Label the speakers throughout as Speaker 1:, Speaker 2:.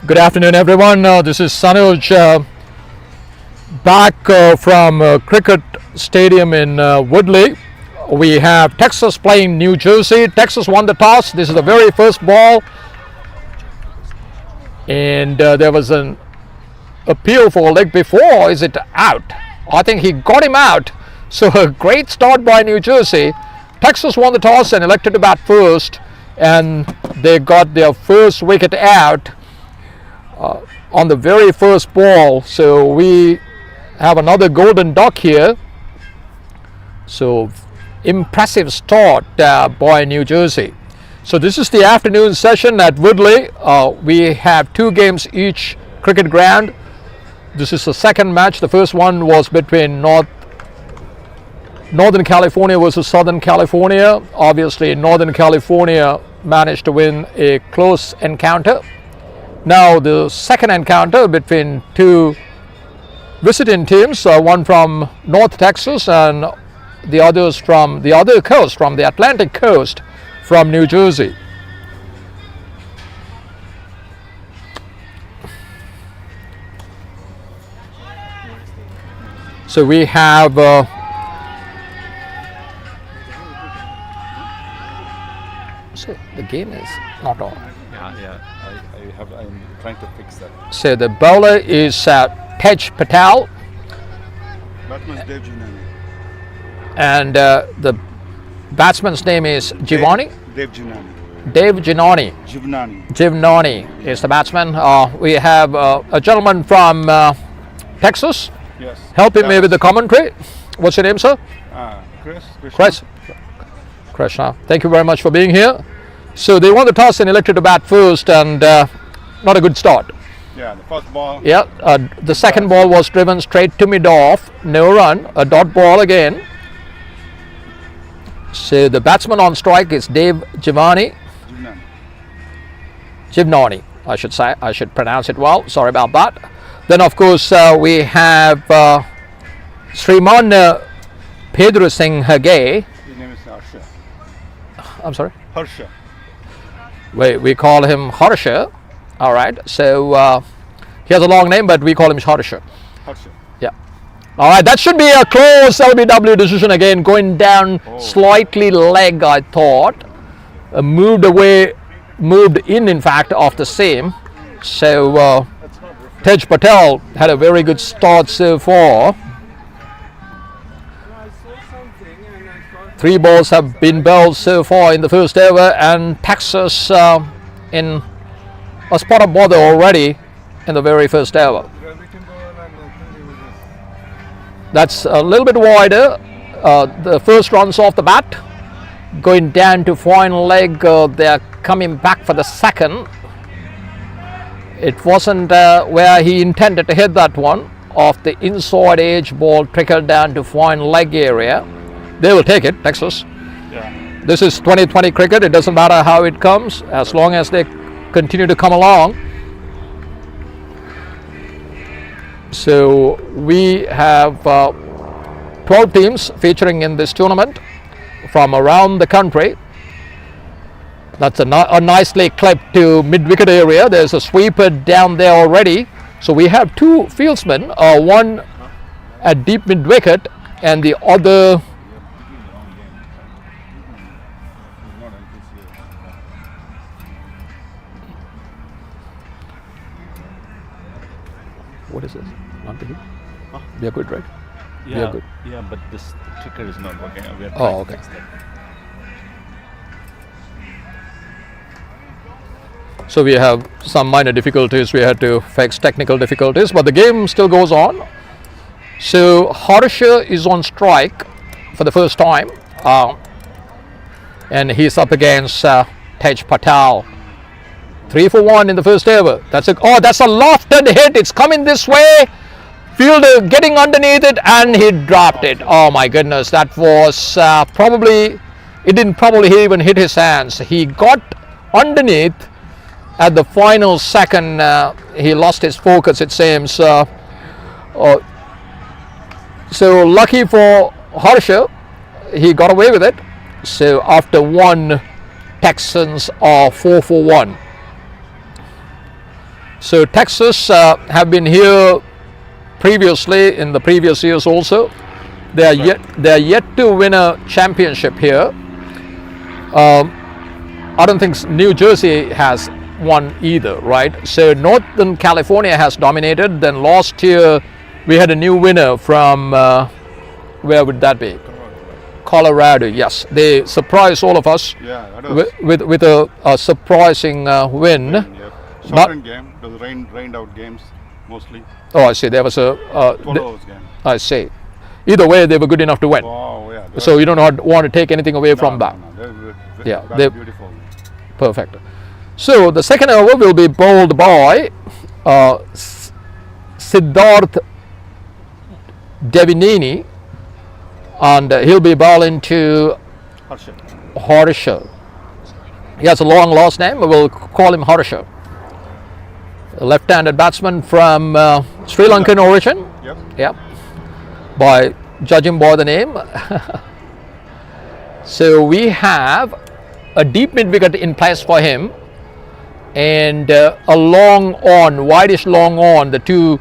Speaker 1: Good afternoon, everyone. This is Sanuj back from Cricket Stadium in Woodley. We have Texas playing New Jersey. Texas won the toss. This is the very first ball. And there was an appeal for a leg before. Is it out? I think he got him out. So a great start by New Jersey. Texas won the toss and elected to bat first. And they got their first wicket out on the very first ball. So we have another golden duck here. So impressive start by New Jersey. So this is the afternoon session at Woodley. We have two games each cricket ground. This is the second match. The first one was between Northern California versus Southern California. Obviously Northern California managed to win a close encounter. Now the second encounter between two visiting teams, one from North Texas and the others from the other coast, from the Atlantic coast, from New Jersey. So we have so the game is not on.
Speaker 2: I'm trying to fix that.
Speaker 1: So the bowler is Tej Patel.
Speaker 2: Batsman is Dev Jinani.
Speaker 1: And the batsman's name is Jivani?
Speaker 2: Dev Jinani.
Speaker 1: Dev Jinani. Jivnani is the batsman. We have a gentleman from Texas.
Speaker 2: Yes.
Speaker 1: Helping me with the commentary. What's your name, sir?
Speaker 2: Chris.
Speaker 1: Krishna. Thank you very much for being here. So they won the toss and elected to bat first, and not a good start.
Speaker 2: Yeah, the first ball.
Speaker 1: Yeah, the second ball was driven straight to mid-off. No run, a dot ball again. So the batsman on strike is Dev Jivani. Jivnani, I should say. I should pronounce it well. Sorry about that. Then, of course, we have Sriman Pedro Singh Hage.
Speaker 2: His name is Harsha.
Speaker 1: I'm sorry?
Speaker 2: Harsha.
Speaker 1: We call him Harsha. All right. So he has a long name, but we call him Harsha.
Speaker 2: Harsha.
Speaker 1: Yeah. All right. That should be a close LBW decision again. Going down slightly leg, I thought. Moved in fact, off the seam. So Tej Patel had a very good start so far. 3 balls have been bowled so far in the first over, and Texas in a spot of bother already in the very first over. That's a little bit wider. The first runs off the bat, going down to final leg. They're coming back for the second. It wasn't where he intended to hit that one. Off the inside edge, ball trickled down to final leg area. They will take it, Texas.
Speaker 2: Yeah.
Speaker 1: This is 2020 cricket. It doesn't matter how it comes, as long as they continue to come along. So we have 12 teams featuring in this tournament from around the country. That's a nicely clipped to mid-wicket area. There's a sweeper down there already. So we have 2 fieldsmen, one at deep mid-wicket and the other what is this? Not good?
Speaker 2: Huh?
Speaker 1: We are good, right?
Speaker 2: Yeah,
Speaker 1: we are good.
Speaker 2: Yeah, but this trigger is not working. We are
Speaker 1: Oh, okay. So we have some minor difficulties. We had to fix technical difficulties, but the game still goes on. So Harsha is on strike for the first time, and he's up against Tej Patel. 3 for 1 in the first over. That's a lofted hit. It's coming this way. Fielder getting underneath it, and he dropped it. Oh my goodness, that was it didn't even hit his hands. He got underneath at the final second. He lost his focus, it seems. So lucky for Harsha, he got away with it. So after 1, Texans are 4 for 1. So Texas have been here previously in the previous years also. They are yet to win a championship here. I don't think New Jersey has won either, right? So Northern California has dominated. Then last year we had a new winner from where would that be? Colorado. Yes, they surprised all of us with a surprising win.
Speaker 2: Yep. Shortened game. It was rained out games mostly.
Speaker 1: Oh, I see. There was a
Speaker 2: 12 hours game.
Speaker 1: I see. Either way, they were good enough to win.
Speaker 2: Wow, yeah.
Speaker 1: So you don't want to take anything away from that.
Speaker 2: No. They're beautiful.
Speaker 1: Perfect. So the second over will be bowled by Siddharth Devineni, and he'll be bowling to Harsha. He has a long last name. We'll call him Harsha. A left-handed batsman from Sri Lankan origin.
Speaker 2: Yep.
Speaker 1: Yep. By judging by the name. So we have a deep mid-wicket in place for him, and a long on, wideish long on, the two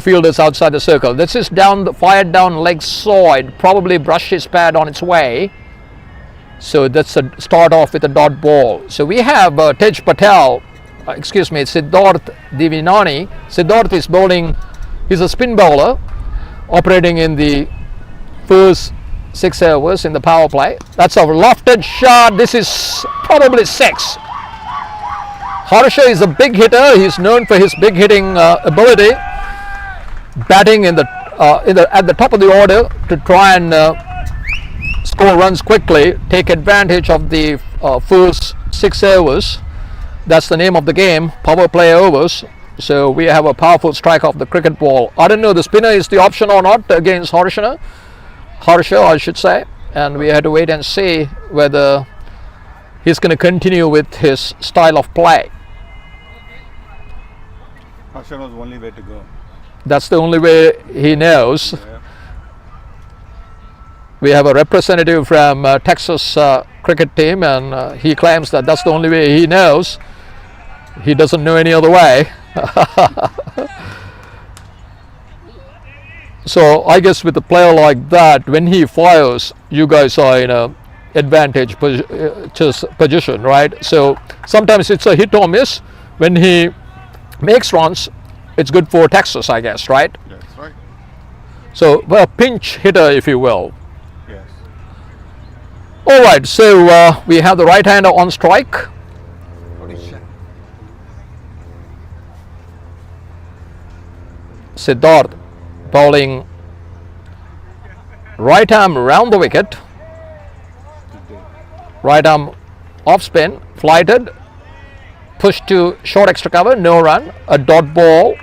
Speaker 1: fielders outside the circle. This is fired down leg side, probably brushed his pad on its way. So that's a start off with a dot ball. So we have Tej Patel, Siddharth Devineni. Siddharth is bowling, he's a spin bowler, operating in the first 6 overs in the power play. That's a lofted shot. This is probably 6. Harsha is a big hitter. He's known for his big hitting ability, batting at the top of the order to try and score runs quickly, take advantage of the first 6 overs. That's the name of the game, power play overs. So we have a powerful strike off the cricket ball. I don't know the spinner is the option or not against Harsha, I should say, and we had to wait and see whether he's going to continue with his style of play.
Speaker 2: Harsha was the only way to go.
Speaker 1: That's the only way he knows.
Speaker 2: Yeah.
Speaker 1: We have a representative from Texas cricket team, and he claims that that's the only way he knows. He doesn't know any other way. So I guess with a player like that, when he fires, you guys are in a advantage position, right? So sometimes it's a hit or miss. When he makes runs, it's good for Texas, I guess, right?
Speaker 2: Yes, right.
Speaker 1: So a pinch hitter, if you will.
Speaker 2: Yes.
Speaker 1: All right, so we have the right-hander on strike. Siddharth bowling right arm round the wicket, right arm off spin, flighted, pushed to short extra cover, no run, a dot ball.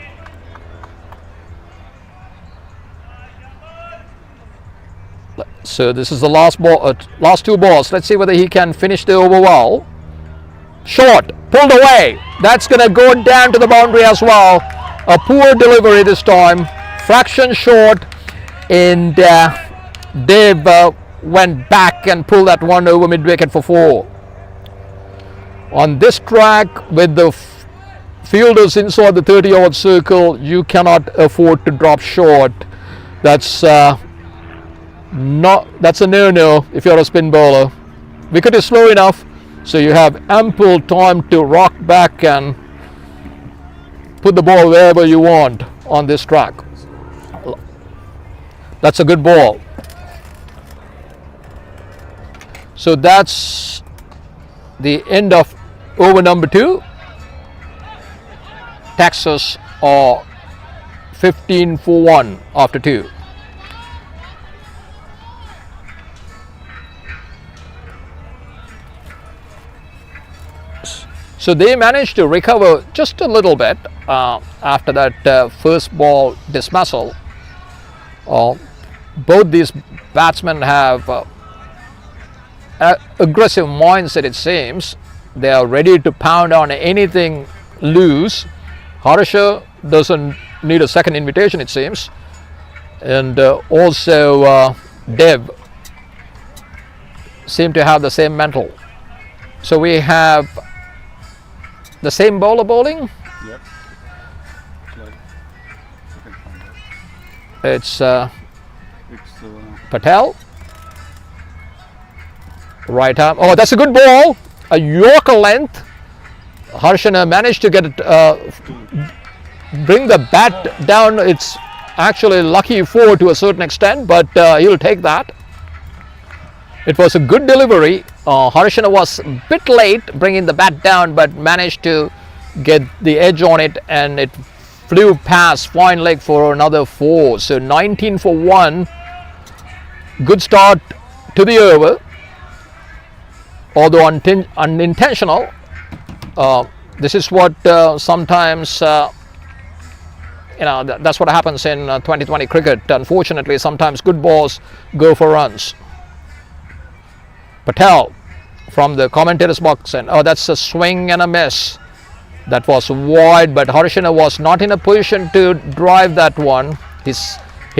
Speaker 1: So this is the last ball, last 2 balls. Let's see whether he can finish the over well. Short, pulled away. That's going to go down to the boundary as well. A poor delivery this time, fraction short, and Dave went back and pulled that one over mid-wicket for 4. On this track, with the fielders inside the 30-yard circle, you cannot afford to drop short. That's a no-no if you're a spin bowler. Wicket is slow enough, so you have ample time to rock back and put the ball wherever you want on this track. That's a good ball. So that's the end of over number 2. Texas are 15 for 1 after 2. So they managed to recover just a little bit after that first ball dismissal. Both these batsmen have aggressive mindset, it seems. They are ready to pound on anything loose. Harsha doesn't need a second invitation, it seems. And also Dev seem to have the same mental. So we have the same bowler bowling.
Speaker 2: Yep. Like, you can find it.
Speaker 1: It's
Speaker 2: It's
Speaker 1: Patel. Right arm. Oh, that's a good ball. A Yorker length. Harshana managed to get it, bring the bat down. It's actually lucky for to a certain extent, but he'll take that. It was a good delivery. Harshana was a bit late bringing the bat down, but managed to get the edge on it, and it flew past fine leg for another 4. So 19 for 1. Good start to the over, although unintentional. This is what sometimes, that's what happens in 2020 cricket. Unfortunately, sometimes good balls go for runs. Patel from the commentator's box, and that's a swing and a miss. That was wide, but Harshana was not in a position to drive that one. He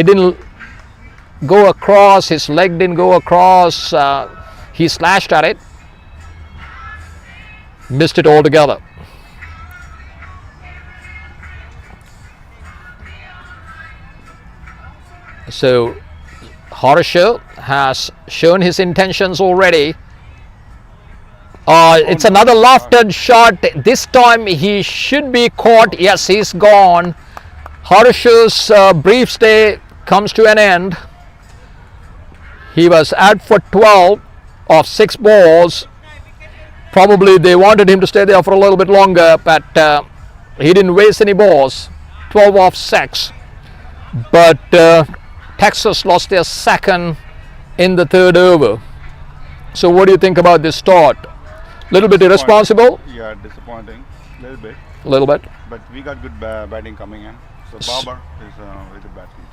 Speaker 1: didn't go across, his leg didn't go across, he slashed at it, missed it altogether. So Harsha has shown his intentions already. It's another lofted shot. This time he should be caught. Yes, he's gone. Harsha's brief stay comes to an end. He was out for 12 of 6 balls. Probably they wanted him to stay there for a little bit longer, but he didn't waste any balls. 12 off 6. But Texas lost their second in the 3rd over. So what do you think about this start? Little bit irresponsible?
Speaker 2: Yeah, disappointing. Little bit.
Speaker 1: A little bit.
Speaker 2: But we got good batting coming in. So Babar is a very good batsman.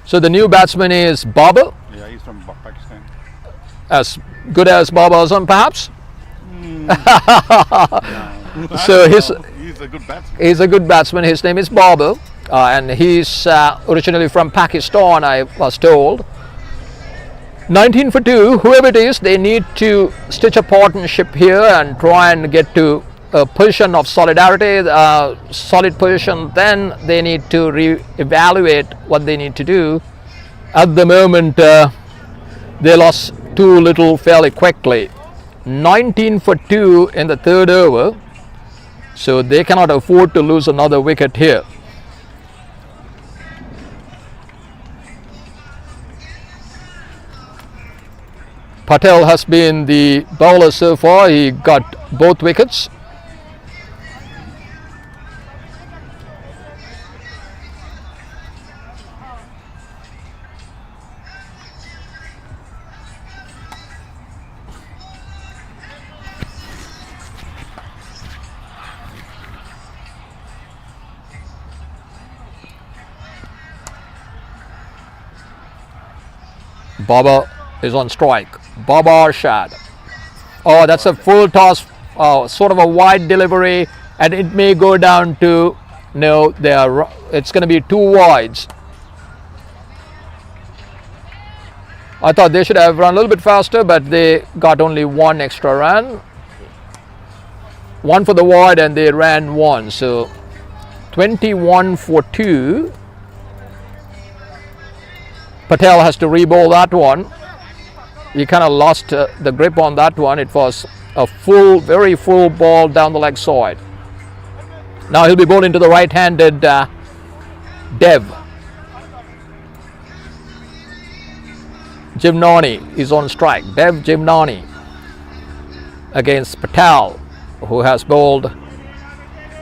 Speaker 1: So the new batsman is Babar.
Speaker 2: Yeah, he's from Pakistan.
Speaker 1: As good as Babar Azam, perhaps? So
Speaker 2: he's a good batsman.
Speaker 1: He's a good batsman. His name is Babar, and he's originally from Pakistan, I was told. 19 for 2. Whoever it is, they need to stitch a partnership here and try and get to a position of solidarity, solid position. Then they need to re-evaluate what they need to do. At the moment, they lost 2 little fairly quickly. 19 for 2 in the 3rd over. So they cannot afford to lose another wicket here. Patel has been the bowler so far. He got both wickets. Baba is on strike. Baba Arshad. Oh, that's a full toss, sort of a wide delivery, and it may go down to, no, it's going to be 2 wides. I thought they should have run a little bit faster, but they got only 1 extra run. 1 for the wide, and they ran 1. So 21 for 2. Patel has to re-bowl that one. He kind of lost the grip on that one. It was a full, very full ball down the leg side. Now he'll be bowling to the right-handed Dev. Jimnani is on strike. Dev Jimnani against Patel, who has bowled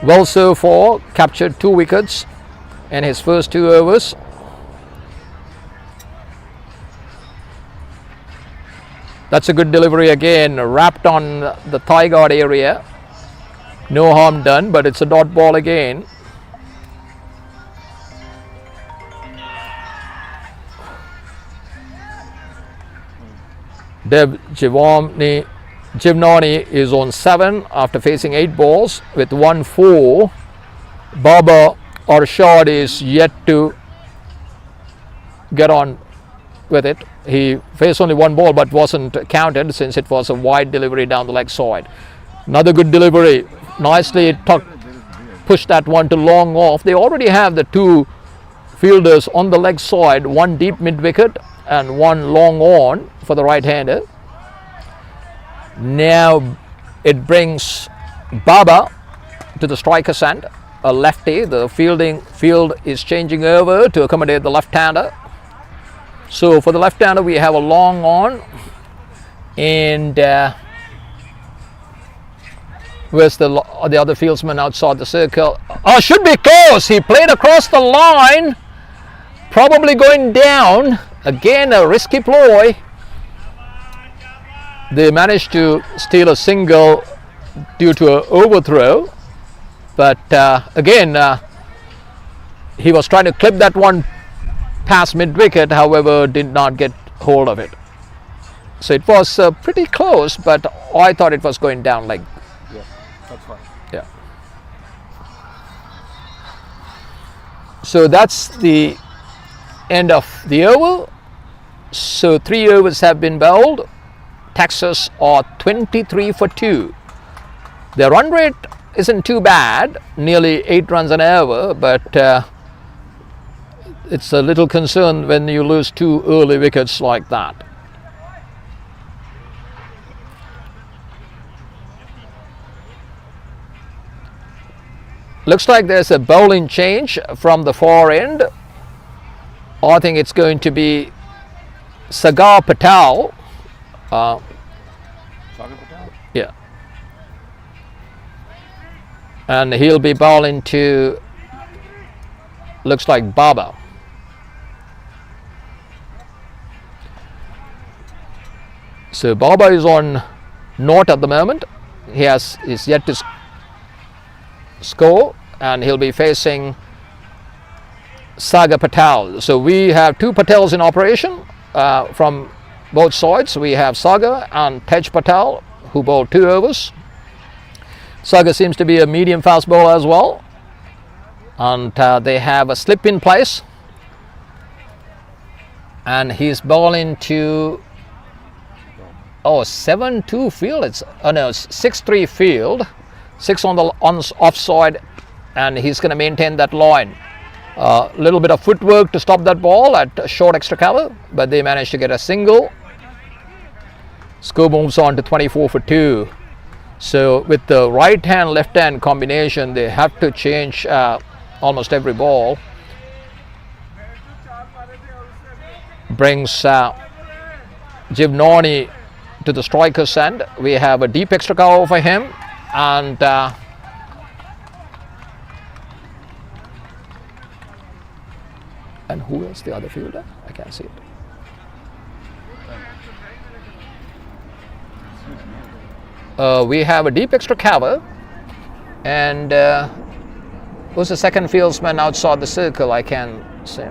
Speaker 1: well so far, captured 2 wickets in his first 2 overs. That's a good delivery again, wrapped on the thigh guard area. No harm done, but it's a dot ball again. Dev Jimnani is on 7 after facing 8 balls with 1-4. Baba Arshad is yet to get on with it. He faced only 1 ball but wasn't counted since it was a wide delivery down the leg side. Another good delivery nicely pushed that one to long off. They already have the two fielders on the leg side, one deep mid wicket and one long on for the right-hander. Now it brings Baba to the striker's end, a lefty. The field is changing over to accommodate the left-hander. So for the left-hander we have a long on, and where's the other fieldsman outside the circle? Oh, should be close. He played across the line, probably going down. Again, a risky ploy. They managed to steal a single due to an overthrow, but again he was trying to clip that one past mid wicket, however did not get hold of it. So it was pretty close, but I thought it was going down like.
Speaker 2: Yeah, that's fine.
Speaker 1: Yeah. So that's the end of the over. So 3 overs have been bowled. Texas are 23 for 2. Their run rate isn't too bad, nearly 8 runs an over, but it's a little concern when you lose 2 early wickets like that. Looks like there's a bowling change from the far end. I think it's going to be Sagar Patel.
Speaker 2: Sagar Patel?
Speaker 1: Yeah. And he'll be bowling to, looks like Baba. So Baba is on naught at the moment. He is yet to score, and he'll be facing Sagar Patel. So we have 2 Patels in operation from both sides. We have Sagar and Tej Patel, who bowled 2 overs. Sagar seems to be a medium fast bowler as well, and they have a slip in place, and he's bowling to 7-2 field. It's 6-3 field, 6 on the offside, and he's going to maintain that line. A little bit of footwork to stop that ball at short extra cover, but they managed to get a single. Score moves on to 24 for 2. So with the right hand left hand combination, they have to change almost every ball. Brings Jivnani to the striker's end. We have a deep extra cover for him, and who is the other fielder? I can't see it. We have a deep extra cover, and who's the second fieldsman outside the circle? I can't see.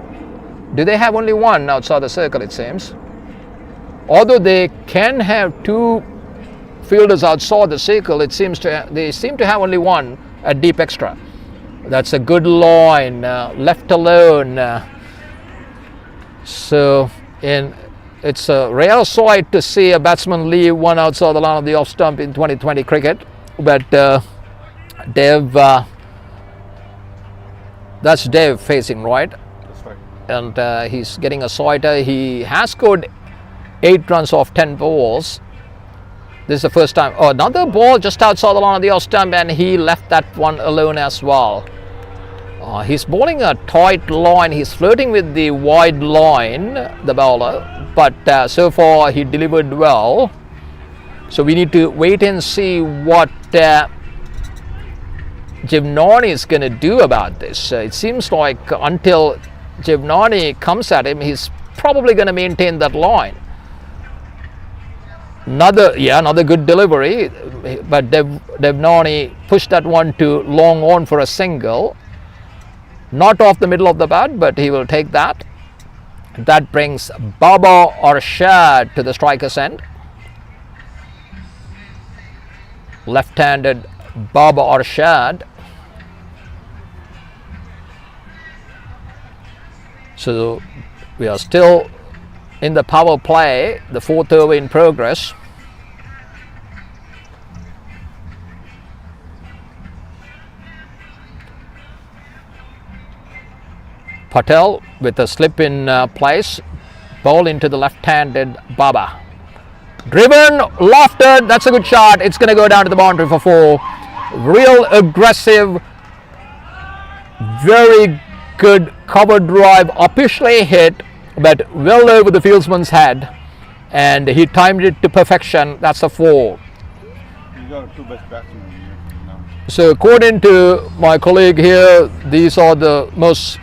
Speaker 1: Do they have only one outside the circle, it seems? Although they can have 2 fielders outside the circle, they seem to have only one at deep extra. That's a good line, left alone. So it's a rare sight to see a batsman leave one outside the line of the off stump in 2020 cricket, but Dev, that's Dev facing right.
Speaker 2: That's right.
Speaker 1: And he's getting a sighter. He has scored 8 runs off 10 balls. This is the first time. Oh, another ball just outside the line of the off stump, and he left that one alone as well. He's bowling a tight line. He's flirting with the wide line, the bowler, but so far he delivered well. So we need to wait and see what Jivnani is going to do about this. It seems like until Jivnani comes at him, he's probably going to maintain that line. Another good delivery, but Devnani pushed that one to long on for a single. Not off the middle of the bat, but he will take that. That brings Baba Arshad to the striker's end. Left-handed Baba Arshad. So we are still in the power play, the 4th over in progress. Patel with a slip in place. Ball into the left-handed Baba. Driven, lofted, that's a good shot. It's going to go down to the boundary for 4. Real aggressive, very good cover drive, officially hit, but well over the fieldsman's head. And he timed it to perfection. That's a 4.
Speaker 2: You got 2 best batsmen here now.
Speaker 1: So according to my colleague here, these are the most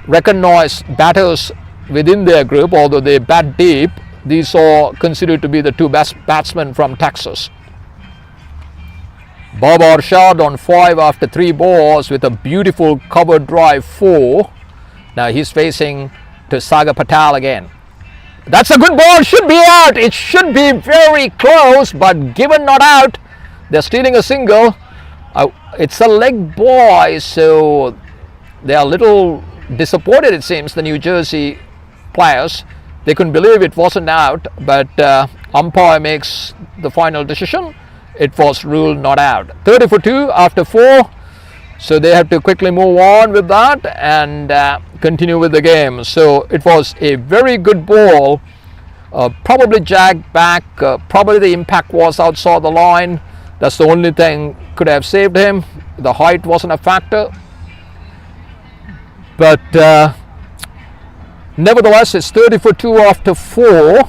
Speaker 1: recognized batters within their group, although they bat deep. These are considered to be the 2 best batsmen from Texas. Bob Arshad on 5 after 3 balls with a beautiful cover drive 4. Now he's facing to Sagar Patel again. That's a good ball, should be out. It should be very close, but given not out, they're stealing a single. It's a leg boy, so they are a little disappointed, it seems, the New Jersey players. They couldn't believe it wasn't out, but umpire makes the final decision. It was ruled not out. 30 for 2 after 4. So they have to quickly move on with that and continue with the game. So it was a very good ball. Probably jagged back. Probably the impact was outside the line. That's the only thing could have saved him. The height wasn't a factor. But nevertheless, it's 30 for 2 after 4.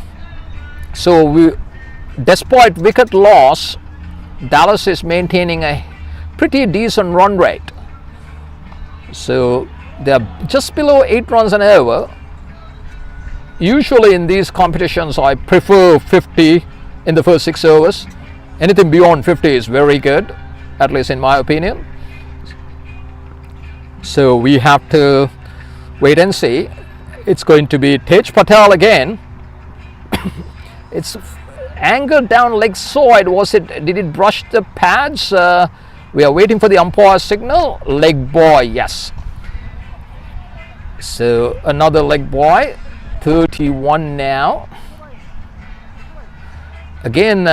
Speaker 1: So despite wicket loss, Dallas is maintaining a pretty decent run rate. So they are just below 8 runs an over. Usually in these competitions, I prefer 50 in the first 6 overs. Anything beyond 50 is very good, at least in my opinion. So we have to wait and see. It's going to be Tej Patel again. It's angled down leg side. Did it brush the pads? We are waiting for the umpire signal. Leg boy, yes. So another leg boy. 31 now. Again,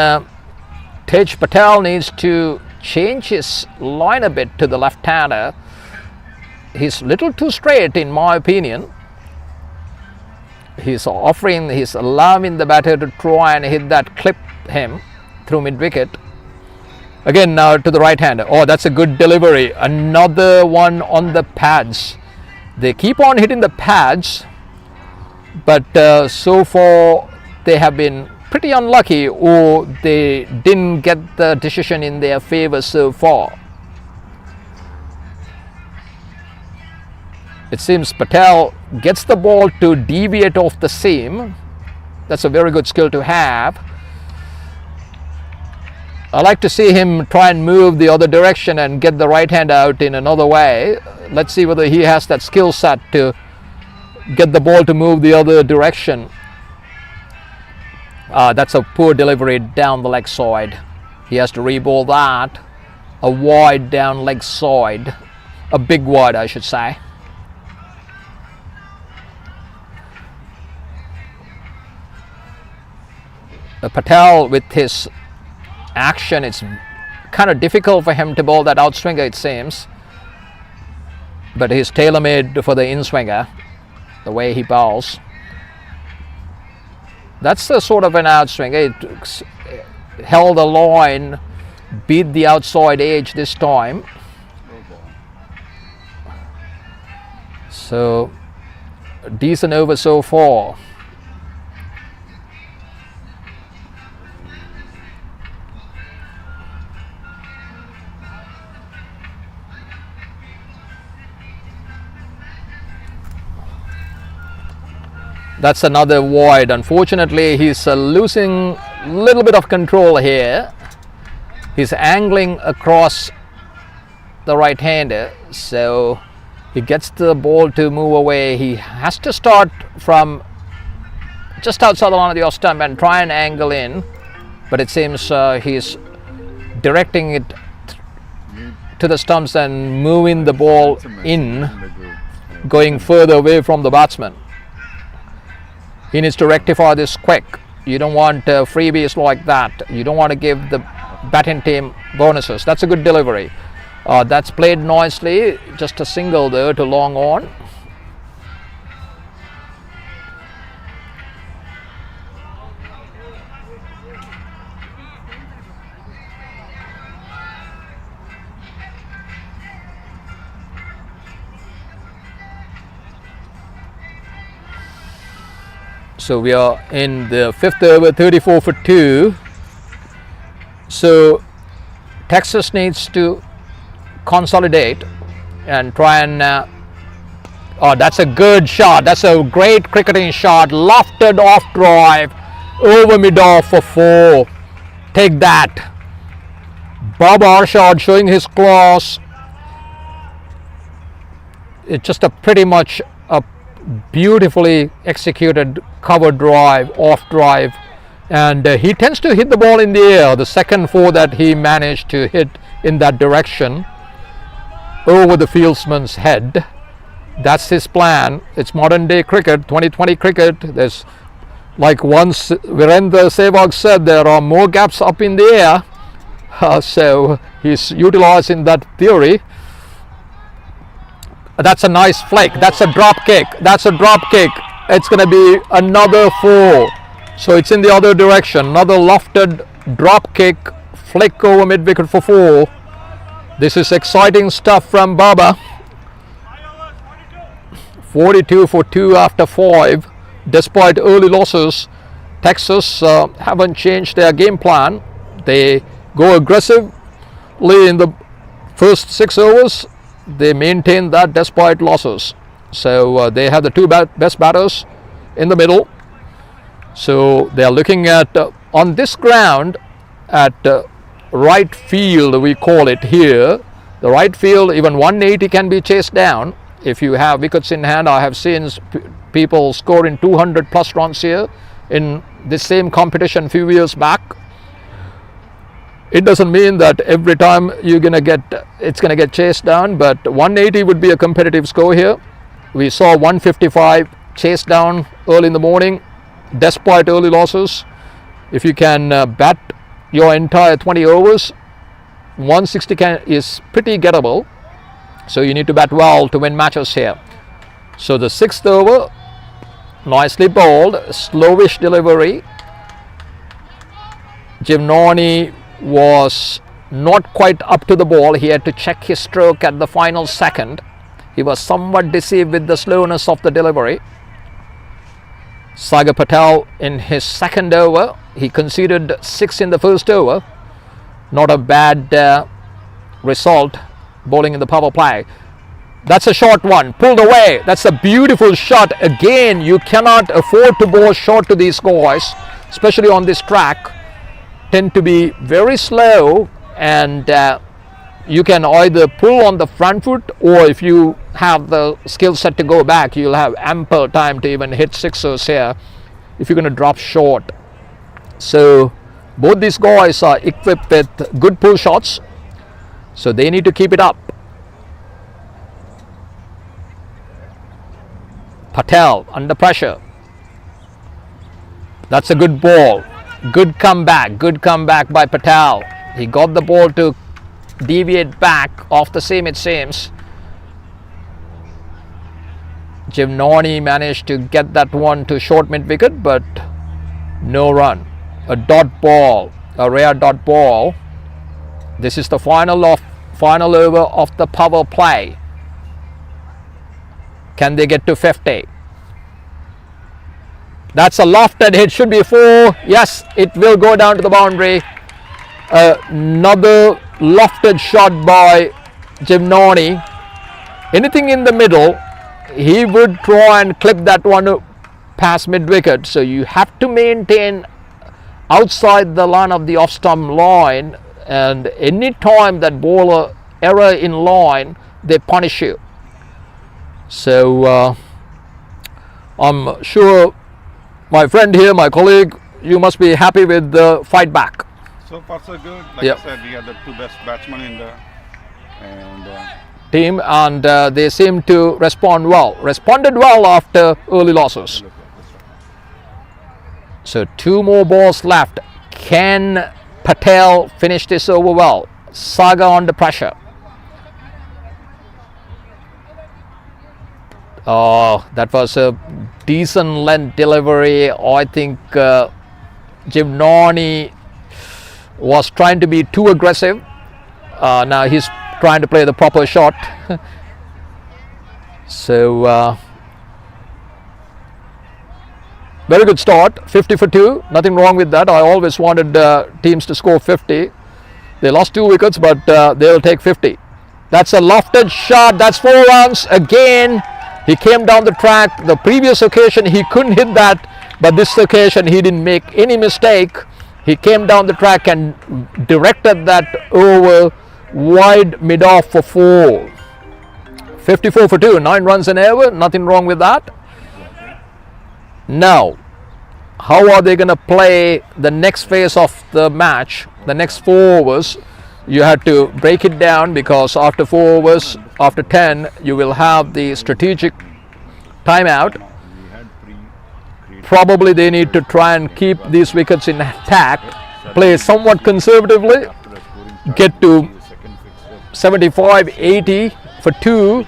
Speaker 1: Tej Patel needs to change his line a bit to the left-hander. He's a little too straight in my opinion. He's allowing the batter to try and hit that, clip him through mid-wicket. Again now to the right-hander. Oh, that's a good delivery. Another one on the pads. They keep on hitting the pads, but so far they have been pretty unlucky, or they didn't get the decision in their favor so far. It seems Patel gets the ball to deviate off the seam. That's a very good skill to have. I like to see him try and move the other direction and get the right hand out in another way. Let's see whether he has that skill set to get the ball to move the other direction. That's a poor delivery down the leg side. He has to re-ball that. A wide down leg side. A big wide, I should say. Patel, with his action, it's kind of difficult for him to bowl that outswinger, it seems. But he's tailor-made for the in-swinger, the way he bowls. That's the sort of an outswinger. It held the line, beat the outside edge this time. So, decent over so far. That's another wide. Unfortunately, he's losing a little bit of control here. He's angling across the right-hander, so he gets the ball to move away. He has to start from just outside the line of the off stump and try and angle in, but it seems he's directing it to the stumps and moving the ball in, going further away from the batsman. He needs to rectify this quick. You don't want freebies like that. You don't want to give the batting team bonuses. That's a good delivery. That's played nicely. Just a single though to long on. So we are in the 5th over, 34 for 2. So Texas needs to consolidate and try and oh, that's a good shot. That's a great cricketing shot. Lofted off drive over mid-off for 4. Take that. Bob Arshad showing his class. It's just a pretty much a beautifully executed cover drive, off drive, and he tends to hit the ball in the air. The second 4 that he managed to hit in that direction over the fieldsman's head. That's his plan. It's modern day cricket, 2020 cricket. There's, like once Virendra Sehwag said, there are more gaps up in the air. So he's utilizing that theory. That's a nice flick. That's a drop kick. That's a drop kick. It's going to be another 4. So it's in the other direction. Another lofted drop kick, flick over mid wicket for 4. This is exciting stuff from Baba. 42 for 2 after 5. Despite early losses, Texas haven't changed their game plan. They go aggressively in the first 6 overs. They maintain that despite losses. So they have the 2 best batters in the middle. So they are looking at on this ground at right field, we call it here. The right field, even 180 can be chased down if you have wickets in hand. I have seen people scoring 200 plus runs here in this same competition a few years back. It doesn't mean that every time it's gonna get chased down, but 180 would be a competitive score here. We saw 155 chased down early in the morning despite early losses. If you can bat your entire 20 overs, 160 is pretty gettable. So you need to bat well to win matches here. So the 6th over, nicely bowled, slowish delivery. Givnani was not quite up to the ball. He had to check his stroke at the final second. He was somewhat deceived with the slowness of the delivery. Sagar Patel in his 2nd over, he conceded 6 in the 1st over. Not a bad result bowling in the power play. That's a short one, pulled away. That's a beautiful shot. Again, you cannot afford to bowl short to these guys, especially on this track. Tend to be very slow, and you can either pull on the front foot, or if you have the skill set to go back, you'll have ample time to even hit 6ers here if you're going to drop short. So both these guys are equipped with good pull shots, so they need to keep it up. Patel under pressure. That's a good ball. Good comeback by Patel. He got the ball to deviate back off the seam, it seems. Givnani managed to get that one to short mid wicket, but no run. A dot ball, a rare dot ball. This is the final over of the power play. Can they get to 50? That's a lofted hit, should be 4. Yes, it will go down to the boundary. Another lofted shot by Givnani. Anything in the middle, he would try and clip that one past mid wicket. So you have to maintain outside the line of the off stump line, and any time that bowler error in line, they punish you. So I'm sure my friend here, my colleague, you must be happy with the fight back.
Speaker 2: So far so good. Like I said, we are the 2 best batsmen in the
Speaker 1: team, and they seem to responded well after early losses. So 2 more balls left. Can Patel finish this over well? Saga under pressure. Oh, that was a decent length delivery. I think Givnani was trying to be too aggressive. Now he's trying to play the proper shot. So Very good start, 50 for 2, nothing wrong with that. I always wanted teams to score 50. They lost 2 wickets, but they'll take 50. That's a lofted shot, that's 4 runs. Again, he came down the track. The previous occasion he couldn't hit that, but this occasion he didn't make any mistake. He came down the track and directed that over wide mid-off for 4. 54 for 2, 9 runs an over, nothing wrong with that. Now, how are they going to play the next phase of the match, the next 4 overs? You have to break it down because after 4 overs, after 10, you will have the strategic timeout. Probably they need to try and keep these wickets in attack, play somewhat conservatively, get to 75, 80 for 2,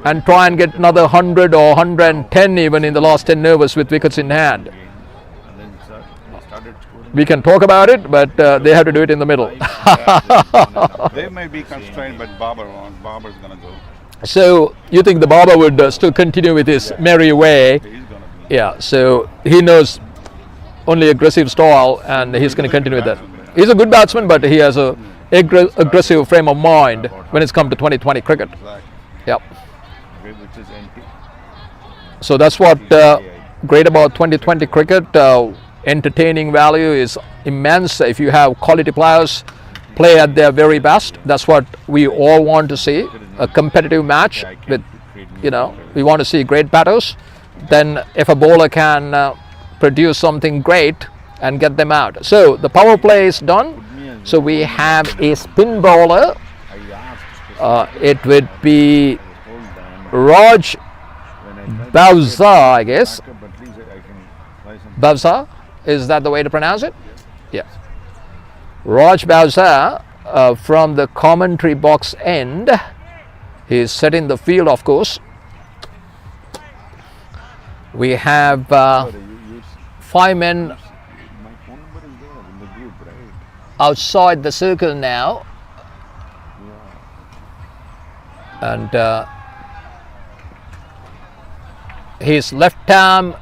Speaker 1: and try and get another 100 or 110 even in the last 10 overs with wickets in hand. We can talk about it, but they have to do it in the middle.
Speaker 2: They may be constrained, but Babar's going to go.
Speaker 1: So you think the Babar would still continue with his merry way? Yeah, so he knows only aggressive style and he's going to continue with that. He's a good batsman, but he has a aggressive frame of mind when it's come to 2020 cricket. Yep.
Speaker 2: Which is NT.
Speaker 1: So that's what great about 2020 cricket. Entertaining value is immense. If you have quality players play at their very best, that's what we all want to see. A competitive match with, we want to see great batters. Then if a bowler can produce something great and get them out. So the power play is done. So we have a spin bowler. It would be Raj Bavza, I guess. Bavza, is that the way to pronounce it? Yeah. Raj Bavza from the commentary box end. He's set in the field, of course. We have 5 men outside the circle now. And his left arm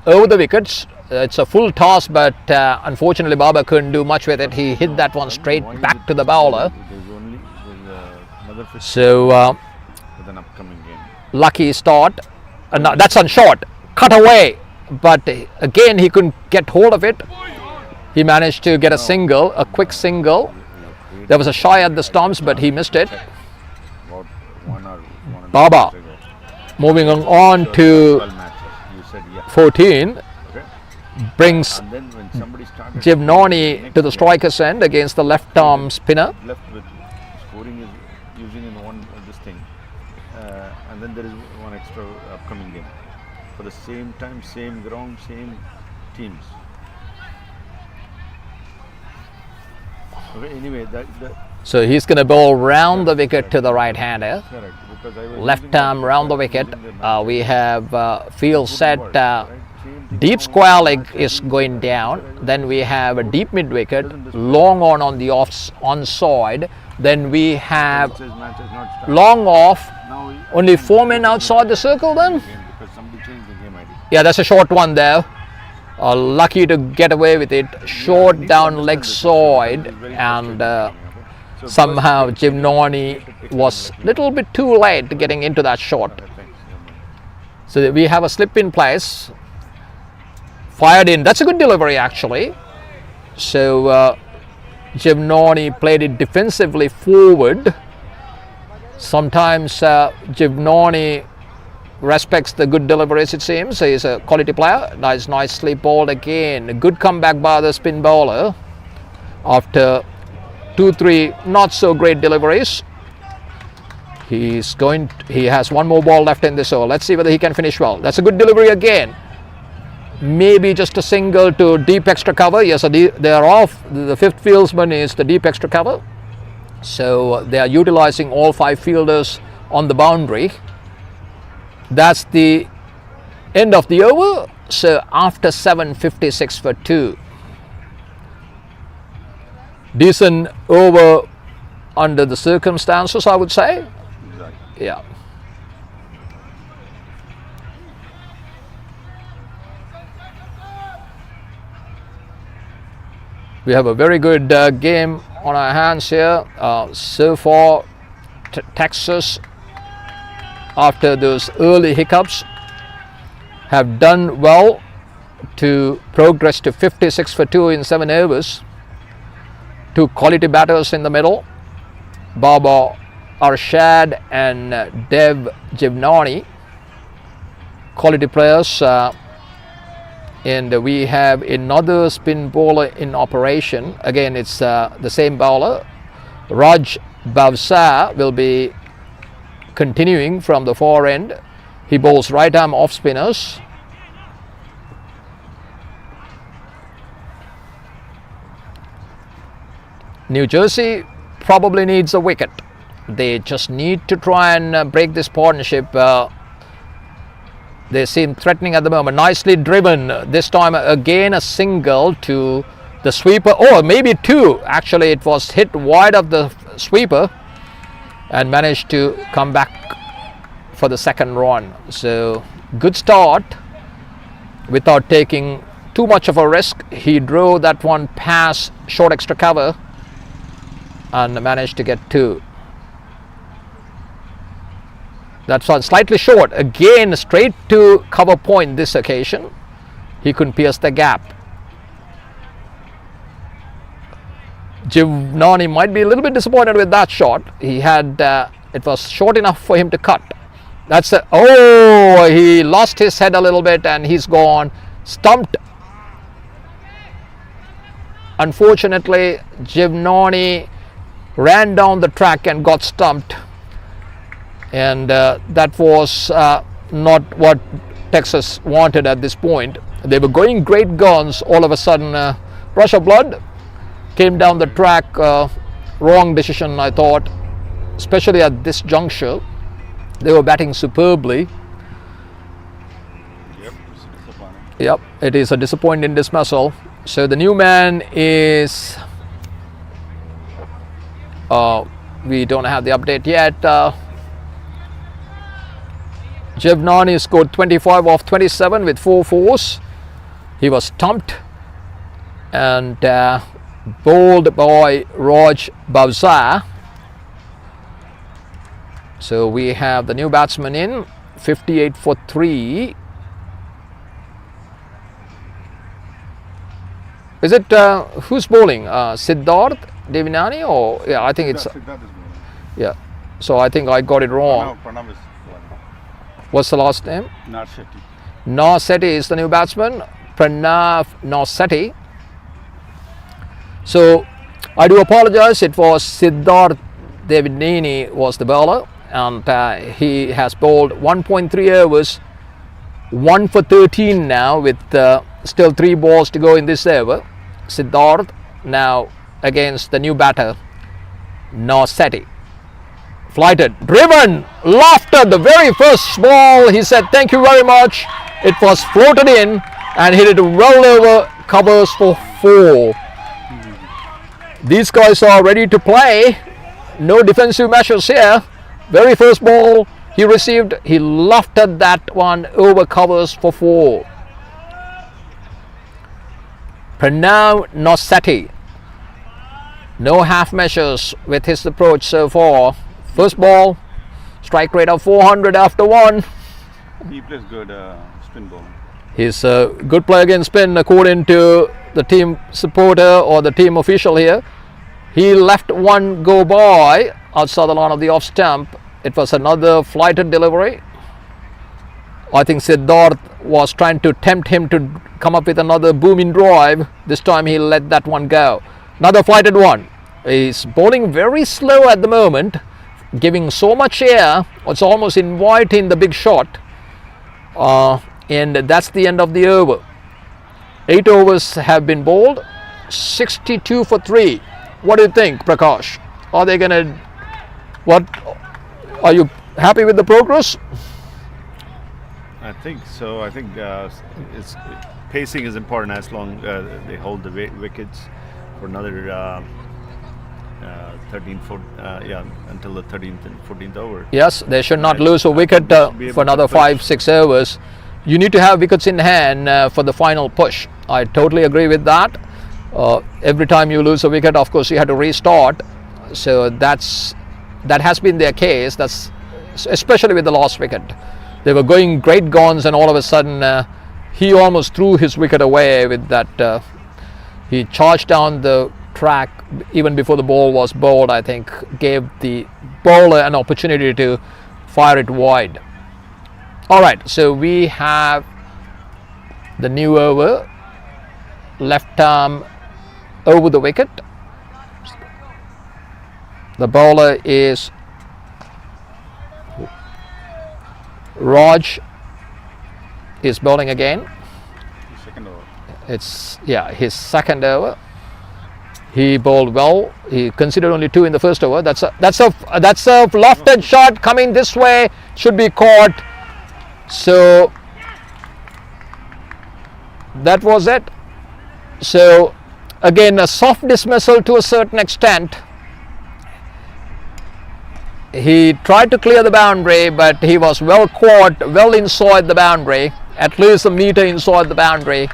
Speaker 1: over the wickets. It's a full toss, but unfortunately Baba couldn't do much with it. He hit that one straight back to the bowler. So lucky start. No, that's on short, cut away, but again he couldn't get hold of it. He managed to get a single, a quick single. There was a shy at the stumps, but he missed it. Baba moving on to 14 brings Jivnani to the striker's end against the left arm spinner.
Speaker 2: Left with scoring is using in one this thing, and then there is one extra upcoming game for the same time, same ground, same teams. Okay, anyway,
Speaker 1: so he's going to bowl round the wicket to the right hander. Left arm round the wicket. We have field set. Deep square leg is going down. Then we have a deep mid wicket, long on the onside. Then we have long off. Only 4 men outside the circle then? Yeah, that's a short one there. Lucky to get away with it. Short down leg side, and somehow Jivnani was a little bit too late getting into that shot. So we have a slip in place. Fired in. That's a good delivery actually. So Jivnani played it defensively forward. Sometimes Jivnani respects the good deliveries, it seems. He's a quality player. Nicely bowled again. A good comeback by the spin bowler after 2-3 not so great deliveries. He has 1 more ball left in this over. Let's see whether he can finish well. That's a good delivery again. Maybe just a single to deep extra cover. Yes, they are off. The 5th fieldsman is the deep extra cover. So they are utilizing all 5 fielders on the boundary. That's the end of the over. So after 7, 56 for 2. Decent over under the circumstances, I would say. Yeah. We have a very good game on our hands here. So far, Texas, after those early hiccups, have done well to progress to 56 for 2 in 7 overs. 2 quality batters in the middle, Baba Arshad and Dev Jivnani, quality players, and we have another spin bowler in operation. Again, it's the same bowler. Raj Bavsa will be continuing from the far end. He bowls right arm off spinners. New Jersey probably needs a wicket. They just need to try and break this partnership. They seem threatening at the moment. Nicely driven. This time again a single to the sweeper. Oh, maybe 2. Actually, it was hit wide of the sweeper and managed to come back for the second run. So good start without taking too much of a risk. He drove that one past short extra cover and managed to get 2. That's one slightly short. Again, straight to cover point this occasion. He couldn't pierce the gap. Jivnani might be a little bit disappointed with that shot. He had, it was short enough for him to cut. That's a, oh, he lost his head a little bit and he's gone. Stumped. Unfortunately, Jivnani ran down the track and got stumped. And that was not what Texas wanted at this point. They were going great guns. All of a sudden, rush of blood came down the track. Wrong decision, I thought, especially at this juncture. They were batting superbly. Yep, it is a disappointing dismissal. So the new man is, we don't have the update yet. Jivnani scored 25 off 27 with 4 fours. He was stumped and bowled by Raj Bavsa. So we have the new batsman in, 58 for 3. Is it who's bowling? Siddharth Devinani, or yeah, I think it's yeah. So I think I got it wrong.
Speaker 2: Pranav is
Speaker 1: What's the last name?
Speaker 2: Narsetti.
Speaker 1: Narsetti is the new batsman. Pranav Narsetti. So I do apologize. It was Siddharth Devinani was the bowler, and he has bowled 1.3 overs, 1 for 13 now, with still 3 balls to go in this over. Siddharth now against the new batter, Narsetti. Flighted, driven, lofted the very first ball. He said, "Thank you very much." It was floated in and hit it well over covers for 4. These guys are ready to play. No defensive measures here. Very first ball he received, he lofted that one over covers for 4. Pranav Narsetti. No half measures with his approach so far. First ball, strike rate of 400 after 1.
Speaker 2: He plays good spin ball.
Speaker 1: He's a good player against spin according to the team supporter or the team official here. He left one go by outside the line of the off stump. It was another flighted delivery. I think Siddharth was trying to tempt him to come up with another booming drive. This time he let that one go. Another flighted one. He's bowling very slow at the moment, giving so much air, it's almost inviting the big shot. And that's the end of the over. 8 overs have been bowled, 62 for 3. What do you think, Prakash? Are they gonna, what, are you happy with the progress?
Speaker 2: I think so. I think it's pacing is important as long they hold the wickets for another 13th, until the 13th and 14th over.
Speaker 1: Yes, they should not lose a wicket for another 5-6 overs. You need to have wickets in hand for the final push. I totally agree with that. Every time you lose a wicket, of course, you have to restart. So that has been their case. That's especially with the last wicket. They were going great guns, and all of a sudden he almost threw his wicket away with that. He charged down the track even before the ball was bowled. I think gave the bowler an opportunity to fire it wide. All right, so we have the new over, left arm over the wicket. The bowler is Raj is bowling again.
Speaker 2: Second over.
Speaker 1: It's his second over. He bowled well. He considered only 2 in the first over. That's a lofted shot coming this way, should be caught. So that was it. So again, a soft dismissal to a certain extent. He tried to clear the boundary, but he was well caught, well inside the boundary, at least a meter inside the boundary,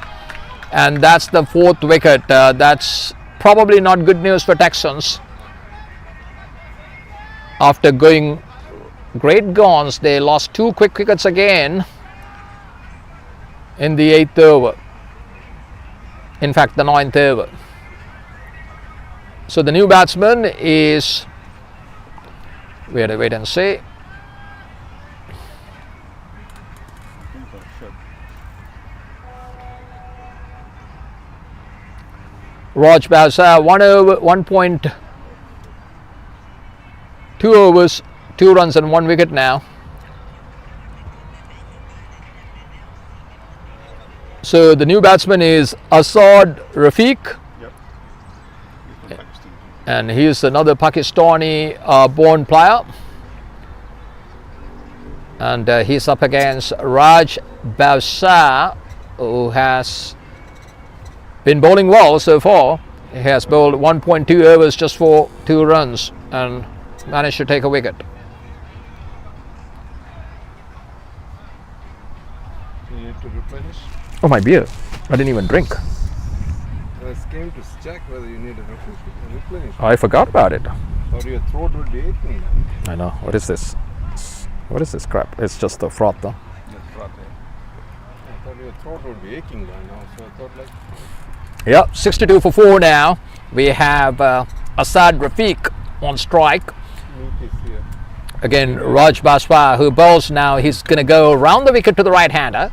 Speaker 1: and that's the 4th wicket. That's probably not good news for Texans. After going great guns, they lost 2 quick wickets again in the 8th over. In fact, the 9th over. So the new batsman is, we have to wait and see. Raj Bowser, 1.2 overs, 2 runs and 1 wicket now. So the new batsman is Asad Rafiq.
Speaker 2: Yep.
Speaker 1: And he is another Pakistani born player. And he's up against Raj Bowser, who has been bowling well so far. He has bowled 1.2 overs just for 2 runs and managed to take a wicket.
Speaker 3: You need to replenish.
Speaker 1: Oh, my beer. I didn't even drink.
Speaker 3: I came to check whether you need a replenish.
Speaker 1: I forgot about it.
Speaker 3: Or your throat would be aching.
Speaker 1: I know. What is this? What is this crap? It's just the froth, though.
Speaker 3: I thought your throat would be aching by now, so I thought like...
Speaker 1: Yep, 62 for 4 now. We have Asad Rafiq on strike.
Speaker 3: Meat is here.
Speaker 1: Again, Raj Baswa, who bowls now. He's going to go round the wicket to the right-hander.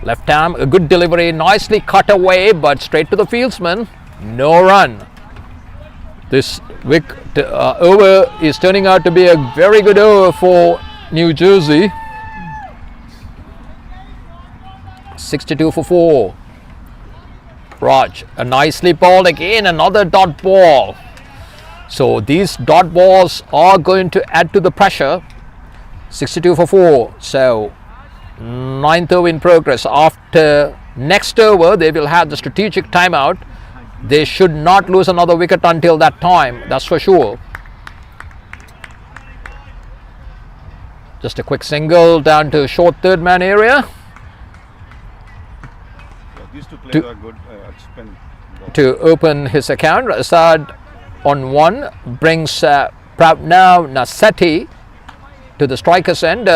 Speaker 1: Left arm, a good delivery, nicely cut away, but straight to the fieldsman. No run. This over is turning out to be a very good over for New Jersey. 62 for 4. Raj, a nicely bowled again, another dot ball. So these dot balls are going to add to the pressure. 62 for 4. So 9th over in progress. After next over, they will have the strategic timeout. They should not lose another wicket until that time, that's for sure. Just a quick single down to short 3rd man area.
Speaker 2: Yeah, these 2 players are good at spin.
Speaker 1: To open his account, Asad on 1 brings Prabnav Nasetti to the striker's end.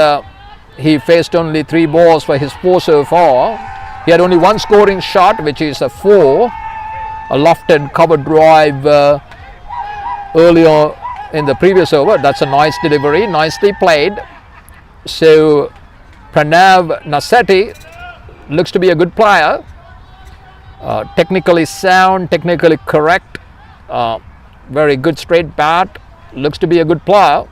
Speaker 1: He faced only 3 balls for his 4 so far. He had only 1 scoring shot, which is a 4. A lofted cover drive earlier in the previous over. That's a nice delivery, nicely played. So Pranav Nasetti looks to be a good player. Technically sound, technically correct. Very good straight bat. Looks to be a good player.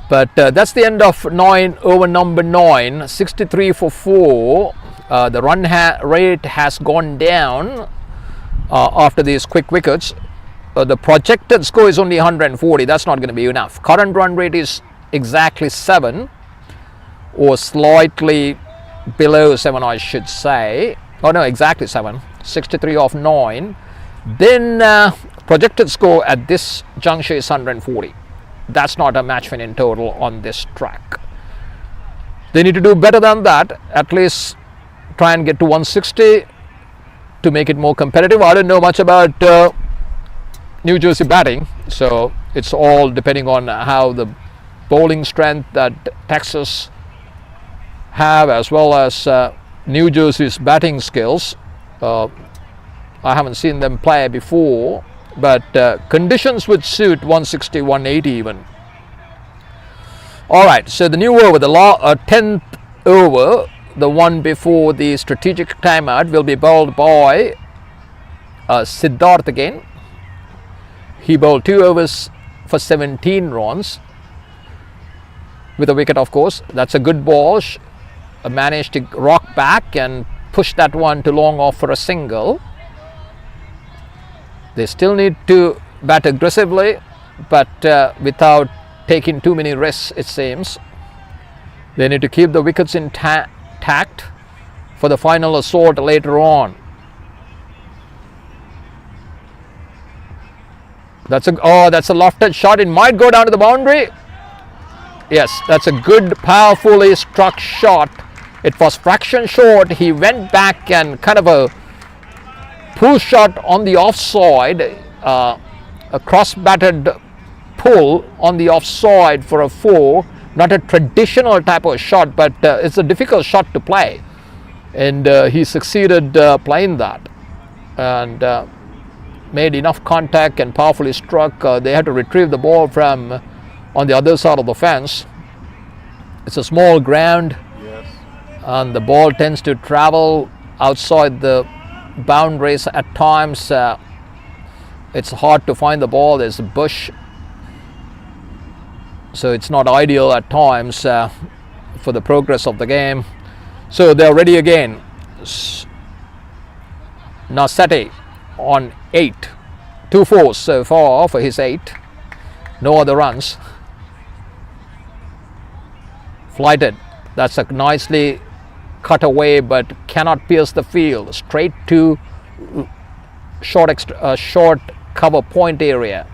Speaker 1: But that's the end of over number 9. 63 for 4. The run rate has gone down after these quick wickets. The projected score is only 140. That's not going to be enough. Current run rate is exactly 7, or slightly below 7, I should say. Oh no, exactly 7. 63 of 9. Then projected score at this juncture is 140. That's not a match win in total on this track. They need to do better than that. At least try and get to 160 to make it more competitive. I don't know much about New Jersey batting, so it's all depending on how the bowling strength that Texas have, as well as New Jersey's batting skills. I haven't seen them play before, but conditions would suit 160, 180 even. All right, so the new over, the 10th over, the one before the strategic timeout, will be bowled by Siddharth again. He bowled 2 overs for 17 runs with a wicket, of course. That's a good ball. Managed to rock back and push that one to long off for a single. They still need to bat aggressively, but without taking too many risks, it seems. They need to keep the wickets intact for the final assault later on. That's a lofted shot. It might go down to the boundary. Yes, that's a good, powerfully struck shot. It was fraction short. He went back and kind of a pull shot on the offside, a cross-batted pull on the offside for a 4. Not a traditional type of shot, but it's a difficult shot to play, and he succeeded playing that, and made enough contact and powerfully struck. They had to retrieve the ball from on the other side of the fence. It's a small ground,
Speaker 2: Yes.
Speaker 1: and the ball tends to travel outside the boundaries at times. It's hard to find the ball. There's a bush, so it's not ideal at times for the progress of the game. So they're ready again. Nassetti on 8, 2 4s so far for his 8. No other runs. Flighted. That's a nicely cut away, but cannot pierce the field. Straight to short cover point area.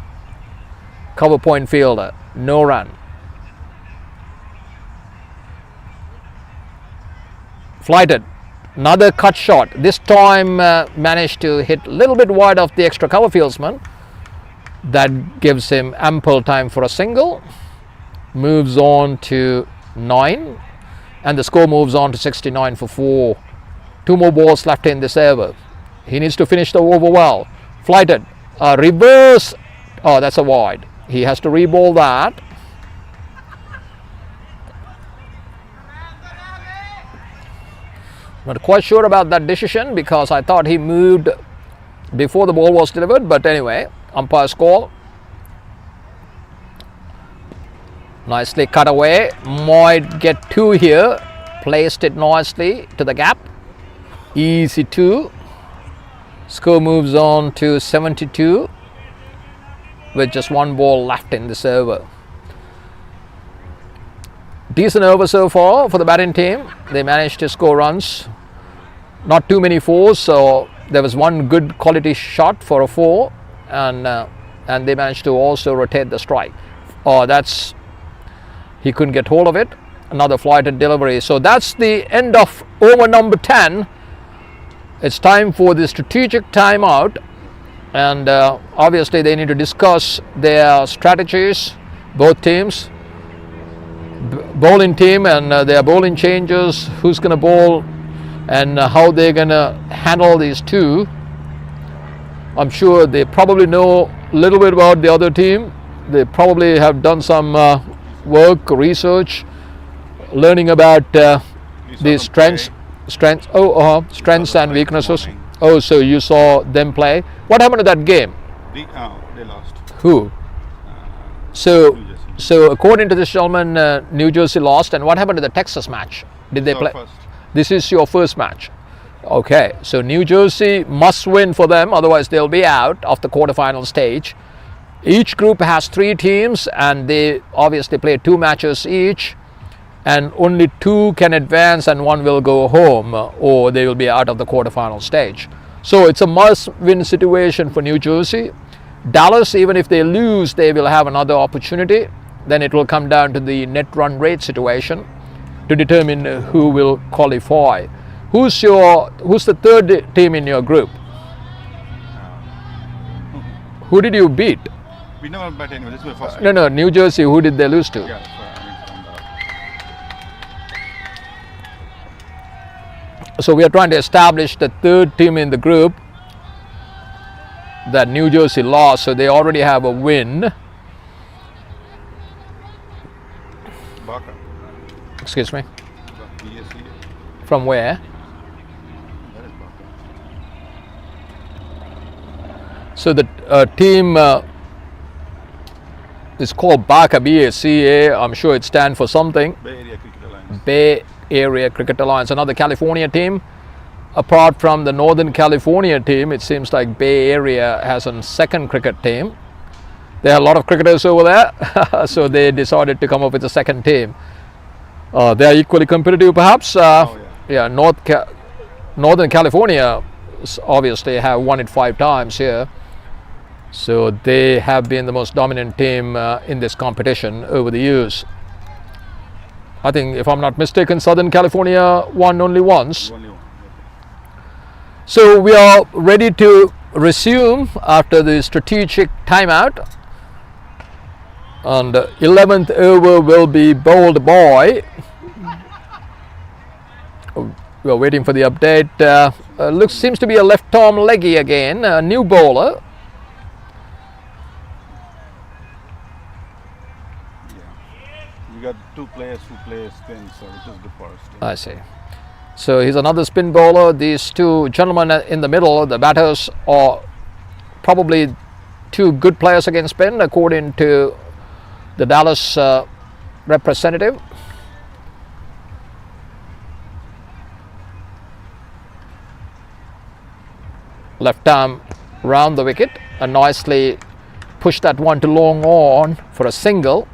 Speaker 1: Cover point fielder. No run. Flighted. Another cut shot. This time managed to hit a little bit wide of the extra cover fieldsman. That gives him ample time for a single. Moves on to 9. And the score moves on to 69 for 4. 2 more balls left in this over. He needs to finish the over well. Flighted. Reverse. Oh, that's a wide. He has to re-ball that. Not quite sure about that decision, because I thought he moved before the ball was delivered. But anyway, umpire's call. Nicely cut away. Might get 2 here. Placed it nicely to the gap. Easy 2. Score moves on to 72 with just 1 ball left in this over. Decent over so far for the batting team. They managed to score runs. Not too many 4s, so there was 1 good quality shot for a 4, and they managed to also rotate the strike. He couldn't get hold of it. Another flighted delivery. So that's the end of over number 10. It's time for the strategic timeout, and obviously they need to discuss their strategies, both teams, bowling team and their bowling changes, who's going to bowl and how they're going to handle these 2. I'm sure they probably know a little bit about the other team. They probably have done some work, research, learning about the strengths and weaknesses. Oh, so you saw them play. What happened to that game?
Speaker 3: They lost.
Speaker 1: Who? So according to this gentleman, New Jersey lost. And what happened to the Texas match? Did they play?
Speaker 3: First.
Speaker 1: This is your first match. Okay, so New Jersey must win for them, otherwise they'll be out of the quarterfinal stage. Each group has 3 teams, and they obviously play 2 matches each, and only 2 can advance and 1 will go home, or they will be out of the quarterfinal stage. So it's a must-win situation for New Jersey. Dallas, even if they lose, they will have another opportunity. Then it will come down to the net run rate situation to determine who will qualify. Who's the third team in your group? Who did you beat?
Speaker 2: We never bet anyway. This is my first.
Speaker 1: No, New Jersey. Who did they lose to?
Speaker 2: Yeah.
Speaker 1: So we are trying to establish the third team in the group that New Jersey lost. So they already have a win.
Speaker 2: Baka.
Speaker 1: Excuse me.
Speaker 2: BSC.
Speaker 1: From where?
Speaker 2: That is Baka.
Speaker 1: So the team is called BACA, BACA. I'm sure it stands for something.
Speaker 2: Bay Area Cricket Alliance.
Speaker 1: Bay Area Cricket Alliance, another California team. Apart from the Northern California team, it seems like Bay Area has a second cricket team. There are a lot of cricketers over there, so they decided to come up with a second team. They are equally competitive, perhaps. Yeah, Northern California obviously have won it 5 times here. So they have been the most dominant team in this competition over the years. I think, if I'm not mistaken, Southern California won only once.
Speaker 2: Only one.
Speaker 1: So we are ready to resume after the strategic timeout. And 11th over will be bowled by. We are waiting for the update. Seems to be a left arm leggy again, a new bowler.
Speaker 2: We got 2 players who play spin, so which is good for us.
Speaker 1: I see. So he's another spin bowler. These 2 gentlemen in the middle, the batters, are probably 2 good players against spin, according to the Dallas representative. Left arm round the wicket and nicely pushed that one to long on for a single.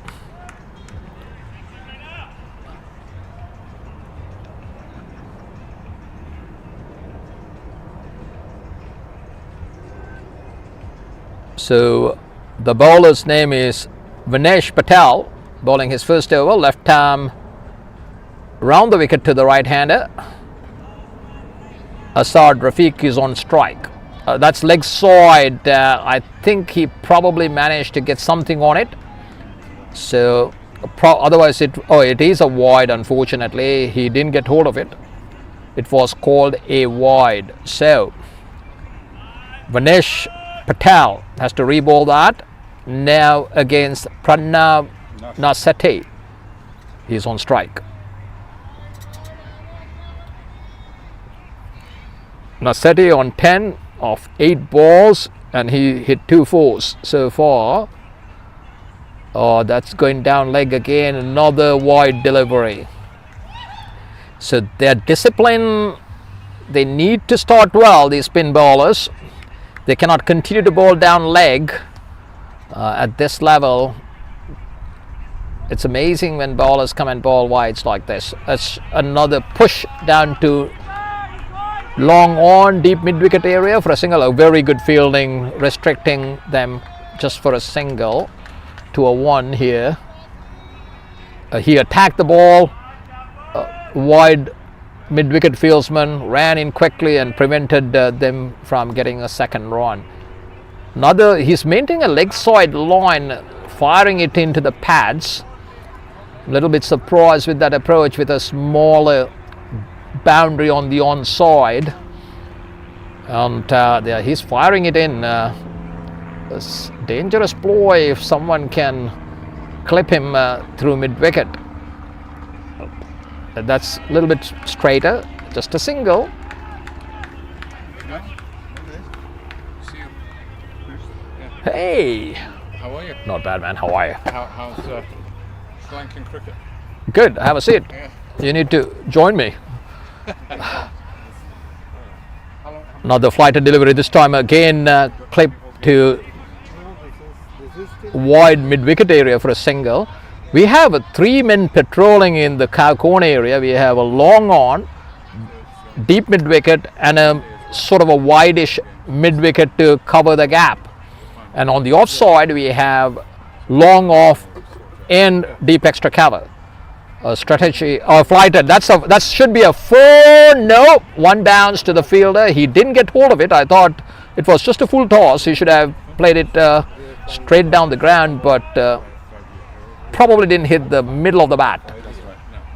Speaker 1: So the bowler's name is Vinesh Patel, bowling his first over, left arm round the wicket to the right-hander. Asad Rafiq is on strike. That's leg side. I think he probably managed to get something on it. So otherwise it is a wide, unfortunately. He didn't get hold of it. It was called a wide. So Vinesh Patel has to re-bowl that now against Pranav Naseti. He's on strike. Naseti on 10 of 8 balls, and he hit 2 fours so far. Oh, that's going down leg again, another wide delivery. So their discipline, they need to start well, these spin bowlers. They cannot continue to bowl down leg at this level. It's amazing when bowlers come and bowl wides like this. That's another push down to long on, deep mid-wicket area for a single. A very good fielding, restricting them just for a single to a 1 here. He attacked the ball, wide mid-wicket fieldsman ran in quickly and prevented them from getting a second run. He's maintaining a leg side line, firing it into the pads. A little bit surprised with that approach, with a smaller boundary on the onside. And he's firing it in. It's dangerous ploy if someone can clip him through mid-wicket. That's a little bit straighter, just a single. Hey!
Speaker 3: How are you?
Speaker 1: Not bad, man. How are you?
Speaker 3: How's Sri Lankan cricket?
Speaker 1: Good. Have a seat.
Speaker 3: Yeah.
Speaker 1: You need to join me. Another flighted delivery, this time again clipped to wide mid-wicket area for a single. We have 3 men patrolling in the cow corner area. We have a long on, deep mid-wicket, and a sort of a wideish mid-wicket to cover the gap. And on the offside, we have long off and deep extra cover. Strategy flighted. That should be a 4. No, 1 bounce to the fielder. He didn't get hold of it. I thought It was just a full toss. He should have played it straight down the ground, but probably didn't hit the middle of the bat.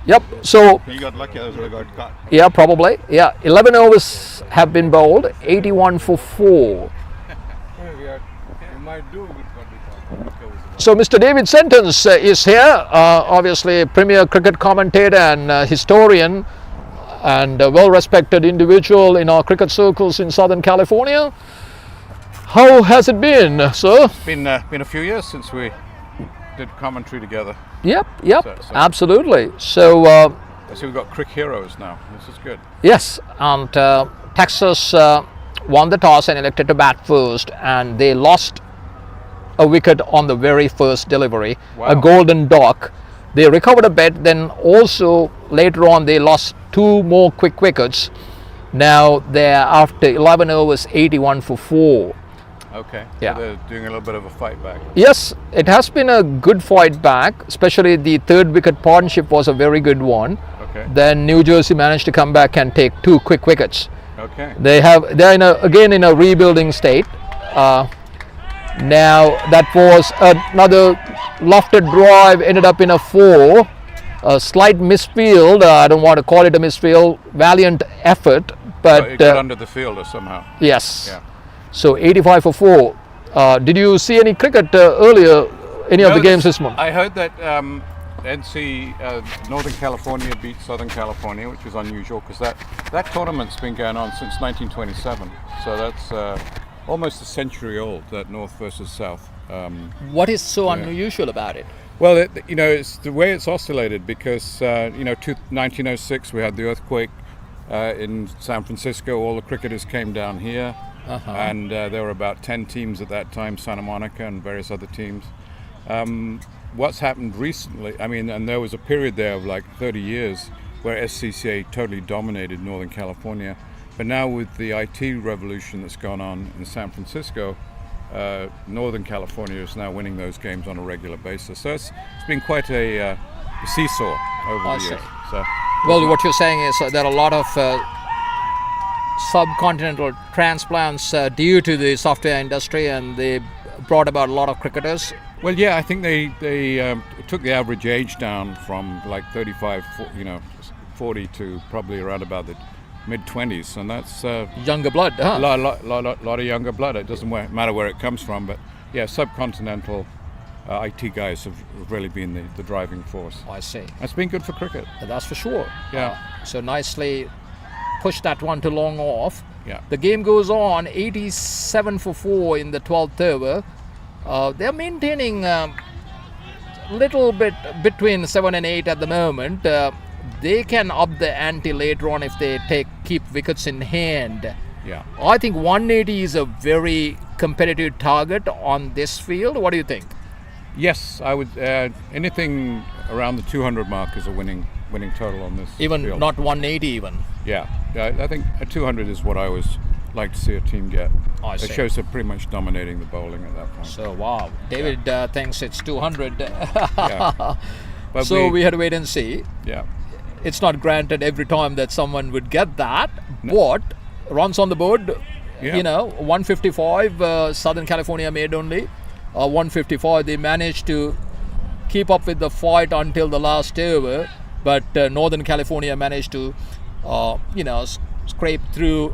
Speaker 1: Yep. So
Speaker 2: He got lucky. That was got caught.
Speaker 1: yeah, probably. Yeah, 11 overs have been bowled. 81 for 4.
Speaker 3: We might do with what we thought.
Speaker 1: So Mr. David Sentence is here, obviously a premier cricket commentator and historian, and a well-respected individual in our cricket circles in Southern California. How has it been, sir?
Speaker 4: Been a few years since we did commentary together.
Speaker 1: Yep,
Speaker 4: So-
Speaker 1: absolutely. So
Speaker 4: I see we've got crick heroes now. This is good.
Speaker 1: yes, and Texas won the toss and elected to bat first, and they lost a wicket on the very first delivery, a
Speaker 4: Wow.
Speaker 1: golden dock. They recovered a bit, then also later on they lost 2 more quick wickets. Now they're after 11 overs, 81 for 4.
Speaker 4: Okay.
Speaker 1: Yeah.
Speaker 4: So they're doing a little bit of a fight back.
Speaker 1: Yes, it has been a good fight back, especially the 3rd wicket partnership was a very good one.
Speaker 4: Okay.
Speaker 1: Then New Jersey managed to come back and take 2 quick wickets.
Speaker 4: Okay.
Speaker 1: They're again in a rebuilding state. Now that was another lofted drive, ended up in a 4. A slight misfield. I don't want to call it a misfield. Valiant effort, but
Speaker 4: it got under the fielder somehow.
Speaker 1: yes.
Speaker 4: Yeah.
Speaker 1: So 85 for 4. Did you see any cricket earlier? Any of the games this month?
Speaker 4: I heard that Northern California beat Southern California, which was unusual because that tournament's been going on since 1927. So that's almost a century old, that North versus South.
Speaker 1: What is so unusual about it?
Speaker 4: Well, it's the way it's oscillated because, 1906 we had the earthquake in San Francisco. All the cricketers came down here. And there were about 10 teams at that time, Santa Monica and various other teams. What's happened recently, and there was a period there of like 30 years where SCCA totally dominated Northern California. But now with the IT revolution that's gone on in San Francisco, Northern California is now winning those games on a regular basis. So it's been quite a seesaw over the years. So,
Speaker 1: Well, what you're saying is there are a lot of subcontinental transplants due to the software industry, and they brought about a lot of cricketers.
Speaker 4: well, yeah, I think they took the average age down from like 35, 40 to probably around about the mid-20s, and that's
Speaker 1: Younger blood, huh?
Speaker 4: lot of younger blood. It doesn't matter where it comes from, but yeah, subcontinental IT guys have really been the driving force.
Speaker 1: I see.
Speaker 4: It's been good for cricket.
Speaker 1: That's for sure.
Speaker 4: Yeah.
Speaker 1: So nicely pushed that one to long off.
Speaker 4: Yeah.
Speaker 1: The game goes on, 87 for 4 in the 12th over. They're maintaining a little bit between 7 and 8 at the moment. They can up the ante later on if they keep wickets in hand.
Speaker 4: Yeah.
Speaker 1: I think 180 is a very competitive target on this field. What do you think?
Speaker 4: Yes, I would. Anything around the 200 mark is a winning total on this
Speaker 1: Even
Speaker 4: field.
Speaker 1: not 180 even.
Speaker 4: Yeah, I think a 200 is what I always like to see a team get.
Speaker 1: I
Speaker 4: It
Speaker 1: see.
Speaker 4: shows they're pretty much dominating the bowling at that point.
Speaker 1: So wow, David thinks it's 200.
Speaker 4: Yeah. But
Speaker 1: So we had to wait and see.
Speaker 4: yeah,
Speaker 1: It's not granted every time that someone would get that. But runs on the board,
Speaker 4: Yeah.
Speaker 1: 155 Southern California made only. 155 they managed to keep up with the fight until the last over, but Northern California managed to scrape through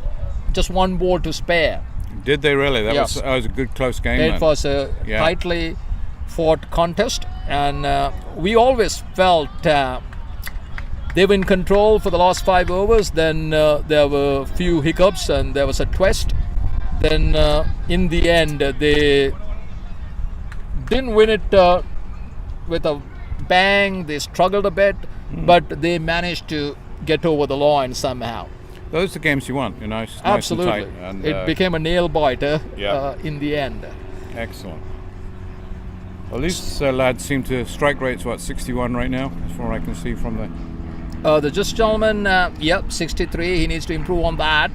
Speaker 1: just 1 ball to spare.
Speaker 4: did they really? That
Speaker 1: Yes.
Speaker 4: was a good close game.
Speaker 1: It
Speaker 4: then.
Speaker 1: was a
Speaker 4: Yeah.
Speaker 1: tightly fought contest, and we always felt they were in control for the last 5 overs. Then there were a few hiccups and there was a twist. Then in the end they didn't win it with a bang. They struggled a bit, but they managed to get over the line somehow.
Speaker 4: Those are the games you want, nice
Speaker 1: Absolutely.
Speaker 4: and tight. And,
Speaker 1: It became a nail biter
Speaker 4: Yeah.
Speaker 1: in the end.
Speaker 4: excellent. Well, these lads seem to strike rates 61 right now, as far as I can see from the.
Speaker 1: The just gentleman, 63. He needs to improve on that.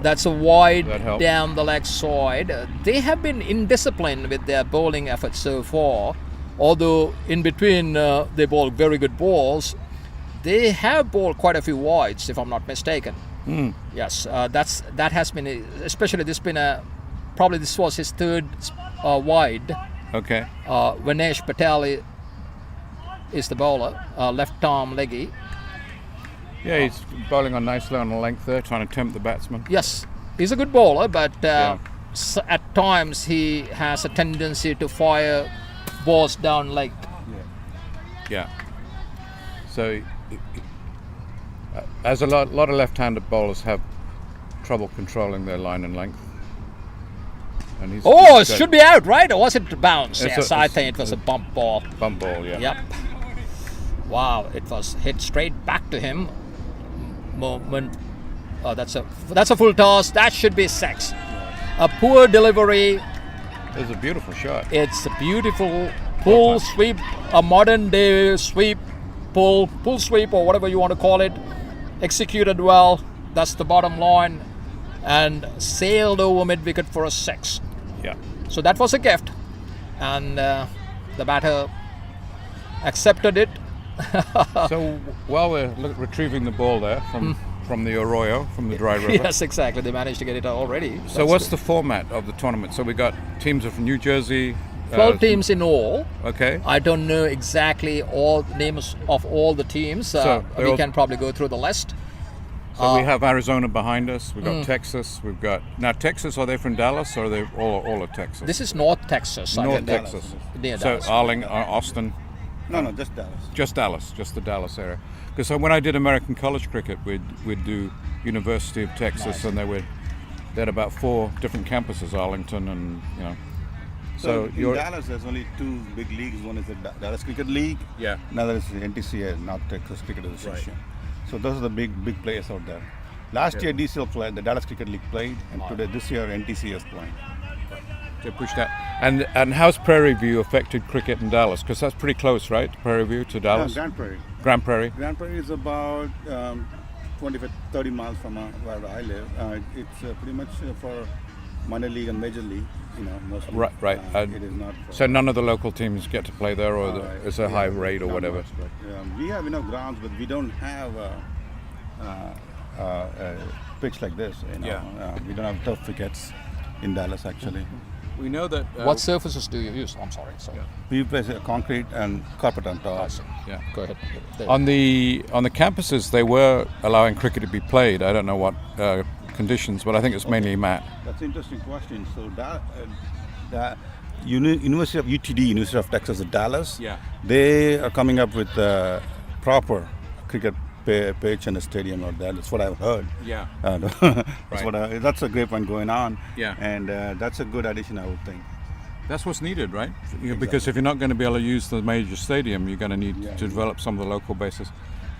Speaker 1: That's a wide
Speaker 4: That helps.
Speaker 1: down the leg side. They have been indisciplined with their bowling efforts so far. Although in between they bowl very good balls. They have bowled quite a few wides, if I'm not mistaken. Yes, that has been, especially this been probably this was his third wide.
Speaker 4: Okay.
Speaker 1: Vinesh Patel is the bowler, left arm leggy.
Speaker 4: Yeah, he's bowling on nicely on the length there, trying to tempt the batsman.
Speaker 1: Yes, he's a good bowler, but at times he has a tendency to fire balls down leg.
Speaker 4: Yeah. So, as a lot of left-handed bowlers have trouble controlling their line and length. And he's
Speaker 1: it should be out, right? Or was it bounce?
Speaker 4: It's
Speaker 1: I think it was a bump ball.
Speaker 4: Bump ball, yeah.
Speaker 1: Yep. Wow, it was hit straight back to him. That's a full toss. That should be 6. A poor delivery.
Speaker 4: It was a beautiful shot.
Speaker 1: It's a beautiful pull sweep, a modern day sweep, pull sweep or whatever you want to call it. Executed well. That's the bottom line. And sailed over mid wicket for a 6.
Speaker 4: Yeah.
Speaker 1: So that was a gift. And the batter accepted it.
Speaker 4: So while we're retrieving the ball there from the Arroyo, from the dry river.
Speaker 1: Yes, exactly. They managed to get it already.
Speaker 4: So what's the format of the tournament? So we got teams from New Jersey.
Speaker 1: 12 teams in all.
Speaker 4: Okay.
Speaker 1: I don't know exactly all names of all the teams. We can probably go through the list.
Speaker 4: So we have Arizona behind us. We've got Texas. We've got Texas. Are they from Dallas or are they all of Texas?
Speaker 1: This is North Texas.
Speaker 4: North Texas.
Speaker 1: Near
Speaker 4: So
Speaker 1: Dallas.
Speaker 4: Arlington, Austin.
Speaker 2: No, just Dallas.
Speaker 4: Just Dallas, just the Dallas area. Because when I did American college cricket, we'd do University of Texas, and they had about 4 different campuses, Arlington, and
Speaker 2: So in Dallas, there's only 2 big leagues. One is the Dallas Cricket League.
Speaker 4: Yeah.
Speaker 2: Another is the NTCA, North Texas Cricket Association. Right. So those are the big players out there. Last year, DCL played, the Dallas Cricket League played, and this year NTCA is playing.
Speaker 4: They pushed that. And how's Prairie View affected cricket in Dallas? Because that's pretty close, right? Prairie View to Dallas?
Speaker 2: Grand Prairie.
Speaker 4: Grand Prairie.
Speaker 2: Grand Prairie is about 30 miles from where I live. It's pretty much for minor league and major league, mostly.
Speaker 4: Right.
Speaker 2: It is not.
Speaker 4: So none of the local teams get to play there, or it's a high rate or whatever.
Speaker 2: Much, but, we have enough grounds, but we don't have a pitch like this. We don't have tough wickets in Dallas actually.
Speaker 4: We know that.
Speaker 1: What surfaces do you use? I'm sorry.
Speaker 2: We place concrete and carpet on top.
Speaker 4: Yeah.
Speaker 1: Go ahead.
Speaker 4: On the campuses, they were allowing cricket to be played. I don't know what conditions, but I think it's mainly mat.
Speaker 2: That's an interesting question. So the University of UTD, University of Texas at Dallas, they are coming up with proper cricket pitch and a stadium out there. That's what I've heard.
Speaker 4: Yeah.
Speaker 2: That's a great one going on.
Speaker 4: Yeah.
Speaker 2: And that's a good addition, I would think.
Speaker 4: That's what's needed, right? Because if you're not going to be able to use the major stadium, you're going to need to develop some of the local bases.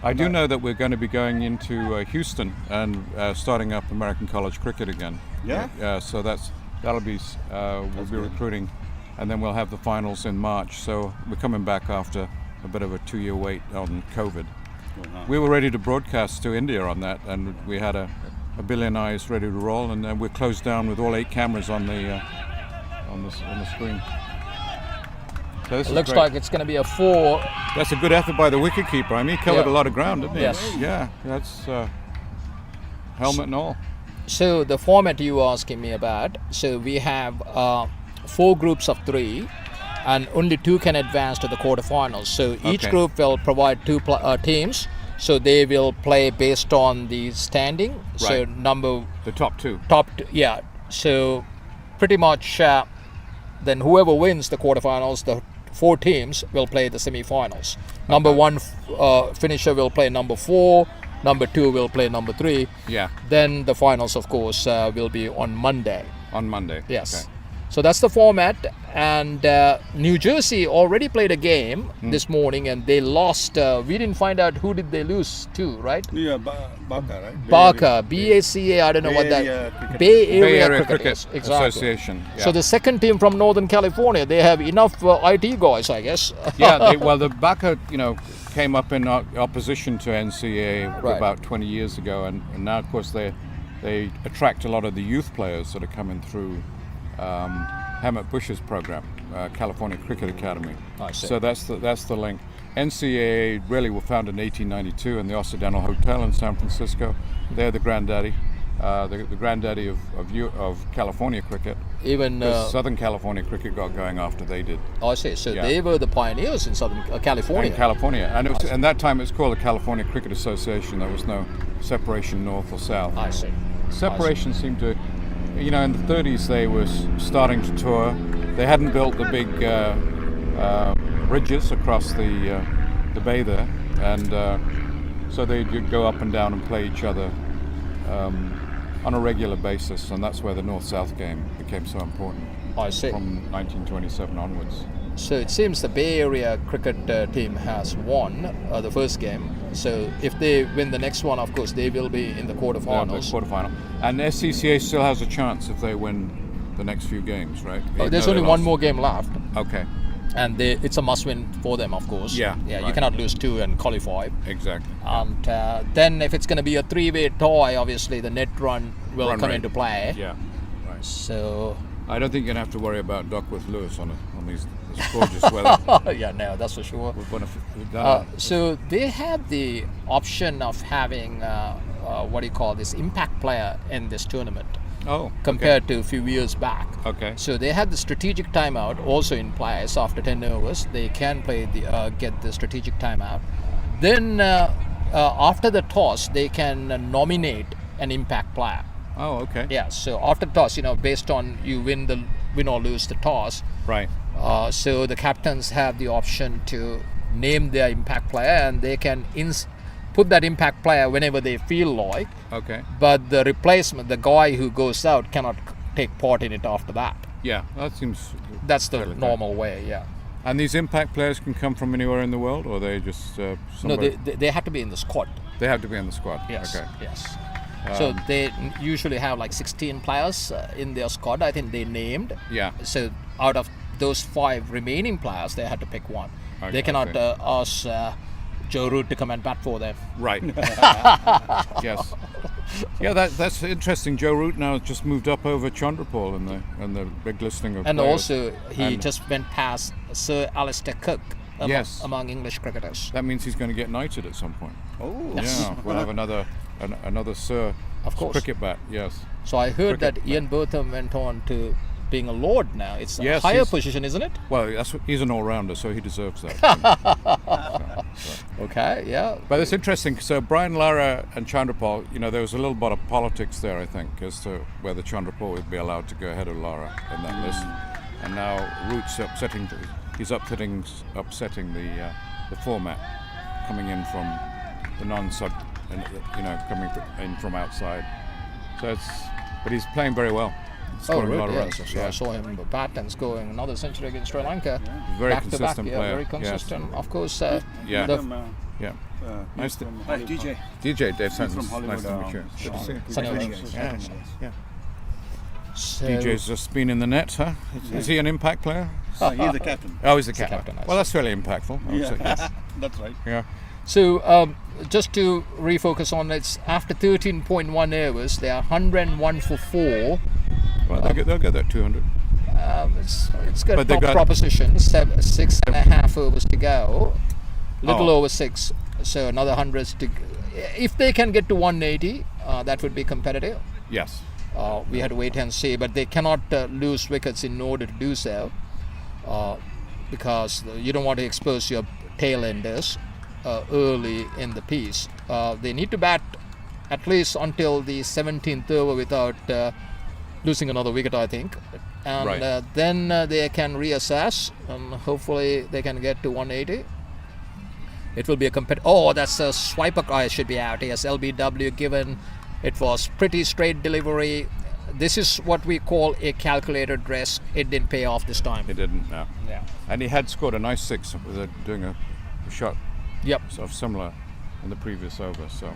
Speaker 4: I do know that we're going to be going into Houston and starting up American college cricket again.
Speaker 2: Yeah.
Speaker 4: So that'll be we'll be recruiting, and then we'll have the finals in March. So we're coming back after a bit of a 2-year wait on COVID. We were ready to broadcast to India on that, and we had a billion eyes ready to roll, and then we're closed down with all 8 cameras on the screen. So
Speaker 1: It looks like it's going to be a 4.
Speaker 4: That's a good effort by the wicketkeeper. I mean, he covered a lot of ground, didn't he?
Speaker 1: Yes.
Speaker 4: Yeah, that's helmet and all.
Speaker 1: So the format you were asking me about. So we have 4 groups of 3. And only 2 can advance to the quarterfinals. So each group will provide 2 teams. So they will play based on the standing.
Speaker 4: Right.
Speaker 1: So
Speaker 4: the top 2.
Speaker 1: Yeah. So pretty much then whoever wins the quarterfinals, the 4 teams will play the semi-finals. Number 1 finisher will play number 4. Number 2 will play number 3.
Speaker 4: Yeah.
Speaker 1: Then the finals, of course, will be on Monday.
Speaker 4: On Monday.
Speaker 1: Yes.
Speaker 4: Okay.
Speaker 1: So that's the format, and New Jersey already played a game this morning, and they lost. We didn't find out who did they lose to, right?
Speaker 2: Yeah, BACA, right?
Speaker 1: BACA, BACA. I don't know what that. Bay Area Cricket is. Exactly.
Speaker 4: Association. Yeah.
Speaker 1: So the second team from Northern California, they have enough IT guys, I guess.
Speaker 4: Yeah. The BACA, came up in opposition to NCA about 20 years ago, and now, of course, they attract a lot of the youth players that are coming through. Hammett Bush's program, California Cricket Academy.
Speaker 1: I see.
Speaker 4: So that's the link. NCAA really were founded in 1892 in the Occidental Hotel in San Francisco. They're the granddaddy, the granddaddy of California cricket.
Speaker 1: Even
Speaker 4: Southern California cricket got going after they did.
Speaker 1: I see. So
Speaker 4: Yeah.
Speaker 1: they were the pioneers in Southern California.
Speaker 4: In California, and that time it was called the California Cricket Association. There was no separation north or south.
Speaker 1: I see.
Speaker 4: Separation seemed to, in the 30s they were starting to tour. They hadn't built the big bridges across the bay there, and so they'd go up and down and play each other on a regular basis, and that's where the North-South game became so important.
Speaker 1: I see.
Speaker 4: From 1927 onwards.
Speaker 1: So it seems the Bay Area cricket team has won the first game. So if they win the next one, of course, they will be in the quarterfinals.
Speaker 4: The quarterfinal. And SCCA still has a chance if they win the next few games, right?
Speaker 1: There's only one more game left.
Speaker 4: Okay.
Speaker 1: And it's a must-win for them, of course.
Speaker 4: Yeah,
Speaker 1: You
Speaker 4: right.
Speaker 1: cannot lose two and qualify.
Speaker 4: Exactly.
Speaker 1: And then if it's going to be a three-way tie, obviously the net run will
Speaker 4: Run
Speaker 1: come
Speaker 4: rate.
Speaker 1: into play.
Speaker 4: Yeah. Right.
Speaker 1: So
Speaker 4: I don't think you're going to have to worry about Duckworth Lewis on this gorgeous weather.
Speaker 1: yeah, no, that's for sure.
Speaker 4: We've done it.
Speaker 1: So they have the option of having this impact player in this tournament
Speaker 4: Oh.
Speaker 1: compared to a few years back.
Speaker 4: Okay.
Speaker 1: So they had the strategic timeout also in place after 10 overs. They can play get the strategic timeout. Then after the toss, they can nominate an impact player.
Speaker 4: Oh, okay.
Speaker 1: Yeah. So after toss, based on you win or lose the toss.
Speaker 4: Right.
Speaker 1: So the captains have the option to name their impact player, and they can put that impact player whenever they feel like.
Speaker 4: Okay.
Speaker 1: But the replacement, the guy who goes out, cannot take part in it after that.
Speaker 4: Yeah, that seems.
Speaker 1: That's the
Speaker 4: fairly fair.
Speaker 1: normal way. Yeah.
Speaker 4: And these impact players can come from anywhere in the world, or they just
Speaker 1: No,
Speaker 4: somebody?
Speaker 1: they have to be in the squad.
Speaker 4: They have to be in the squad.
Speaker 1: Yes.
Speaker 4: Okay.
Speaker 1: Yes. So they usually have like 16 players in their squad. I think they named.
Speaker 4: Yeah.
Speaker 1: So out of those 5 remaining players, they had to pick one.
Speaker 4: Okay,
Speaker 1: They cannot
Speaker 4: I
Speaker 1: ask Joe Root to come and bat for them.
Speaker 4: Right. Yes. Yeah, that's interesting. Joe Root now has just moved up over Chandrapal in the big listing of
Speaker 1: And
Speaker 4: players.
Speaker 1: also, he
Speaker 4: And
Speaker 1: just went past Sir Alistair Cook
Speaker 4: Yes.
Speaker 1: among English cricketers.
Speaker 4: that means he's going to get knighted at some point.
Speaker 2: Oh,
Speaker 4: Yeah, we'll have another Sir
Speaker 1: Of course.
Speaker 4: cricket bat. Yes.
Speaker 1: So I heard
Speaker 4: Cricket
Speaker 1: that Ian Botham went on to being a lord now. It's
Speaker 4: Yes,
Speaker 1: a higher
Speaker 4: he's-
Speaker 1: position, isn't it?
Speaker 4: Well, he's an all-rounder, so he deserves that.
Speaker 1: Okay, yeah.
Speaker 4: But it's interesting. So Brian Lara and Chandrapal, there was a little bit of politics there, I think, as to whether Chandrapal would be allowed to go ahead of Lara in that list. And now Root's upsetting the format, coming in from the non-sub, coming in from outside. So but he's playing very well. Scoring a lot of
Speaker 1: really?
Speaker 4: runs.
Speaker 1: Yes. So I saw him bat and scoring another century against Sri Lanka.
Speaker 4: Very
Speaker 1: back to back,
Speaker 4: consistent
Speaker 1: yeah,
Speaker 4: player.
Speaker 1: very
Speaker 4: Yes.
Speaker 1: consistent. Of course,
Speaker 4: Yeah. Yeah. Nice to,
Speaker 3: Hi, DJ.
Speaker 4: DJ Dave Sentence.
Speaker 3: from Hollywood,
Speaker 4: Nice to meet you. Good to see you.
Speaker 1: Sunny
Speaker 3: Hi,
Speaker 1: Ocean.
Speaker 3: DJ.
Speaker 4: Yeah.
Speaker 1: So,
Speaker 4: DJ's just been in the net, huh? Is he an impact player?
Speaker 2: he's the captain.
Speaker 4: Oh, he's the
Speaker 1: the
Speaker 4: captain.
Speaker 1: captain, I
Speaker 4: Well, that's fairly impactful. I would say.
Speaker 2: That's right.
Speaker 4: Yeah.
Speaker 1: So just to refocus on it, after 13.1 overs, they are 101 for 4.
Speaker 4: Well, they'll get that 200.
Speaker 1: It's got
Speaker 4: But they
Speaker 1: top
Speaker 4: got-
Speaker 1: proposition, 6.5 overs to go, little
Speaker 4: Oh.
Speaker 1: over 6. So another 100 to. If they can get to 180, that would be competitive.
Speaker 4: Yes.
Speaker 1: We had to wait and see, but they cannot lose wickets in order to do so, because you don't want to expose your tail enders early in the piece. They need to bat at least until the 17th over without losing another wicket, I think, and
Speaker 4: Right.
Speaker 1: then they can reassess, and hopefully they can get to 180. It will be a that's a swiper. I should be out. Yes, LBW given. It was pretty straight delivery. This is what we call a calculated risk. It didn't pay off this time.
Speaker 4: It didn't, no.
Speaker 1: Yeah.
Speaker 4: And he had scored a nice 6 with doing a shot
Speaker 1: Yep.
Speaker 4: sort of similar in the previous over. So,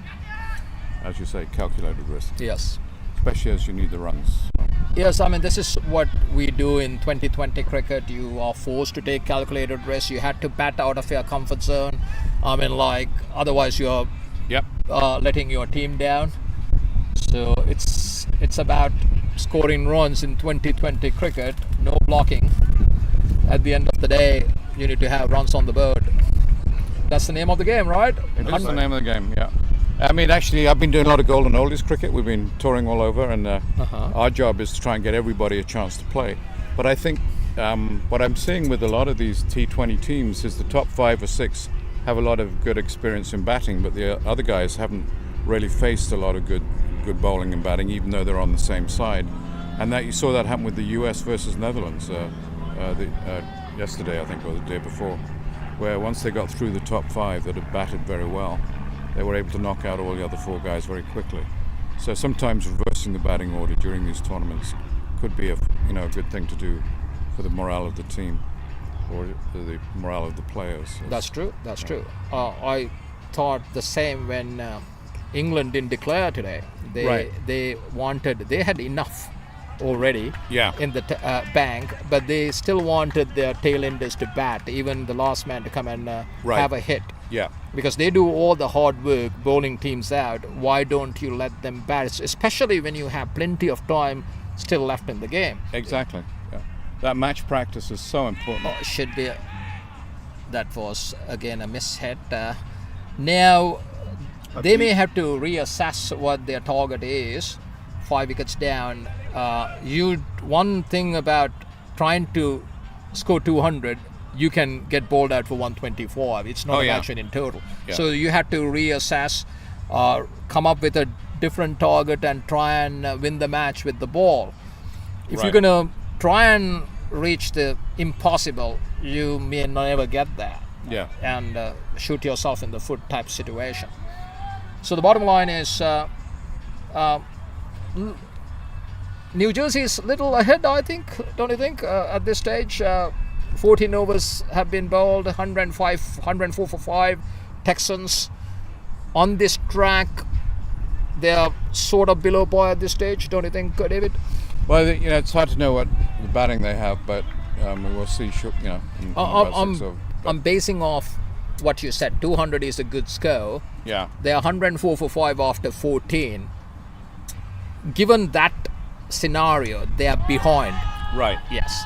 Speaker 4: as you say, calculated risk,
Speaker 1: Yes.
Speaker 4: especially as you need the runs.
Speaker 1: Yes, I mean, this is what we do in 2020 cricket. You are forced to take calculated risks. You had to bat out of your comfort zone. I mean, otherwise you're
Speaker 4: Yep.
Speaker 1: letting your team down. So it's about scoring runs in 2020 cricket, no blocking. At the end of the day, you need to have runs on the board. That's the name of the game, right?
Speaker 4: It is the name of the game, yeah. I mean, actually, I've been doing a lot of golden oldies cricket. We've been touring all over, and our job is to try and get everybody a chance to play. But I think what I'm seeing with a lot of these T20 teams is the top 5 or 6 have a lot of good experience in batting, but the other guys haven't really faced a lot of good bowling and batting, even though they're on the same side. And that you saw that happen with the US versus Netherlands yesterday, I think, or the day before, where once they got through the top 5 that had batted very well, they were able to knock out all the other 4 guys very quickly. So sometimes reversing the batting order during these tournaments could be a good thing to do for the morale of the team or the morale of the players.
Speaker 1: That's true. I thought the same when England didn't declare today. They had enough already in the bank, but they still wanted their tail-enders to bat, even the last man to come and have a hit.
Speaker 4: Yeah.
Speaker 1: Because they do all the hard work bowling teams out. Why don't you let them bat, especially when you have plenty of time still left in the game?
Speaker 4: Exactly. Yeah. That match practice is so important.
Speaker 1: Should be. That was again a mishit. Now they may have to reassess what their target is. 5 wickets down. One thing about trying to score 200, you can get bowled out for 125. It's not a match in total.
Speaker 4: Yeah.
Speaker 1: So you have to reassess, come up with a different target and try and win the match with the ball. If you're going to try and reach the impossible, you may never get there.
Speaker 4: Yeah.
Speaker 1: And shoot yourself in the foot type situation. So the bottom line is New Jersey is a little ahead, I think, don't you think, at this stage? 14 overs have been bowled, 104 for 5. Texans on this track, they are sort of below par at this stage, don't you think, David?
Speaker 4: Well, it's hard to know what the batting they have, but we will see.
Speaker 1: I'm basing off what you said. 200 is a good score.
Speaker 4: Yeah.
Speaker 1: They are 104 for 5 after 14. Given that scenario, they are behind.
Speaker 4: Right.
Speaker 1: Yes.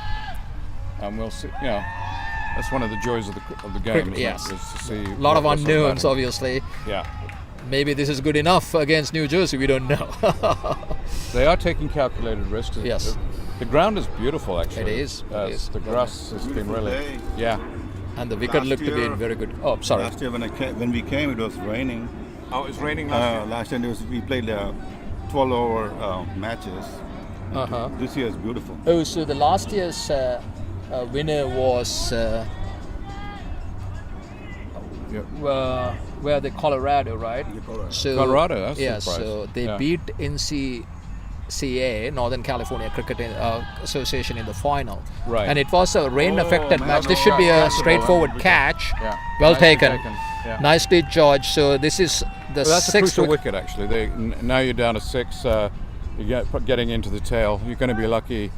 Speaker 4: And we'll see. That's one of the joys of the game.
Speaker 1: Yes.
Speaker 4: Is to see
Speaker 1: a lot of unknowns, obviously.
Speaker 4: Yeah.
Speaker 1: Maybe this is good enough against New Jersey. We don't know.
Speaker 4: They are taking calculated risks.
Speaker 1: Yes.
Speaker 4: The ground is beautiful, actually.
Speaker 1: It is.
Speaker 4: The grass has been really. Yeah.
Speaker 1: And the wicket looked to be very good. Oh, sorry.
Speaker 2: Last year when we came, it was raining.
Speaker 4: Oh, it was raining last year?
Speaker 2: Last year we played 12-over matches. This year is beautiful.
Speaker 1: Oh, so the last year's winner was where the Colorado, right? So,
Speaker 4: Colorado, that's
Speaker 1: yeah,
Speaker 4: the surprise.
Speaker 1: So they beat NTCA, Northern California Cricket Association, in the final.
Speaker 4: Right.
Speaker 1: And it was a rain-affected match. This should be a straightforward catch.
Speaker 4: Yeah.
Speaker 1: Well
Speaker 4: Nicely
Speaker 1: taken.
Speaker 4: Yeah.
Speaker 1: Nicely judged. So this is the
Speaker 4: That's a
Speaker 1: 6th
Speaker 4: crucial wicket, actually. Now you're down to 6. You're getting into the tail. You're going to be lucky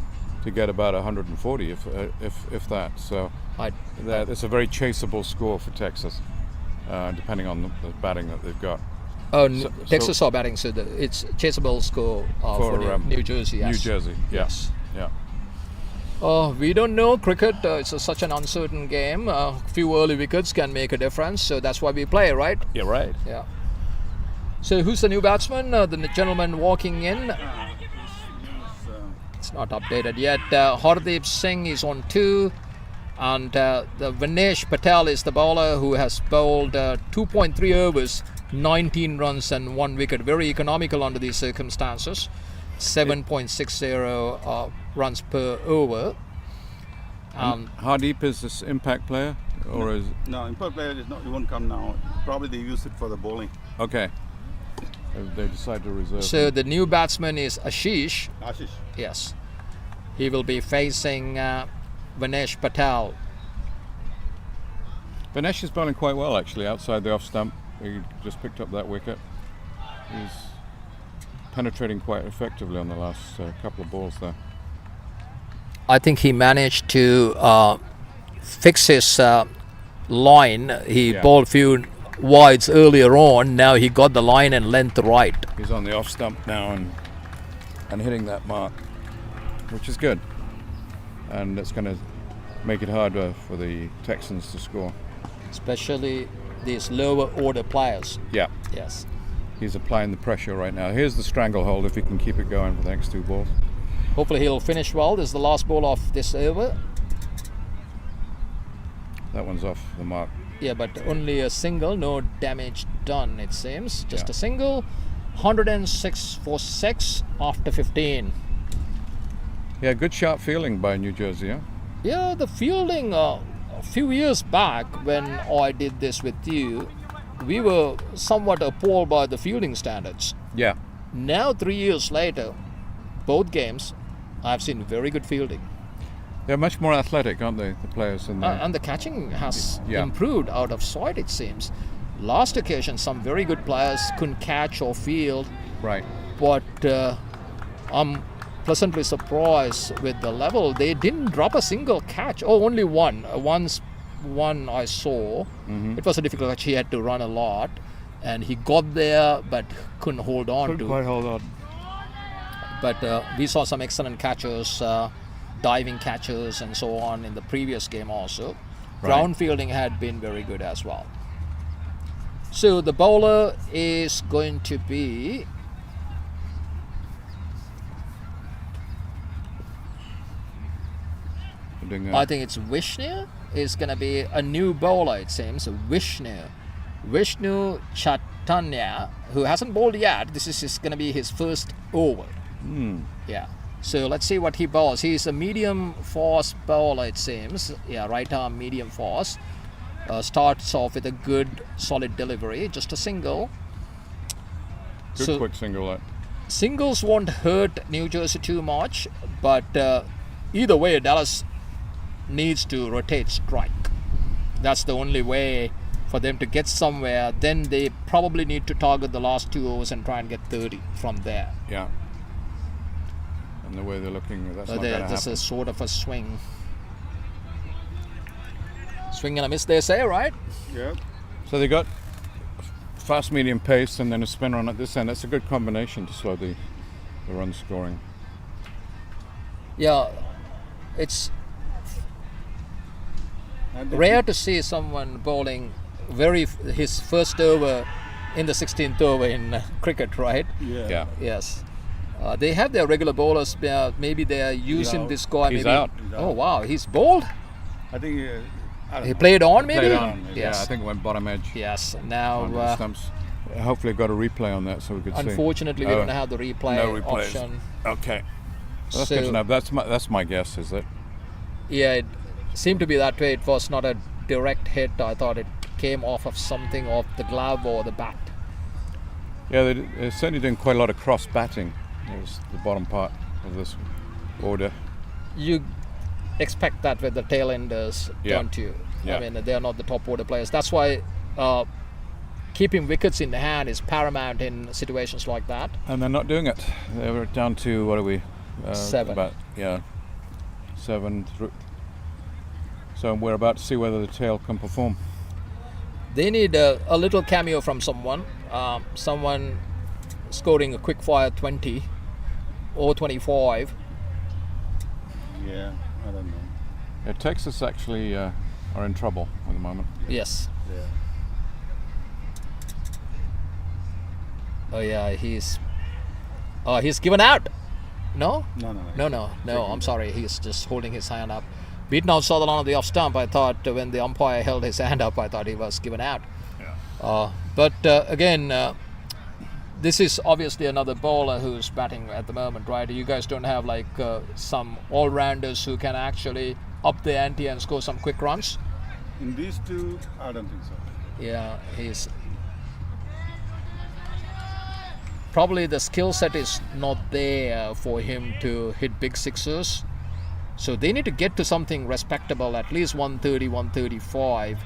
Speaker 4: to get about 140, if that. So it's a very chaseable score for Texas, depending on the batting that they've got.
Speaker 1: Texas are batting, so it's chaseable score for New Jersey. Yes.
Speaker 4: New Jersey, yes. Yeah.
Speaker 1: We don't know cricket. It's such an uncertain game. A few early wickets can make a difference, so that's why we play, right?
Speaker 4: Yeah, right.
Speaker 1: Yeah. So who's the new batsman? The gentleman walking in. It's not updated yet. Hardeep Singh is on 2. And the Vinesh Patel is the bowler who has bowled 2.3 overs, 19 runs and 1 wicket. Very economical under these circumstances. 7.60 runs per over.
Speaker 4: Hardeep is this impact player? Or is
Speaker 2: No, impact player is not. He won't come now. Probably they use it for the bowling.
Speaker 4: Okay. They decide to reserve.
Speaker 1: So the new batsman is Ashish.
Speaker 2: Yes.
Speaker 1: He will be facing Vinesh Patel.
Speaker 4: Vinesh is bowling quite well, actually, outside the off stump. He just picked up that wicket. He's penetrating quite effectively on the last couple of balls there.
Speaker 1: I think he managed to fix his line. He bowled few wides earlier on. Now he got the line and length right.
Speaker 4: He's on the off stump now and hitting that mark, which is good. And it's going to make it harder for the Texans to score.
Speaker 1: Especially these lower order players.
Speaker 4: Yeah.
Speaker 1: Yes.
Speaker 4: He's applying the pressure right now. Here's the stranglehold if he can keep it going for the next 2 balls.
Speaker 1: Hopefully he'll finish well. This is the last ball of this over.
Speaker 4: That one's off the mark.
Speaker 1: Yeah, but only a single, no damage done, it seems. Just
Speaker 4: Yeah.
Speaker 1: a single. 106 for 6 after 15.
Speaker 4: Yeah, good sharp fielding by New Jersey, yeah?
Speaker 1: Yeah, the fielding, a few years back when I did this with you, we were somewhat appalled by the fielding standards.
Speaker 4: Yeah.
Speaker 1: Now, 3 years later, both games, I've seen very good fielding.
Speaker 4: They're much more athletic, aren't they, the players?
Speaker 1: And the catching has
Speaker 4: Yeah.
Speaker 1: improved out of sight, it seems. Last occasion, some very good players couldn't catch or field,
Speaker 4: Right.
Speaker 1: but I'm pleasantly surprised with the level. They didn't drop a single catch. Oh, only one. One I saw.
Speaker 4: Mm-hmm.
Speaker 1: It was a difficult catch. He had to run a lot, and he got there but couldn't hold on
Speaker 4: Couldn't
Speaker 1: to.
Speaker 4: quite hold on.
Speaker 1: But we saw some excellent catches, diving catches, and so on in the previous game also.
Speaker 4: Right.
Speaker 1: Ground fielding had been very good as well. So the bowler is going to be I think it's Vishnu is going to be a new bowler, it seems. Vishnu Chaitanya, who hasn't bowled yet. This is going to be his first over. Yeah. So let's see what he bowls. He's a medium fast bowler, it seems. Yeah, right arm medium fast. Starts off with a good solid delivery. Just a single.
Speaker 4: Good quick single. That.
Speaker 1: Singles won't hurt New Jersey too much, but either way, Dallas needs to rotate strike. That's the only way for them to get somewhere. Then they probably need to target the last 2 overs and try and get 30 from there.
Speaker 4: Yeah. And the way they're looking, that's not going to happen.
Speaker 1: This is sort of a swing. Swing and a miss, they say, right?
Speaker 2: Yeah.
Speaker 4: So they got fast medium pace and then a spin run at this end. That's a good combination to slow the run scoring.
Speaker 1: Yeah, it's rare to see someone bowling his first over in the 16th over in cricket, right?
Speaker 2: Yeah.
Speaker 1: Yes. They have their regular bowlers. Maybe they are using this guy.
Speaker 4: He's
Speaker 1: maybe.
Speaker 4: out.
Speaker 1: Oh wow, he's bowled.
Speaker 2: I think I don't
Speaker 1: He
Speaker 2: know.
Speaker 1: played on, maybe.
Speaker 4: Played on.
Speaker 1: Yes.
Speaker 4: Yeah, I think it went bottom edge.
Speaker 1: Yes.
Speaker 4: On the
Speaker 1: Now,
Speaker 4: stumps. Hopefully, got a replay on that so we could see.
Speaker 1: unfortunately, we don't have the replay
Speaker 4: no replays.
Speaker 1: option.
Speaker 4: Okay. Well, that's
Speaker 1: So-
Speaker 4: good to know. That's my guess, is it?
Speaker 1: Yeah, it seemed to be that way. It was not a direct hit. I thought it came off of something, off the glove or the bat.
Speaker 4: Yeah, they're certainly doing quite a lot of cross batting. It was the bottom part of this order.
Speaker 1: You expect that with the tail enders,
Speaker 4: Yeah.
Speaker 1: don't you?
Speaker 4: Yeah.
Speaker 1: I mean, they're not the top order players. That's why keeping wickets in the hand is paramount in situations like that.
Speaker 4: And they're not doing it. They were down to, what are we?
Speaker 1: 7.
Speaker 4: 7. So we're about to see whether the tail can perform.
Speaker 1: They need a little cameo from someone. Someone scoring a quick fire 20 or 25.
Speaker 2: Yeah, I don't know.
Speaker 4: Yeah, Texas actually are in trouble at the moment.
Speaker 1: Yes.
Speaker 2: Yeah.
Speaker 1: Oh yeah, he's given out. No?
Speaker 2: No.
Speaker 1: I'm sorry. He's just holding his hand up. Beaten out Sutherland on the off stump. I thought when the umpire held his hand up, I thought he was given out.
Speaker 4: Yeah.
Speaker 1: But again, this is obviously another bowler who's batting at the moment, right? You guys don't have like some all-rounders who can actually up the ante and score some quick runs?
Speaker 2: In these two, I don't think so.
Speaker 1: Yeah, he's probably the skill set is not there for him to hit big sixes. So they need to get to something respectable, at least 130, 135,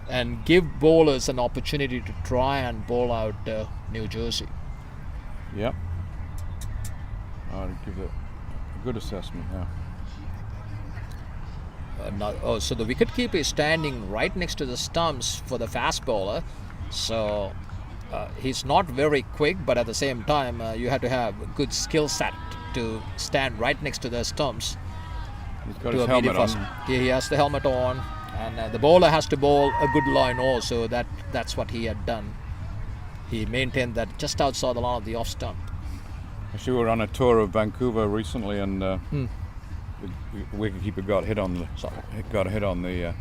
Speaker 1: and give bowlers an opportunity to try and bowl out New Jersey.
Speaker 4: Yep. I'd give it a good assessment, yeah.
Speaker 1: So the wicketkeeper is standing right next to the stumps for the fast bowler. So he's not very quick, but at the same time, you have to have a good skill set to stand right next to the stumps.
Speaker 4: He's got his helmet on.
Speaker 1: He has the helmet on, And the bowler has to bowl a good line also. That's what he had done. He maintained that just outside the line of the off stump.
Speaker 4: Actually, we were on a tour of Vancouver recently, and the wicketkeeper got hit on the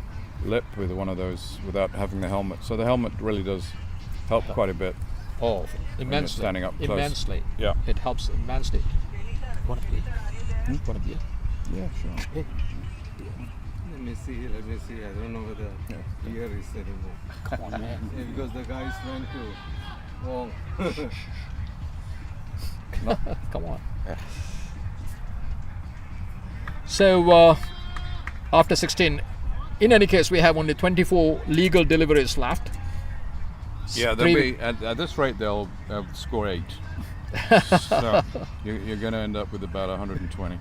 Speaker 4: lip with one of those without having the helmet. So the helmet really does help quite a bit.
Speaker 1: Oh, immensely.
Speaker 4: Standing up close.
Speaker 1: Immensely.
Speaker 4: Yeah.
Speaker 1: It helps immensely. Want a beer? Want a beer?
Speaker 4: Yeah, sure.
Speaker 1: Hey.
Speaker 3: Let me see. I don't know whether here is anymore.
Speaker 1: Come on, man.
Speaker 3: Yeah, because the guys went to wrong.
Speaker 1: Come on. So, after 16, in any case, we have only 24 legal deliveries left.
Speaker 4: Yeah, they'll be at this rate they'll score 8. So you're going to end up with about 120.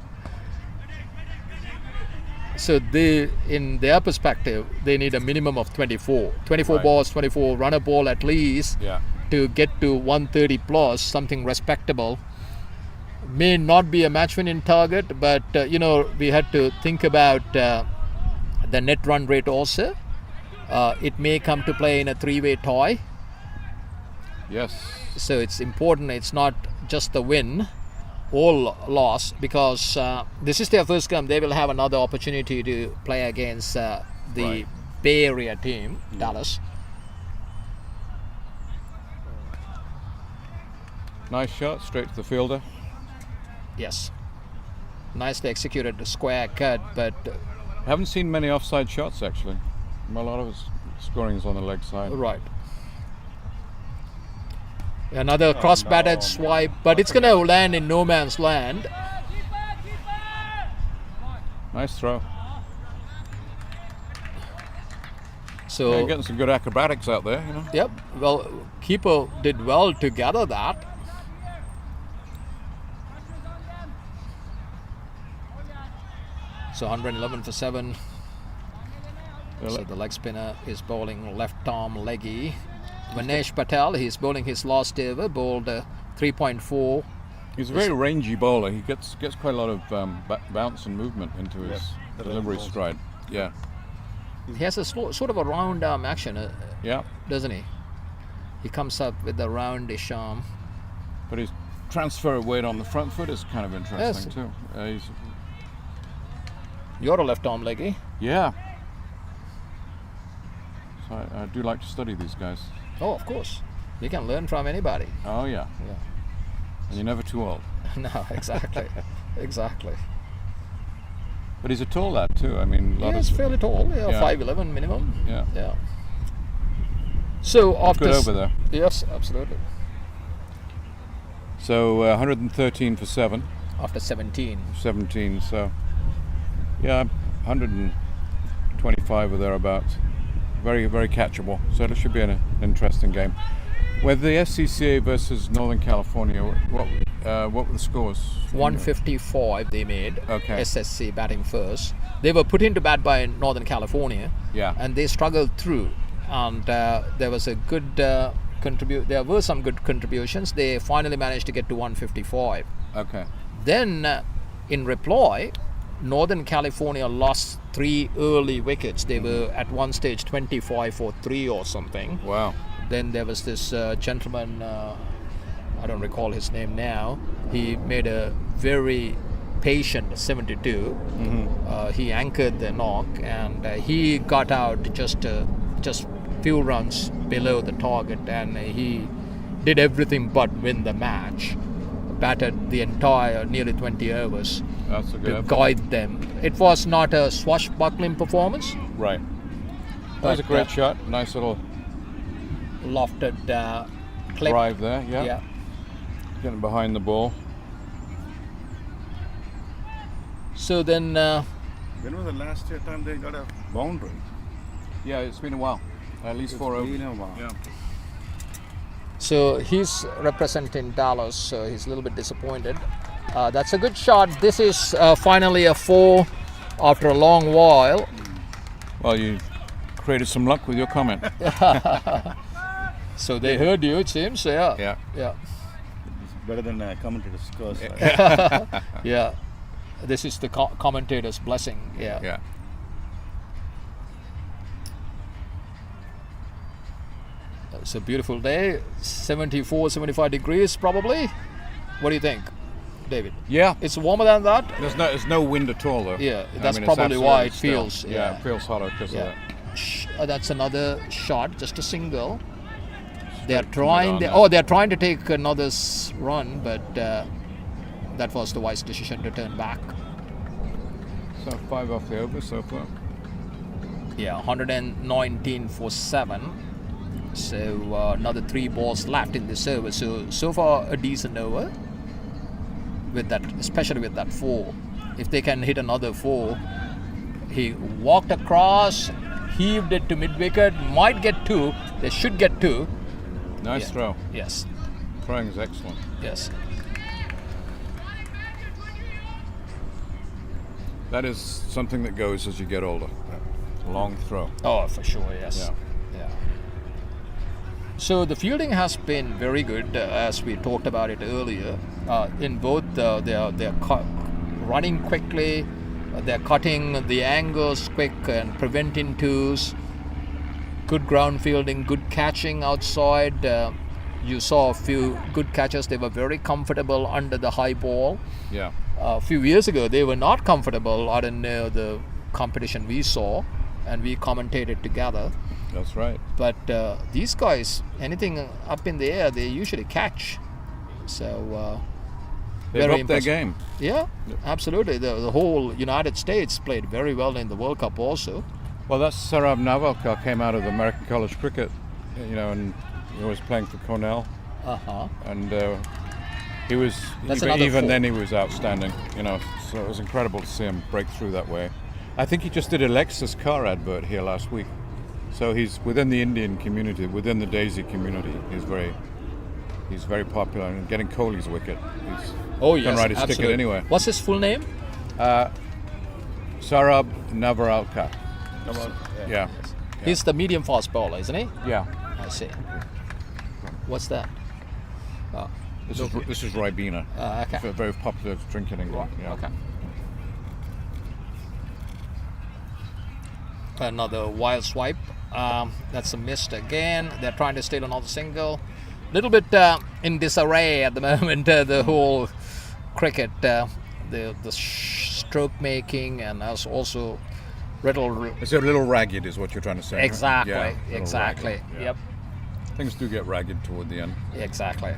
Speaker 1: So in their perspective, they need a minimum of 24. 24
Speaker 4: Right.
Speaker 1: balls, 24 runner ball at least
Speaker 4: Yeah.
Speaker 1: to get to 130 plus, something respectable. May not be a match-winning target, but we had to think about the net run rate also. It may come to play in a three-way tie.
Speaker 4: Yes.
Speaker 1: So it's important. It's not just the win or loss, because this is their first game. They will have another opportunity to play against the
Speaker 4: Right.
Speaker 1: Bay Area team, Dallas.
Speaker 4: Nice shot, straight to the fielder.
Speaker 1: Yes. Nicely executed square cut, but
Speaker 4: Haven't seen many offside shots actually. A lot of his scoring is on the leg side.
Speaker 1: right. Another cross-batted swipe, but it's going to land in no man's land.
Speaker 4: Nice throw.
Speaker 1: So,
Speaker 4: Yeah, getting some good acrobatics out there,
Speaker 1: yep. Well, keeper did well to gather that. So 111 for 7. So the leg spinner is bowling left arm leggy. Vinesh Patel, he's bowling his last ever, bowled 3.4.
Speaker 4: He's a very rangy bowler. He gets quite a lot of bounce and movement into his delivery stride. Yeah.
Speaker 1: He has a sort of a round arm action,
Speaker 4: Yeah.
Speaker 1: doesn't he? He comes up with the roundish arm.
Speaker 4: But his transfer of weight on the front foot is kind of interesting too.
Speaker 1: You're a left arm leggy.
Speaker 4: Yeah. So I do like to study these guys.
Speaker 1: Oh, of course. You can learn from anybody.
Speaker 4: Oh yeah.
Speaker 1: Yeah.
Speaker 4: And you're never too old.
Speaker 1: No, exactly. Exactly.
Speaker 4: But he's a tall lad too. I mean,
Speaker 1: He's fairly tall. Yeah,
Speaker 4: Yeah.
Speaker 1: 5'11" minimum.
Speaker 4: Yeah.
Speaker 1: Yeah. So after
Speaker 4: Good over there.
Speaker 1: Yes, absolutely.
Speaker 4: So 113 for 7.
Speaker 1: After 17.
Speaker 4: 17. So yeah, 125 or thereabouts. Very, very catchable. So it should be an interesting game. With the SCCA versus Northern California, what were the scores?
Speaker 1: 155 they made.
Speaker 4: Okay.
Speaker 1: SSC batting first. They were put into bat by Northern California.
Speaker 4: Yeah.
Speaker 1: And they struggled through. And there was a good there were some good contributions. They finally managed to get to 155.
Speaker 4: Okay.
Speaker 1: Then, in reply, Northern California lost 3 early wickets. They were at one stage 25 for 3 or something.
Speaker 4: Wow.
Speaker 1: Then there was this gentleman, I don't recall his name now. He made a very patient 72. He anchored the knock, and he got out just few runs below the target, and he did everything but win the match. Batted the entire nearly 20 overs
Speaker 4: That's a good
Speaker 1: to
Speaker 4: effort.
Speaker 1: guide them. It was not a swashbuckling performance.
Speaker 4: Right. That was a
Speaker 1: But,
Speaker 4: great shot. Nice little
Speaker 1: Lofted clip.
Speaker 4: drive there. Yeah.
Speaker 1: Yeah.
Speaker 4: Getting behind the ball.
Speaker 1: So then,
Speaker 2: When was the last time they got a boundary?
Speaker 4: Yeah, it's been a while. At least 4 overs.
Speaker 2: Been a while.
Speaker 4: Yeah.
Speaker 1: so he's representing Dallas, so he's a little bit disappointed. That's a good shot. This is finally a 4 after a long while.
Speaker 4: Well, you created some luck with your comment.
Speaker 1: So they heard you, it seems. Yeah.
Speaker 4: Yeah.
Speaker 1: Yeah.
Speaker 2: It's better than commentator's scores.
Speaker 1: Yeah. This is the commentator's blessing. Yeah.
Speaker 4: Yeah.
Speaker 1: It's a beautiful day, 74, 75 degrees probably. What do you think, David?
Speaker 4: Yeah,
Speaker 1: It's warmer than that?
Speaker 4: there's no wind at all though.
Speaker 1: Yeah,
Speaker 4: I
Speaker 1: that's
Speaker 4: mean, it's
Speaker 1: probably why it
Speaker 4: absolutely
Speaker 1: feels.
Speaker 4: still. Yeah, it feels hotter because
Speaker 1: Yeah.
Speaker 4: of that.
Speaker 1: That's another shot, just a single. They're
Speaker 4: Straight
Speaker 1: trying.
Speaker 4: from it
Speaker 1: They're trying to take another run, but that was the wise decision to turn back.
Speaker 4: So 5 off the over so far.
Speaker 1: Yeah, 119 for 7. So another 3 balls left in this over. So far a decent over. With that, especially with that 4. If they can hit another 4, he walked across, heaved it to mid wicket. Might get 2. They should get 2.
Speaker 4: Nice
Speaker 1: Yeah.
Speaker 4: throw.
Speaker 1: Yes.
Speaker 4: Throwing is excellent.
Speaker 1: Yes.
Speaker 4: That is something that goes as you get older. Long throw.
Speaker 1: Oh, for sure. Yes.
Speaker 4: Yeah.
Speaker 1: Yeah. So the fielding has been very good, as we talked about it earlier. In both, they're running quickly, they're cutting the angles quick and preventing twos. Good ground fielding, good catching outside. You saw a few good catches. They were very comfortable under the high ball.
Speaker 4: Yeah.
Speaker 1: A few years ago, they were not comfortable. I don't know the competition we saw, and we commentated together.
Speaker 4: That's right.
Speaker 1: But these guys, anything up in the air, they usually catch. So
Speaker 4: They've
Speaker 1: very
Speaker 4: upped their
Speaker 1: impressive.
Speaker 4: game.
Speaker 1: Yeah, absolutely. The whole United States played very well in the World Cup also.
Speaker 4: Well, that's Sarab Navalkar came out of the American College Cricket, and he was playing for Cornell, and he was
Speaker 1: That's
Speaker 4: even,
Speaker 1: another
Speaker 4: even
Speaker 1: 4.
Speaker 4: then he was outstanding. So it was incredible to see him break through that way. I think he just did a Lexus car advert here last week, so he's within the Indian community, within the Daisy community. He's very popular, and getting Kohli's wicket. He's
Speaker 1: Yes,
Speaker 4: can write his
Speaker 1: absolutely.
Speaker 4: ticket anywhere.
Speaker 1: What's his full name?
Speaker 4: Sarab Navalkar. Yeah.
Speaker 1: He's the medium fast bowler, isn't he?
Speaker 4: Yeah.
Speaker 1: I see. What's that?
Speaker 4: This is Ribena.
Speaker 1: Okay.
Speaker 4: A very popular drink in England. Yeah.
Speaker 1: Okay. Another wild swipe. That's a missed again. They're trying to steal another single. Little bit in disarray at the moment. The whole cricket, the stroke making, and also little.
Speaker 4: It's a little ragged, is what you're trying to say. right?
Speaker 1: Exactly.
Speaker 4: Yeah, a little
Speaker 1: Exactly.
Speaker 4: ragged, yeah.
Speaker 1: Yep.
Speaker 4: Things do get ragged toward the end.
Speaker 1: Exactly.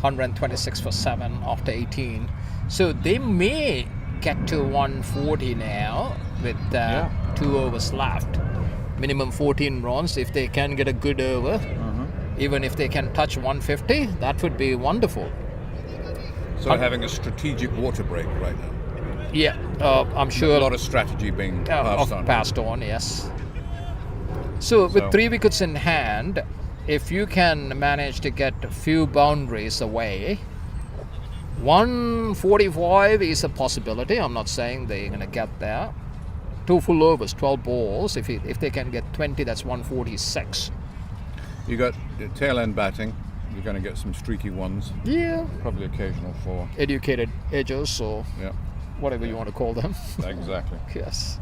Speaker 1: 126 for 7 after 18. So they may get to 140 now with 2 overs left. Minimum 14 runs if they can get a good over. Even if they can touch 150, that would be wonderful.
Speaker 4: So having a strategic water break right now.
Speaker 1: Yeah, I'm sure.
Speaker 4: A lot of strategy being passed on.
Speaker 1: Yes. So with 3 wickets in hand, if you can manage to get a few boundaries away, 145 is a possibility. I'm not saying they're going to get there. 2 full overs, 12 balls. If they can get 20, that's 146.
Speaker 4: You got the tail end batting. You're going to get some streaky ones.
Speaker 1: Yeah.
Speaker 4: Probably occasional 4.
Speaker 1: Educated edges or
Speaker 4: Yeah.
Speaker 1: whatever you want to call them.
Speaker 4: Exactly.
Speaker 1: Yes.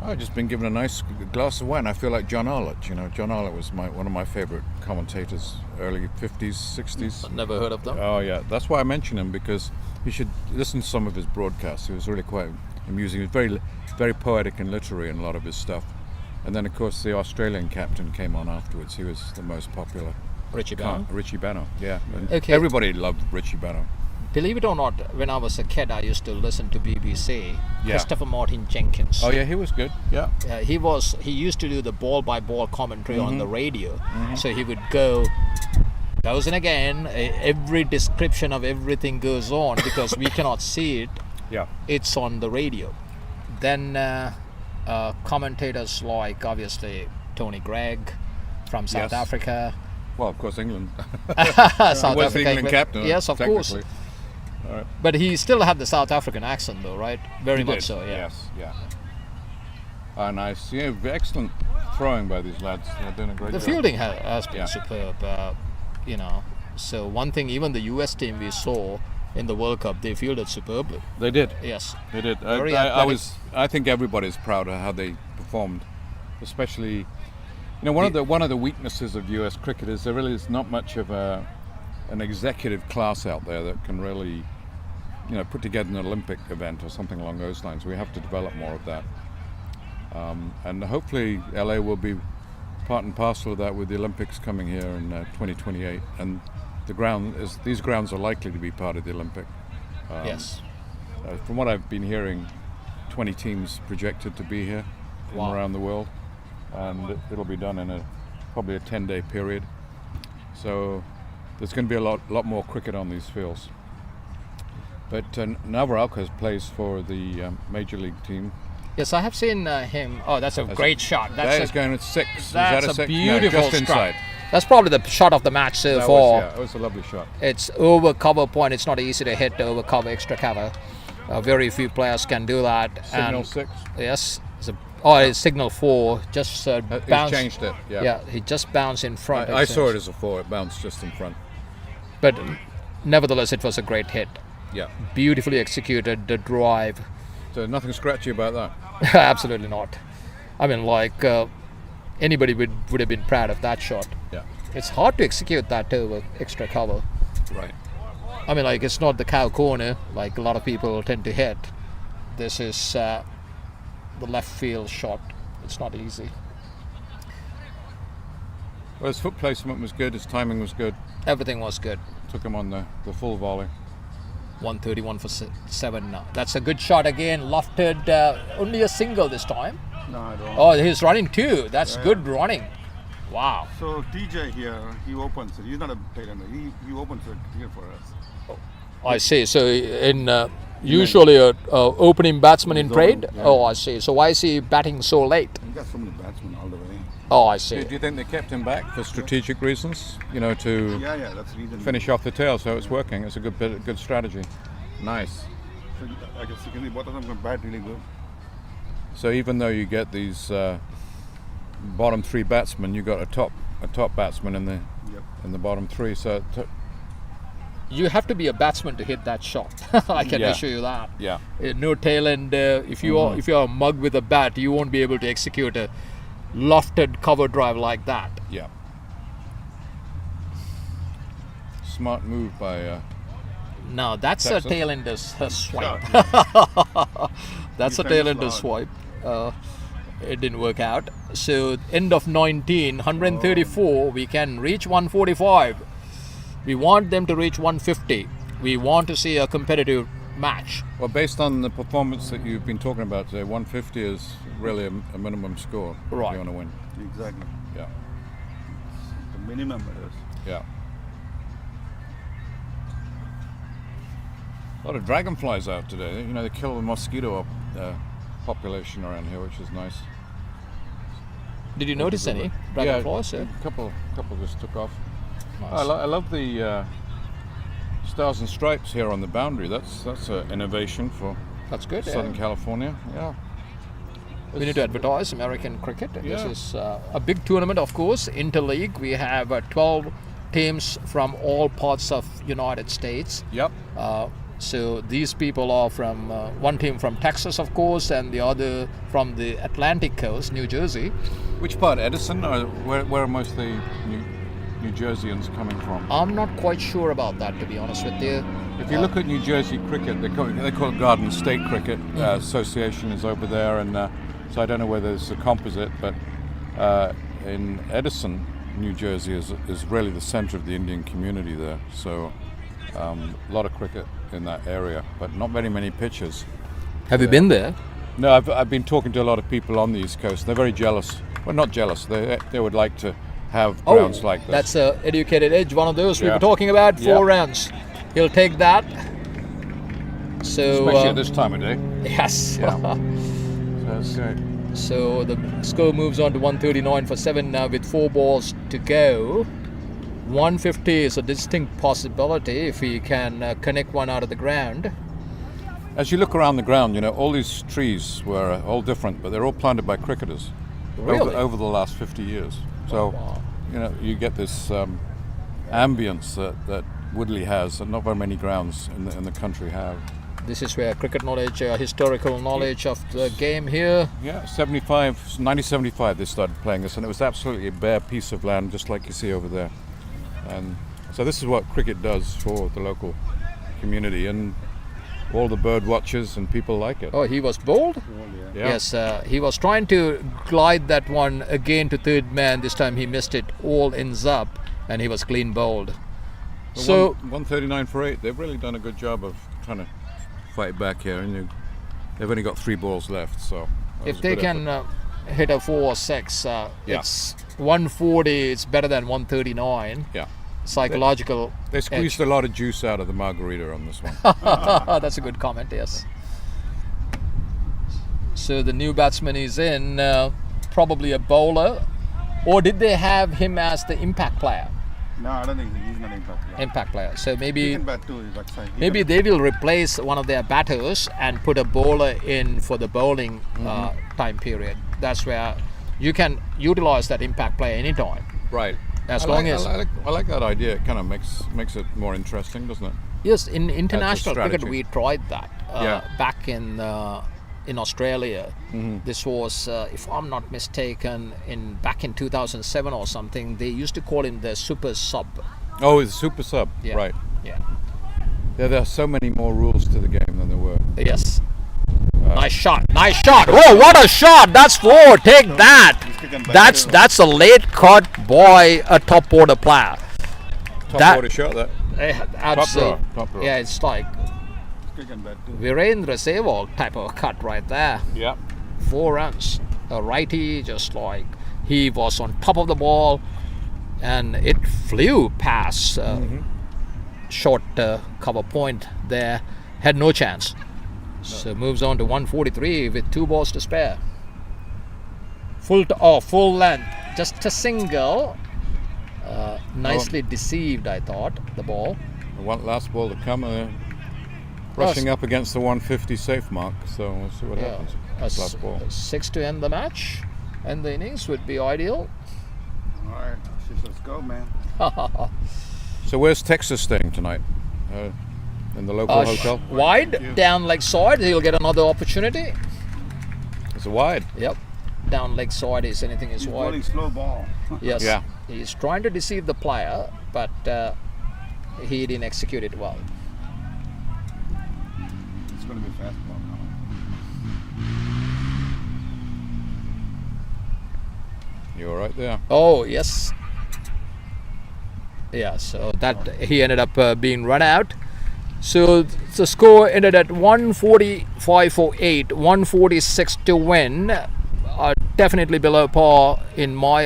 Speaker 4: I've just been given a nice glass of wine. I feel like John Arlott. John Arlott was one of my favourite commentators, early 50s, 60s.
Speaker 1: Never heard of them.
Speaker 4: Oh yeah, that's why I mention him, because you should listen to some of his broadcasts. He was really quite amusing. He was very, very poetic and literary in a lot of his stuff. And then of course the Australian captain came on afterwards. He was the most popular.
Speaker 1: Richie Bell.
Speaker 4: Richie Beno, yeah. And
Speaker 1: Okay.
Speaker 4: everybody loved Richie Beno.
Speaker 1: Believe it or not, when I was a kid, I used to listen to BBC.
Speaker 4: Yeah.
Speaker 1: Christopher Martin Jenkins.
Speaker 4: Oh yeah, he was good. Yeah.
Speaker 1: He used to do the ball by ball commentary on the radio. So he would go, goes in again. Every description of everything goes on because we cannot see it.
Speaker 4: Yeah.
Speaker 1: It's on the radio. Then commentators like obviously Tony Gregg from South
Speaker 4: Yes.
Speaker 1: Africa.
Speaker 4: Well, of course, England.
Speaker 1: South
Speaker 4: was the
Speaker 1: Africa.
Speaker 4: England captain.
Speaker 1: Yes, of course.
Speaker 4: technically. All right.
Speaker 1: But he still had the South African accent, though, right? Very
Speaker 4: He
Speaker 1: much
Speaker 4: did,
Speaker 1: so. Yeah.
Speaker 4: Yes, yeah. Nice. Yeah, excellent throwing by these lads. They're doing a great
Speaker 1: The
Speaker 4: job.
Speaker 1: fielding has been
Speaker 4: Yeah.
Speaker 1: superb. So one thing, even the US team we saw in the World Cup, they fielded superbly.
Speaker 4: They did.
Speaker 1: Yes.
Speaker 4: They did.
Speaker 1: Very
Speaker 4: I
Speaker 1: athletic.
Speaker 4: was. I think everybody's proud of how they performed, especially You know, one of the weaknesses of U.S. cricket is there really is not much of an executive class out there that can really, you know, put together an Olympic event or something along those lines. We have to develop more of that, and hopefully LA will be part and parcel of that with the Olympics coming here in 2028. And these grounds are likely to be part of the Olympic.
Speaker 1: Yes.
Speaker 4: From what I've been hearing, 20 teams projected to be here from around the world, and it'll be done in probably a 10-day period. So there's going to be a lot more cricket on these fields. But Navaralcos plays for the Major League team.
Speaker 1: Yes, I have seen him. Oh, that's a great shot.
Speaker 4: That is going at 6.
Speaker 1: That's
Speaker 4: Is that
Speaker 1: a beautiful
Speaker 4: no, just
Speaker 1: strike.
Speaker 4: inside.
Speaker 1: That's probably the shot of the match so far.
Speaker 4: It was a lovely shot.
Speaker 1: It's over cover point. It's not easy to hit over cover, extra cover. Very few players can do that.
Speaker 4: Signal 6.
Speaker 1: Yes. It's signal 4. Just bounced.
Speaker 4: He's changed it. Yeah.
Speaker 1: Yeah, he just bounced in front.
Speaker 4: I saw it as a 4. It bounced just in front.
Speaker 1: But nevertheless, it was a great hit.
Speaker 4: Yeah.
Speaker 1: Beautifully executed, the drive.
Speaker 4: So nothing scratchy about that.
Speaker 1: Absolutely not. I mean, anybody would have been proud of that shot.
Speaker 4: Yeah.
Speaker 1: It's hard to execute that too with extra cover.
Speaker 4: Right.
Speaker 1: I mean, it's not the cow corner like a lot of people tend to hit. This is the left field shot. It's not easy.
Speaker 4: Well, his foot placement was good. His timing was good.
Speaker 1: Everything was good.
Speaker 4: Took him on the full volley.
Speaker 1: 131 for 7 now. That's a good shot again. Lofted, only a single this time.
Speaker 2: No, I don't.
Speaker 1: Oh, he's running 2. That's good running. Wow.
Speaker 2: So TJ here, he opens it. He's not a plate ender. He opens it here for us.
Speaker 1: I see. So in usually a opening batsman in trade.
Speaker 2: Yeah.
Speaker 1: Oh, I see. So why is he batting so late?
Speaker 2: He got so many batsmen all the way.
Speaker 1: Oh, I see.
Speaker 4: Do you think they kept him back for strategic reasons? You know, to
Speaker 2: Yeah, that's the reason.
Speaker 4: finish off the tail, so it's working. It's a good strategy. Nice.
Speaker 2: So I guess you can see both of them can bat really good.
Speaker 4: So even though you get these bottom 3 batsmen, you got a top batsman in the bottom 3. So
Speaker 1: You have to be a batsman to hit that shot. I can assure you that.
Speaker 4: yeah.
Speaker 1: No tail end. If you are mugged with a bat, you won't be able to execute a lofted cover drive like that.
Speaker 4: Yeah. Smart move by.
Speaker 1: No, that's
Speaker 4: Texas.
Speaker 1: a tail ender swipe.
Speaker 2: Yeah.
Speaker 1: That's a
Speaker 2: He's
Speaker 1: tail
Speaker 2: trying to
Speaker 1: ender
Speaker 2: slide.
Speaker 1: swipe. It didn't work out. So end of 19, 134. We can reach 145. We want them to reach 150. We want to see a competitive match.
Speaker 4: Well, based on the performance that you've been talking about today, 150 is really a minimum score if
Speaker 1: Right.
Speaker 4: you want to win.
Speaker 2: Exactly.
Speaker 4: Yeah.
Speaker 2: The minimum it is.
Speaker 4: Yeah. A lot of dragonflies out today. You know, they kill the mosquito population around here, which is nice.
Speaker 1: Did you notice any dragonflies?
Speaker 4: Yeah, a couple just took off.
Speaker 1: Nice.
Speaker 4: I love the stars and stripes here on the boundary. That's an innovation for
Speaker 1: That's good.
Speaker 4: Southern California. Yeah.
Speaker 1: We need to advertise American cricket.
Speaker 4: Yeah.
Speaker 1: This is a big tournament, of course. InterLeague. We have 12 teams from all parts of United States.
Speaker 4: Yep.
Speaker 1: So these people are from one team from Texas, of course, and the other from the Atlantic coast, New Jersey.
Speaker 4: Which part, Edison, or where are most of the New Jerseyans coming from?
Speaker 1: I'm not quite sure about that, to be honest with you.
Speaker 4: If you look at New Jersey cricket, they call it Garden State Cricket Association is over there, and so I don't know whether it's a composite, but in Edison, New Jersey is really the center of the Indian community there. So a lot of cricket in that area, but not very many pitches.
Speaker 1: Have you been there?
Speaker 4: No, I've been talking to a lot of people on the East Coast. They're very jealous. Well, not jealous. They would like to have grounds like this.
Speaker 1: That's a educated edge. One of those we
Speaker 4: Yeah.
Speaker 1: were talking about. 4 runs. He'll take that. So
Speaker 4: Especially at this time of day.
Speaker 1: yes.
Speaker 4: Yeah. So that's great.
Speaker 1: So the score moves on to 139 for 7 now with 4 balls to go. 150 is a distinct possibility if he can connect one out of the ground.
Speaker 4: As you look around the ground, you know, all these trees were all different, but they're all planted by cricketers
Speaker 1: Really?
Speaker 4: over the last 50 years. So,
Speaker 1: wow.
Speaker 4: you know, you get this ambience that Woodley has, and not very many grounds in the country have.
Speaker 1: This is where cricket knowledge, historical knowledge of the game here.
Speaker 4: Yeah, 1975 they started playing this, and it was absolutely a bare piece of land, just like you see over there. And so this is what cricket does for the local community, and all the bird watchers and people like it.
Speaker 1: Oh, he was bowled?
Speaker 4: Yeah.
Speaker 1: Yes, he was trying to glide that one again to third man. This time he missed it, all ends up, and he was clean bowled. So
Speaker 4: 139 for 8. They've really done a good job of trying to fight back here, and they've only got 3 balls left. So that was
Speaker 1: if
Speaker 4: a
Speaker 1: they
Speaker 4: good
Speaker 1: can
Speaker 4: effort.
Speaker 1: hit a 4 or 6,
Speaker 4: Yeah.
Speaker 1: it's 140. It's better than 139.
Speaker 4: Yeah.
Speaker 1: Psychological.
Speaker 4: They squeezed a lot of juice out of the margarita on this one.
Speaker 1: That's a good comment. Yes. So the new batsman is in, probably a bowler, or did they have him as the impact player?
Speaker 2: No, I don't think he's not impact. Yeah.
Speaker 1: Impact player. So
Speaker 2: He
Speaker 1: maybe
Speaker 2: can bat too.
Speaker 1: maybe they will replace one of their batters and put a bowler in for the bowling time period. That's where you can utilize that impact player anytime.
Speaker 4: Right.
Speaker 1: As
Speaker 4: I
Speaker 1: long
Speaker 4: like,
Speaker 1: as
Speaker 4: I like that idea. It kind of makes it more interesting, doesn't it?
Speaker 1: yes, in international cricket
Speaker 4: strategy.
Speaker 1: we tried that
Speaker 4: Yeah.
Speaker 1: back in Australia. This was, if I'm not mistaken, back in 2007 or something. They used to call him the super sub.
Speaker 4: Oh, it's super sub.
Speaker 1: Yeah.
Speaker 4: Right.
Speaker 1: Yeah.
Speaker 4: There are so many more rules to the game than there were.
Speaker 1: Yes. Nice shot. Nice shot. Oh, what a shot! That's 4. Take that. That's a late cut by a top order player.
Speaker 4: Top
Speaker 1: That-
Speaker 4: order shot that.
Speaker 1: Absolutely.
Speaker 4: Top draw.
Speaker 1: Yeah, it's like Virendra Sehwag type of cut right there.
Speaker 4: Yeah.
Speaker 1: 4 runs. A righty, just like he was on top of the ball, and it flew past short cover point there. Had no chance. So moves on to 143 with 2 balls to spare. Full length, just a single. Nicely deceived, I thought, the ball.
Speaker 4: The one last ball to come, brushing up against the 150 safe mark. So we'll see what happens. Last ball.
Speaker 1: 6 to end the match, and the innings would be ideal.
Speaker 2: All right, let's go, man.
Speaker 4: So where's Texas staying tonight? In the local hotel.
Speaker 1: Wide, down leg side, he'll get another opportunity.
Speaker 4: It's a wide.
Speaker 1: Yep, down leg side is anything is
Speaker 2: He's
Speaker 1: wide.
Speaker 2: bowling slow ball.
Speaker 1: Yes,
Speaker 4: Yeah.
Speaker 1: he's trying to deceive the player, but he didn't execute it well.
Speaker 2: It's going to be fast ball now.
Speaker 4: You're right there.
Speaker 1: Oh yes, yeah. So that he ended up being run out. So the score ended at 145 for 8, 146 to win. Definitely below par in my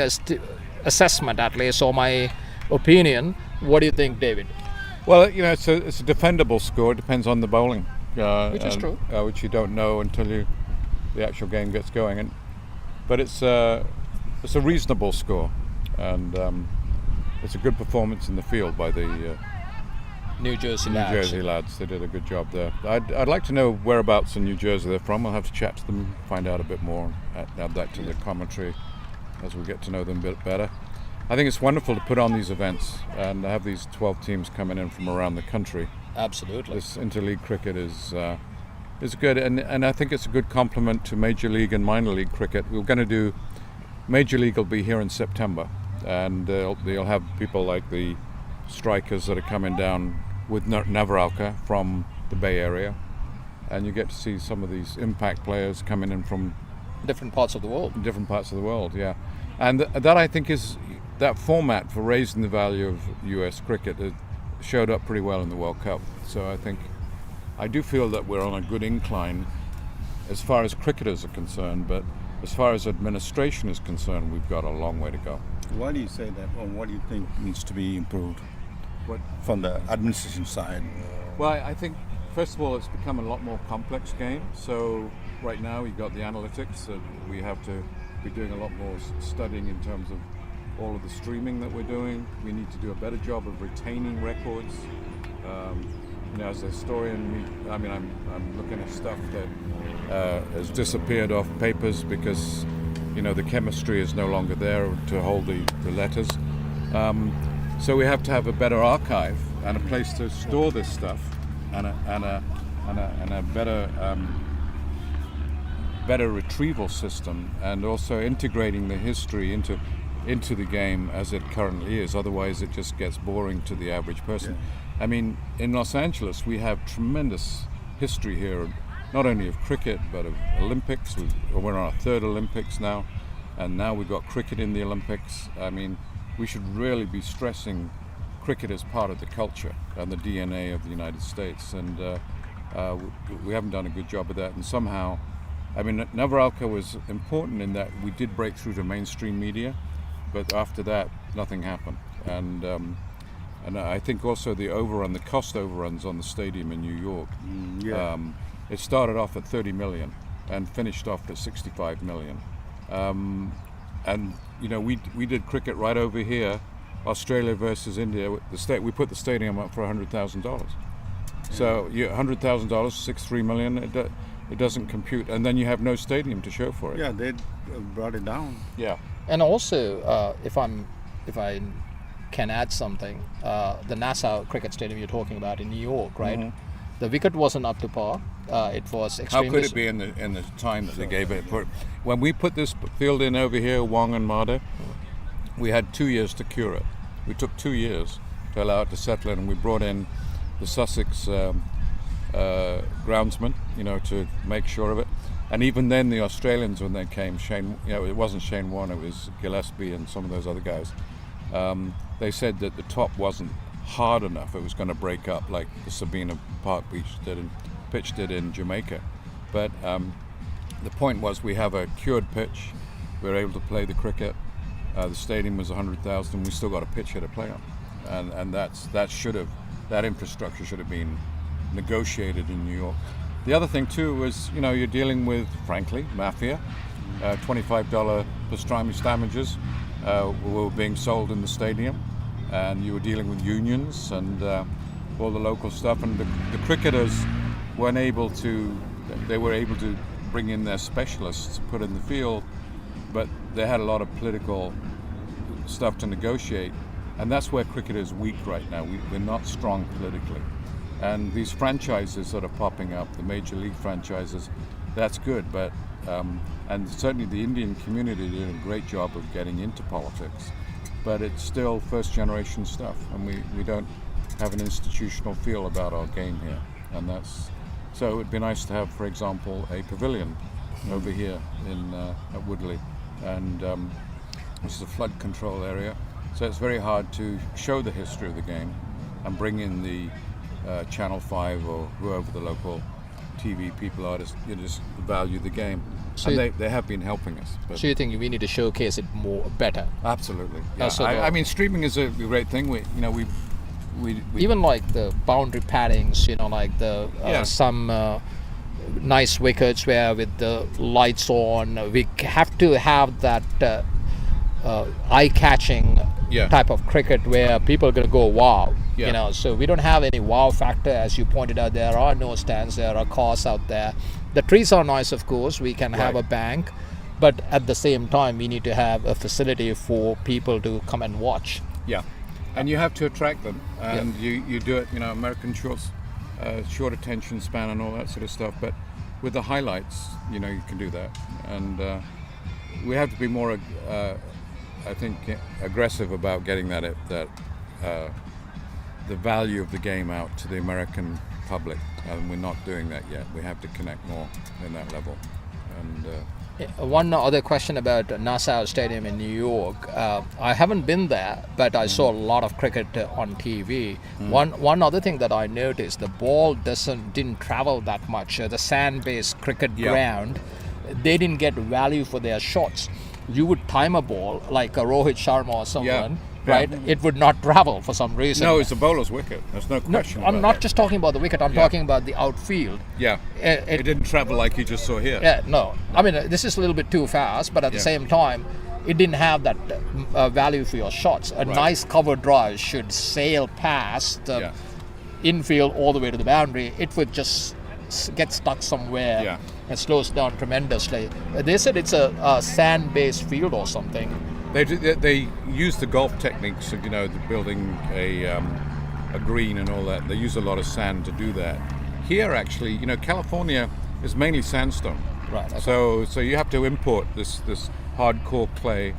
Speaker 1: assessment, at least, or my opinion. What do you think, David?
Speaker 4: Well, it's a defendable score. It depends on the bowling,
Speaker 1: Which is true.
Speaker 4: Which you don't know until the actual game gets going. But it's a reasonable score, and it's a good performance in the field by the
Speaker 1: New Jersey
Speaker 4: New
Speaker 1: lads.
Speaker 4: Jersey lads. They did a good job there. I'd like to know whereabouts in New Jersey they're from. I'll have to chat to them, find out a bit more, add that to the commentary as we get to know them a bit better. I think it's wonderful to put on these events and have these 12 teams coming in from around the country.
Speaker 1: Absolutely.
Speaker 4: This interleague cricket is good, and I think it's a good complement to Major League and minor league cricket. We're going to do Major League will be here in September, and they'll have people like the strikers that are coming down with Navaralka from the Bay Area, and you get to see some of these impact players coming in from
Speaker 1: Different parts of the world.
Speaker 4: different parts of the world. Yeah, and that I think is that format for raising the value of US cricket. It showed up pretty well in the World Cup. So I do feel that we're on a good incline as far as cricketers are concerned, but as far as administration is concerned, we've got a long way to go.
Speaker 2: Why do you say that, or what do you think needs to be improved from the administration side?
Speaker 4: Well, I think first of all it's become a lot more complex game. So right now you've got the analytics that we have to be doing a lot more studying in terms of all of the streaming that we're doing. We need to do a better job of retaining records. As a historian, I'm looking at stuff that has disappeared off papers because the chemistry is no longer there to hold the letters. So we have to have a better archive and a place to store this stuff and and a better retrieval system, and also integrating the history into the game as it currently is. Otherwise, it just gets boring to the average person.
Speaker 2: Yeah.
Speaker 4: I mean, in Los Angeles, we have tremendous history here, not only of cricket but of Olympics. We're on our third Olympics now, and now we've got cricket in the Olympics. I mean, we should really be stressing cricket as part of the culture and the DNA of the United States, and we haven't done a good job of that. And somehow, I mean, Navaralka was important in that we did break through to mainstream media, but after that, nothing happened. And I think also the cost overruns on the stadium in New York. It started off at 30 million and finished off at 65 million. And you know, we did cricket right over here, Australia versus India. We put the stadium up for $100,000. So $100,000, 63 million. It doesn't compute, and then you have no stadium to show for it.
Speaker 2: Yeah, they brought it down.
Speaker 4: Yeah.
Speaker 1: And also, if I can add something, the Nassau Cricket Stadium you're talking about in New York, right?
Speaker 4: Mm-hmm.
Speaker 1: The wicket wasn't up to par. It was extremely.
Speaker 4: How could it be in the time that they gave it? When we put this field in over here, Wong and Mada, we had 2 years to cure it. We took 2 years to allow it to settle in, and we brought in the Sussex groundsman, you know, to make sure of it. And even then, the Australians, when they came, it wasn't Shane Warne, it was Gillespie and some of those other guys. They said that the top wasn't hard enough; it was going to break up like the Sabina Park pitch did in Jamaica. But the point was, we have a cured pitch. We were able to play the cricket. The stadium was 100,000. We still got a pitch here to play on, and that infrastructure should have been negotiated in New York. The other thing too was, you know, you're dealing with, frankly, mafia. $25 pastrami damages were being sold in the stadium, and you were dealing with unions and all the local stuff. And the cricketers weren't able to. They were able to bring in their specialists to put in the field, but they had a lot of political stuff to negotiate, and that's where cricket is weak right now. We're not strong politically. And these franchises that are popping up, the major league franchises, that's good, but and certainly the Indian community did a great job of getting into politics, but it's still first generation stuff, and we don't have an institutional feel about our game here, and so it would be nice to have, for example, a pavilion over here at Woodley, and which is a flood control area, so it's very hard to show the history of the game and bring in the Channel 5 or whoever the local TV people are to just value the game. So and they have been helping us.
Speaker 1: So you think we need to showcase it better?
Speaker 4: Absolutely. Yeah. I mean, streaming is a great thing. We
Speaker 1: even like the boundary paddings, you know, like the some nice wickets where with the lights on, we have to have that eye-catching type of cricket where people are going to go wow. You know, so we don't have any wow factor, as you pointed out. There are no stands, there are cars out there. The trees are nice, of course. We can have a bank, but at the same time, we need to have a facility for people to come and watch.
Speaker 4: Yeah, and you have to attract them, and you do it. You know, American short attention span and all that sort of stuff. But with the highlights, you know, you can do that, and we have to be more, I think, aggressive about getting the value of the game out to the American public, and we're not doing that yet. We have to connect more in that level. And
Speaker 1: one other question about Nassau Stadium in New York. I haven't been there, but I saw a lot of cricket on TV. One other thing that I noticed, the ball didn't travel that much. The sand-based cricket ground, they didn't get value for their shots. You would time a ball like a Rohit Sharma or someone. Right, it would not travel for some reason.
Speaker 4: No, it's a bowler's wicket. There's no question.
Speaker 1: I'm not just talking about the wicket. I'm talking about the outfield.
Speaker 4: Yeah, it didn't travel like you just saw here.
Speaker 1: Yeah, no. I mean, this is a little bit too fast, but at the same time, it didn't have that value for your shots. A nice cover drive should sail past the infield all the way to the boundary. It would just get stuck somewhere and slows down tremendously. They said it's a sand-based field or something.
Speaker 4: They use the golf techniques of, you know, building a green and all that. They use a lot of sand to do that. here actually, you know, California is mainly sandstone.
Speaker 1: Right. Okay.
Speaker 4: So you have to import this hardcore clay,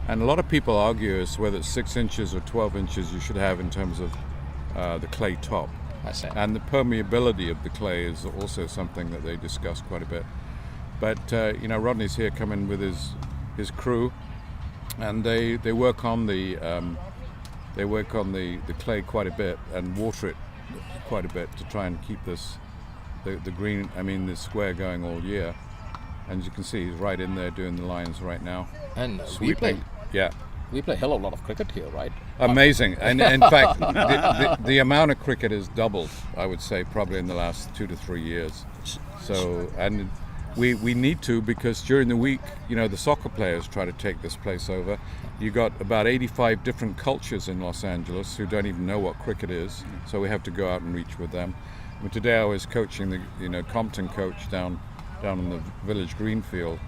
Speaker 4: and a lot of people argue as to whether it's 6 inches or 12 inches you should have in terms of the clay top.
Speaker 1: I see.
Speaker 4: And the permeability of the clay is also something that they discuss quite a bit. But you know, Rodney's here coming with his crew, and they work on the clay quite a bit and water it quite a bit to try and keep the green, the square going all year. And as you can see, he's right in there doing the lines right now.
Speaker 1: And
Speaker 4: sweeping.
Speaker 1: we play a hell of a lot of cricket here, right?
Speaker 4: Amazing. And in fact, the amount of cricket has doubled, I would say, probably in the last 2 to 3 years. So, and we need to, because during the week, you know, the soccer players try to take this place over. You got about 85 different cultures in Los Angeles who don't even know what cricket is. So we have to go out and reach with them. But today I was coaching the Compton coach down in the Village Greenfield,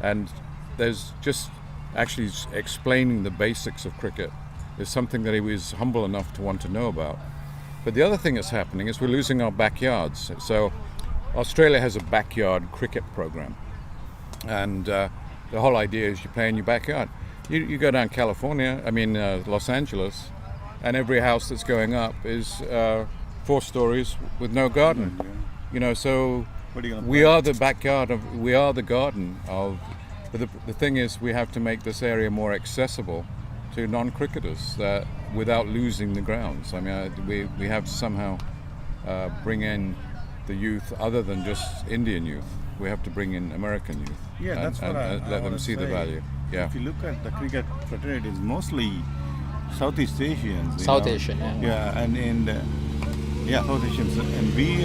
Speaker 4: and there's just actually explaining the basics of cricket is something that he was humble enough to want to know about. But the other thing that's happening is we're losing our backyards. So Australia has a backyard cricket program, and the whole idea is you play in your backyard. You go down California, Los Angeles, and every house that's going up is 4 stories with no garden. You know, so we are the backyard of, we are the garden of. But the thing is, we have to make this area more accessible to non-cricketers without losing the grounds. I mean, we have to somehow bring in the youth other than just Indian youth. We have to bring in American youth.
Speaker 2: Yeah, that's what I
Speaker 4: let them see the value. Yeah.
Speaker 2: If you look at the cricket fraternity, it's mostly Southeast Asians.
Speaker 1: South Asian, yeah.
Speaker 2: Yeah, and South Asians. And we,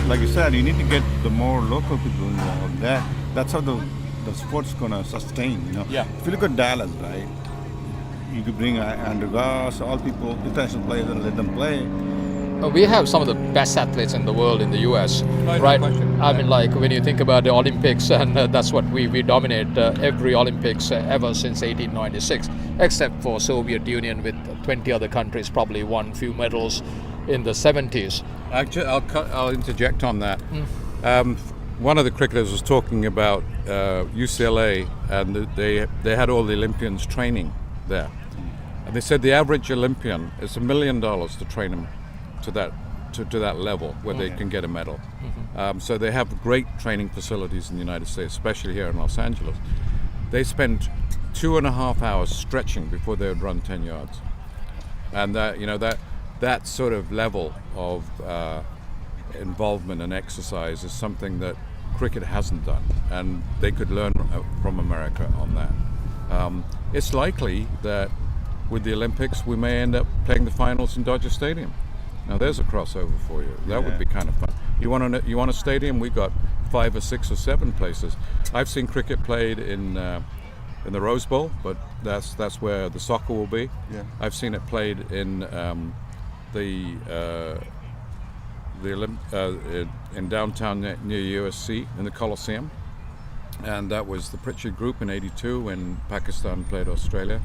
Speaker 2: like you said, you need to get the more local people involved. That's how the sport's gonna sustain. You know.
Speaker 1: Yeah.
Speaker 2: If you look at Dallas, right, you could bring Andrew Goss, all people, international players, and let them play.
Speaker 1: We have some of the best athletes in the world in the US, right? I mean, like when you think about the Olympics, and that's what we dominate every Olympics ever since 1896, except for Soviet Union with 20 other countries probably won few medals in the 70s.
Speaker 4: I'll interject on that. One of the cricketers was talking about UCLA, and they had all the Olympians training there. And they said the average Olympian is $1 million to train them to that level where they can get a medal. So they have great training facilities in the United States, especially here in Los Angeles. They spend 2.5 hours stretching before they would run 10 yards. And that sort of level of involvement and exercise is something that cricket hasn't done, and they could learn from America on that. It's likely that with the Olympics we may end up playing the finals in Dodger Stadium. Now there's a crossover for you. That would be kind of fun. You want a stadium? We got 5 or 6 or 7 places. I've seen cricket played in the Rose Bowl, but that's where the soccer will be.
Speaker 2: Yeah.
Speaker 4: I've seen it played in in downtown near USC in the Coliseum, and that was the Pritchard Group in '82 when Pakistan played Australia.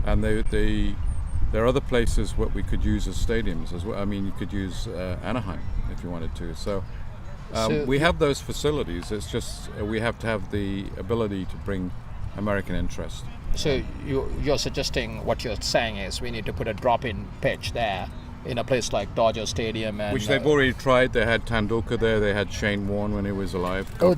Speaker 4: And there are other places what we could use as stadiums as well. I mean, you could use Anaheim if you wanted to. So we have those facilities. It's just we have to have the ability to bring American interest.
Speaker 1: So you're suggesting, what you're saying is we need to put a drop-in pitch there in a place like Dodger Stadium, and
Speaker 4: which they've already tried. They had Tendulkar there. They had Shane Warne when he was alive.
Speaker 1: The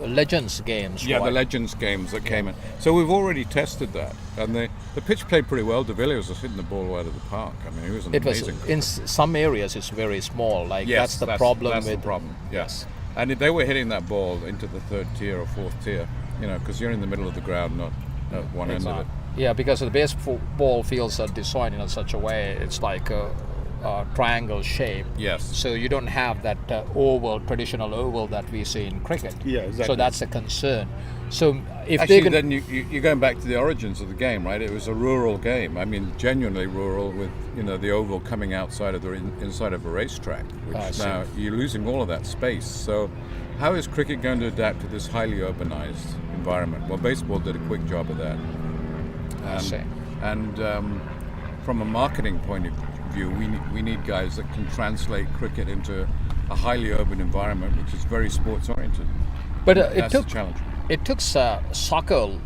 Speaker 1: Legends games.
Speaker 4: Yeah,
Speaker 1: right?
Speaker 4: the Legends games that came in. So we've already tested that, and the pitch played pretty well. De Villiers was hitting the ball out of the park. I mean, he was an amazing.
Speaker 1: In some areas it's very small. Like that's the problem.
Speaker 4: That's the problem. Yes, and they were hitting that ball into the 3rd tier or 4th tier. You know, because you're in the middle of the ground, not at one end of it.
Speaker 1: Yeah, because the baseball fields are designed in such a way, it's like a triangle shape.
Speaker 4: Yes.
Speaker 1: So you don't have that traditional oval that we see in cricket.
Speaker 2: Yeah, exactly.
Speaker 1: So that's a concern. So if
Speaker 4: actually, then you're going back to the origins of the game, right? It was a rural game. I mean, genuinely rural, with the oval coming outside of the inside of a racetrack. Which now you're losing all of that space. So how is cricket going to adapt to this highly urbanized environment? Well, baseball did a quick job of that. And from a marketing point of view, we need guys that can translate cricket into a highly urban environment, which is very sports oriented.
Speaker 1: But
Speaker 4: That's the challenge.
Speaker 1: It took soccer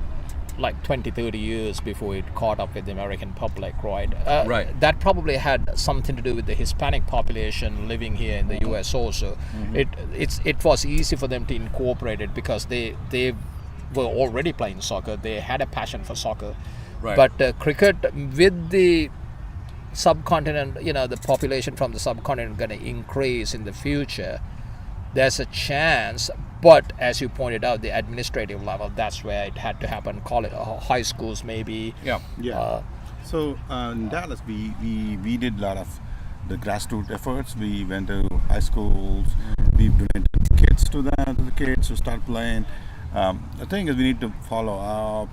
Speaker 1: like 20, 30 years before it caught up with the American public, right?
Speaker 4: Right.
Speaker 1: That probably had something to do with the Hispanic population living here in the US also. It was easy for them to incorporate it because they were already playing soccer. They had a passion for soccer.
Speaker 4: Right.
Speaker 1: But cricket, with the subcontinent, the population from the subcontinent going to increase in the future, there's a chance. But as you pointed out, the administrative level, that's where it had to happen. College, high schools, maybe.
Speaker 2: Yeah. So in Dallas, we did a lot of the grassroots efforts. We went to high schools. We donated kits to the kids who start playing. The thing is, we need to follow up.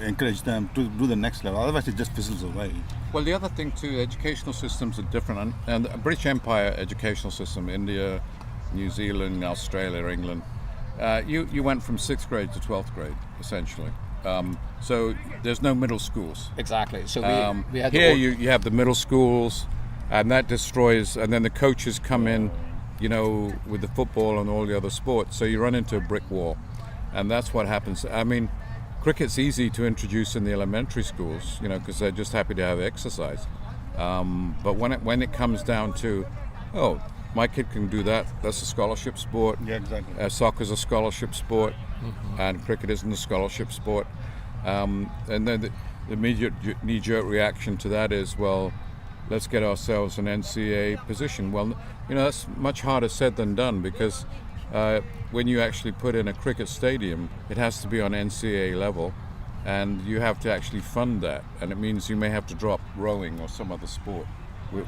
Speaker 2: Encourage them to do the next level. Otherwise, it just fizzles away.
Speaker 4: Well, the other thing too, educational systems are different, and the British Empire educational system, India, New Zealand, Australia, England, you went from 6th grade to 12th grade, essentially. So there's no middle schools.
Speaker 1: Exactly. So we had
Speaker 4: here you have the middle schools, and that destroys, and then the coaches come in, with the football and all the other sports, so you run into a brick wall, and that's what happens. I mean, cricket's easy to introduce in the elementary schools, because they're just happy to have exercise. But when it comes down to, my kid can do that, that's a scholarship sport.
Speaker 2: Yeah, exactly.
Speaker 4: Soccer's a scholarship sport, and cricket isn't a scholarship sport. And then the immediate knee-jerk reaction to that is, well, let's get ourselves an NCAA position. Well, that's much harder said than done, because when you actually put in a cricket stadium, it has to be on NCAA level, and you have to actually fund that, and it means you may have to drop rowing or some other sport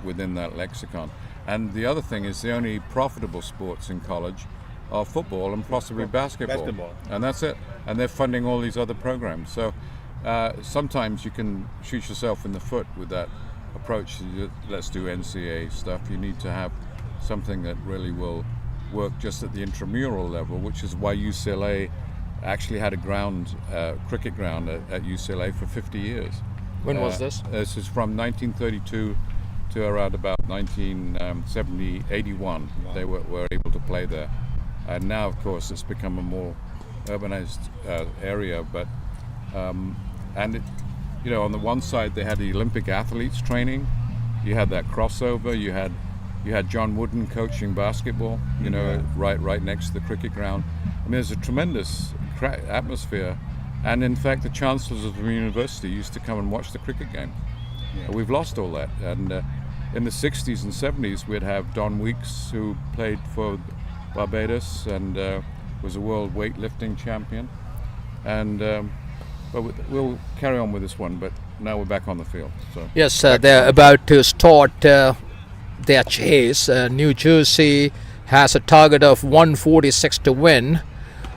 Speaker 4: within that lexicon. And the other thing is, the only profitable sports in college are football and possibly basketball. And that's it. And they're funding all these other programs. So sometimes you can shoot yourself in the foot with that approach. Let's do NCAA stuff. You need to have something that really will work just at the intramural level, which is why UCLA actually had a cricket ground at UCLA for 50 years.
Speaker 1: When was this?
Speaker 4: This is from 1932 to around about 1970, 81. Wow. They were able to play there. And now, of course, it's become a more urbanized area. But on the one side, they had the Olympic athletes training. You had that crossover. You had John Wooden coaching basketball. Right next to the cricket ground. I mean, there's a tremendous atmosphere. And in fact, the chancellors of the university used to come and watch the cricket game. Yeah. We've lost all that. And in the 60s and 70s, we'd have Don Weeks, who played for Barbados and was a world weightlifting champion. And but we'll carry on with this one. But now we're back on the field. So
Speaker 1: yes, they're about to start their chase. New Jersey has a target of 146 to win.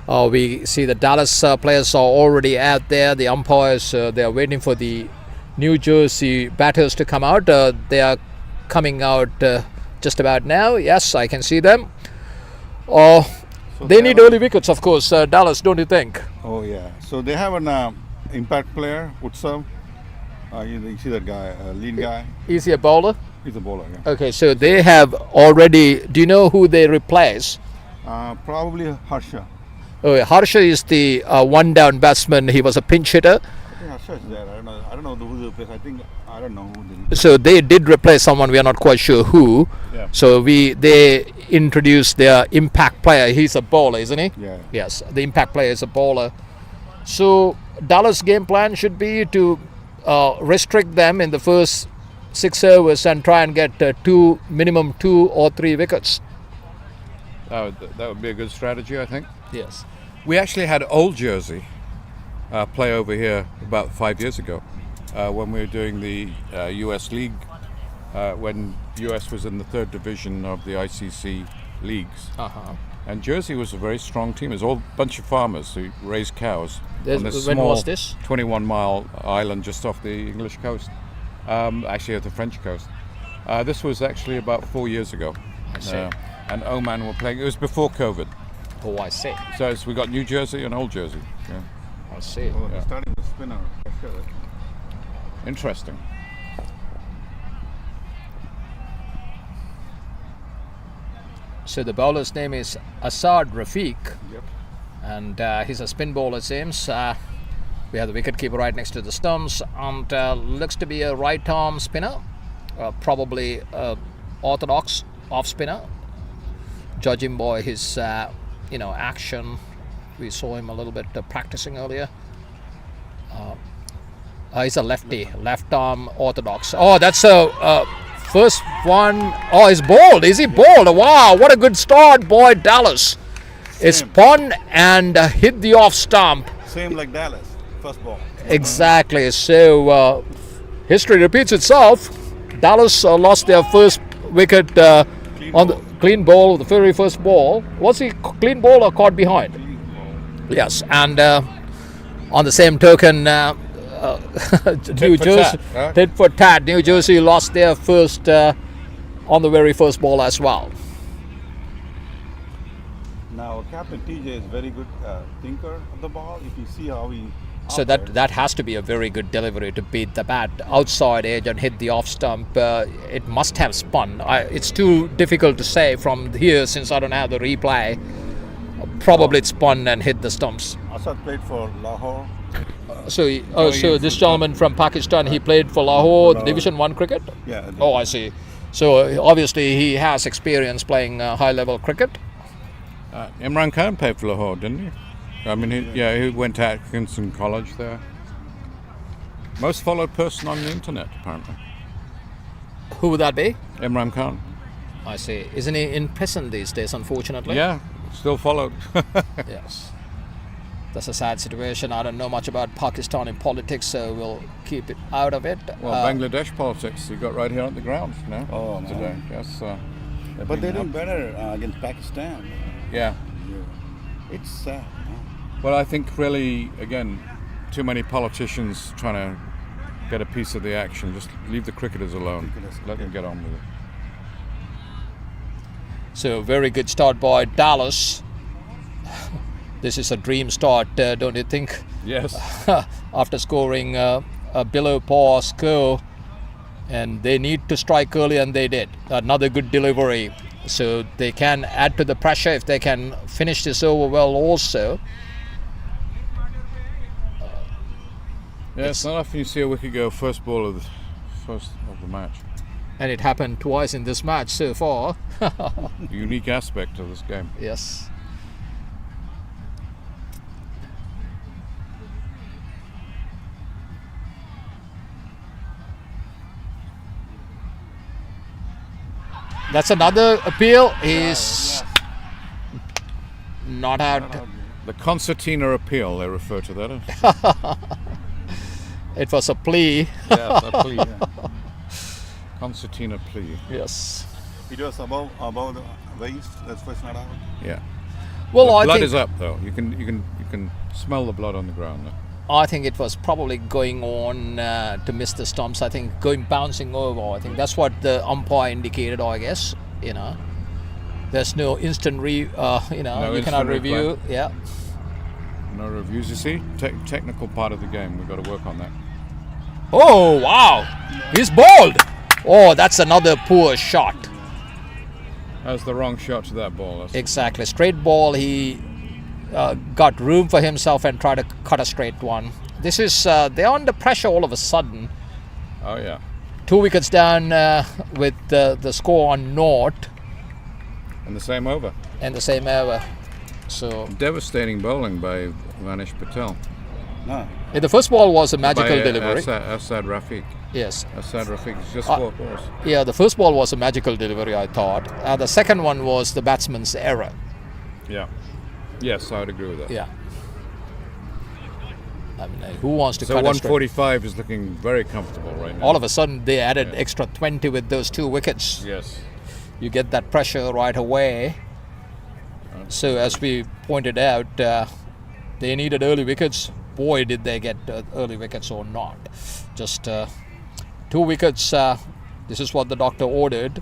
Speaker 1: We see the Dallas players are already out there. The umpires, they are waiting for the New Jersey batters to come out. They are coming out just about now. Yes, I can see them. They need early wickets, of course, Dallas, don't you think?
Speaker 2: Oh, yeah. So they have an impact player, Utsav. You see that guy, lead guy?
Speaker 1: Is he a bowler?
Speaker 2: He's a bowler, yeah.
Speaker 1: Okay, so they have already... Do you know who they replace?
Speaker 2: Probably Harsha.
Speaker 1: Oh, Harsha is the one-down batsman. He was a pinch hitter.
Speaker 2: I think Harsha is there. I don't know who they replaced. I don't know who they...
Speaker 1: So they did replace someone. We are not quite sure who.
Speaker 2: Yeah.
Speaker 1: So they introduced their impact player. He's a bowler, isn't he?
Speaker 2: Yeah.
Speaker 1: Yes, the impact player is a bowler. So Dallas' game plan should be to restrict them in the first 6 overs and try and get minimum 2 or 3 wickets.
Speaker 4: That would be a good strategy, I think.
Speaker 1: Yes.
Speaker 4: We actually had Old Jersey play over here about 5 years ago when we were doing the US League, when US was in the 3rd division of the ICC leagues.
Speaker 1: Uh-huh.
Speaker 4: And Jersey was a very strong team. It was all a bunch of farmers who raised cows on this
Speaker 1: when
Speaker 4: small
Speaker 1: was this?
Speaker 4: 21-mile island just off the English coast, actually at the French coast. This was actually about 4 years ago.
Speaker 1: I see.
Speaker 4: And Oman were playing. It was before COVID.
Speaker 1: Oh, I see.
Speaker 4: So we got New Jersey and Old Jersey. Yeah.
Speaker 1: I see.
Speaker 2: Oh, they're starting with spinner. For sure.
Speaker 4: Interesting.
Speaker 1: So the bowler's name is Asad Rafiq.
Speaker 2: Yep.
Speaker 1: And he's a spin bowler, it seems. We have the wicketkeeper right next to the stumps, and looks to be a right arm spinner, probably orthodox off spinner. Judging by his action, we saw him a little bit practicing earlier. He's a lefty, left arm orthodox. Oh, that's a first one. Oh, he's bowled. Is he bowled? Wow, what a good start, boy, Dallas. It's spun and hit the off stump.
Speaker 2: Same like Dallas, first ball.
Speaker 1: Exactly. So history repeats itself. Dallas lost their first wicket on the clean ball, the very first ball. Was he clean ball or caught behind? Yes. And on the same token, New Jersey, tit for tat, New Jersey lost their first on the very first ball as well.
Speaker 2: Now, Captain TJ is very good thinker of the ball. If you see how he...
Speaker 1: So that has to be a very good delivery to beat the bat outside edge and hit the off stump. It must have spun. It's too difficult to say from here since I don't have the replay. Probably it spun and hit the stumps.
Speaker 2: Asad played for Lahore.
Speaker 1: So this gentleman from Pakistan, he played for Lahore, Division 1 cricket?
Speaker 2: Yeah.
Speaker 1: Oh, I see. So obviously he has experience playing high-level cricket.
Speaker 4: Imran Khan played for Lahore, didn't he? I mean, he went to Atkinson College there. Most followed person on the internet, apparently.
Speaker 1: Who would that be?
Speaker 4: Imran Khan.
Speaker 1: I see. Isn't he in prison these days, unfortunately?
Speaker 4: Yeah, still followed.
Speaker 1: Yes. That's a sad situation. I don't know much about Pakistani politics, so we'll keep it out of it.
Speaker 4: Well, Bangladesh politics, you got right here on the ground now.
Speaker 2: Oh,
Speaker 4: today. Yes.
Speaker 2: But they're doing better against Pakistan.
Speaker 4: Yeah.
Speaker 2: It's sad.
Speaker 4: Well, I think really, again, too many politicians trying to get a piece of the action. Just leave the cricketers alone. Let them get on with it.
Speaker 1: So, very good start by Dallas. This is a dream start, don't you think?
Speaker 4: Yes.
Speaker 1: After scoring a below par score, and they need to strike early, and they did. Another good delivery. So they can add to the pressure if they can finish this over well also.
Speaker 4: Yeah, it's not often you see a wicket go first ball of the match.
Speaker 1: And it happened twice in this match so far.
Speaker 4: Unique aspect of this game.
Speaker 1: Yes. That's another appeal. He's not out.
Speaker 4: The concertina appeal, they refer to that as.
Speaker 1: It was a plea.
Speaker 4: Yes, a plea. Yeah. Concertina plea.
Speaker 1: Yes.
Speaker 2: It was above the waist. That's why it's not out.
Speaker 4: Yeah.
Speaker 1: Well,
Speaker 4: the
Speaker 1: I
Speaker 4: blood
Speaker 1: think
Speaker 4: is up though. You can smell the blood on the ground there.
Speaker 1: I think it was probably going on to miss the stumps. I think bouncing over. I think that's what the umpire indicated. I guess there's no instant you cannot review.
Speaker 4: Replay.
Speaker 1: Yeah.
Speaker 4: No reviews. You see, technical part of the game. We've got to work on that.
Speaker 1: Oh wow, he's bowled. Oh, that's another poor shot.
Speaker 4: That's the wrong shot to that ball.
Speaker 1: Exactly, straight ball. He got room for himself and tried to cut a straight one. This is they're under pressure all of a sudden.
Speaker 4: Oh yeah.
Speaker 1: 2 wickets down with the score on naught.
Speaker 4: And the same over.
Speaker 1: So
Speaker 4: devastating bowling by Vanish Patel.
Speaker 2: No.
Speaker 1: The first ball was a magical
Speaker 4: by,
Speaker 1: delivery.
Speaker 4: Asad Rafiq.
Speaker 1: Yes.
Speaker 4: Asad Rafiq is just 4 balls.
Speaker 1: Yeah, the first ball was a magical delivery, I thought. The second one was the batsman's error.
Speaker 4: Yeah. Yes, I would agree with that.
Speaker 1: Yeah. I mean, who wants to
Speaker 4: so
Speaker 1: cut
Speaker 4: 145 is looking very comfortable right now.
Speaker 1: All of a sudden, they added extra 20 with those 2 wickets.
Speaker 4: Yes.
Speaker 1: You get that pressure right away. So as we pointed out, they needed early wickets. Boy, did they get early wickets or not. Just 2 wickets. This is what the doctor ordered.